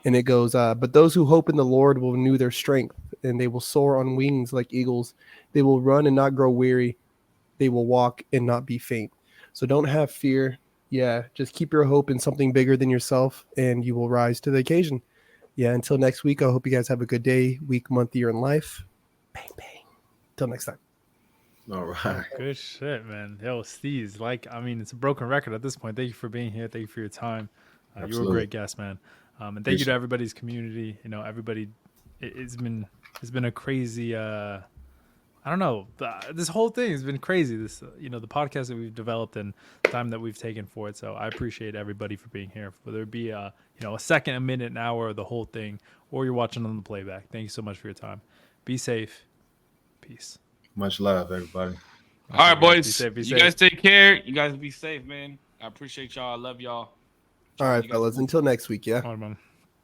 And it goes, but those who hope in the Lord will renew their strength, and they will soar on wings like eagles. They will run and not grow weary. They will walk and not be faint. So don't have fear. Yeah, just keep your hope in something bigger than yourself, and you will rise to the occasion. Yeah, until next week, I hope you guys have a good day, week, month, year in life. Bang, bang. Till next time. All right. Good shit, man. Yo, Steez, it's a broken record at this point. Thank you for being here. Thank you for your time. You were a Absolutely. great guest, man. And thank you to everybody's community. Everybody, it's been a crazy, I don't know. This whole thing has been crazy. This, the podcast that we've developed and time that we've taken for it. So I appreciate everybody for being here, whether it be, a second, a minute, an hour, the whole thing, or you're watching on the playback. Thank you so much for your time. Be safe. Peace. Much love, everybody. All right, boys. Be safe, you guys take care. You guys be safe, man. I appreciate y'all. I love y'all. All right, fellas. Until next week, yeah? All right, man.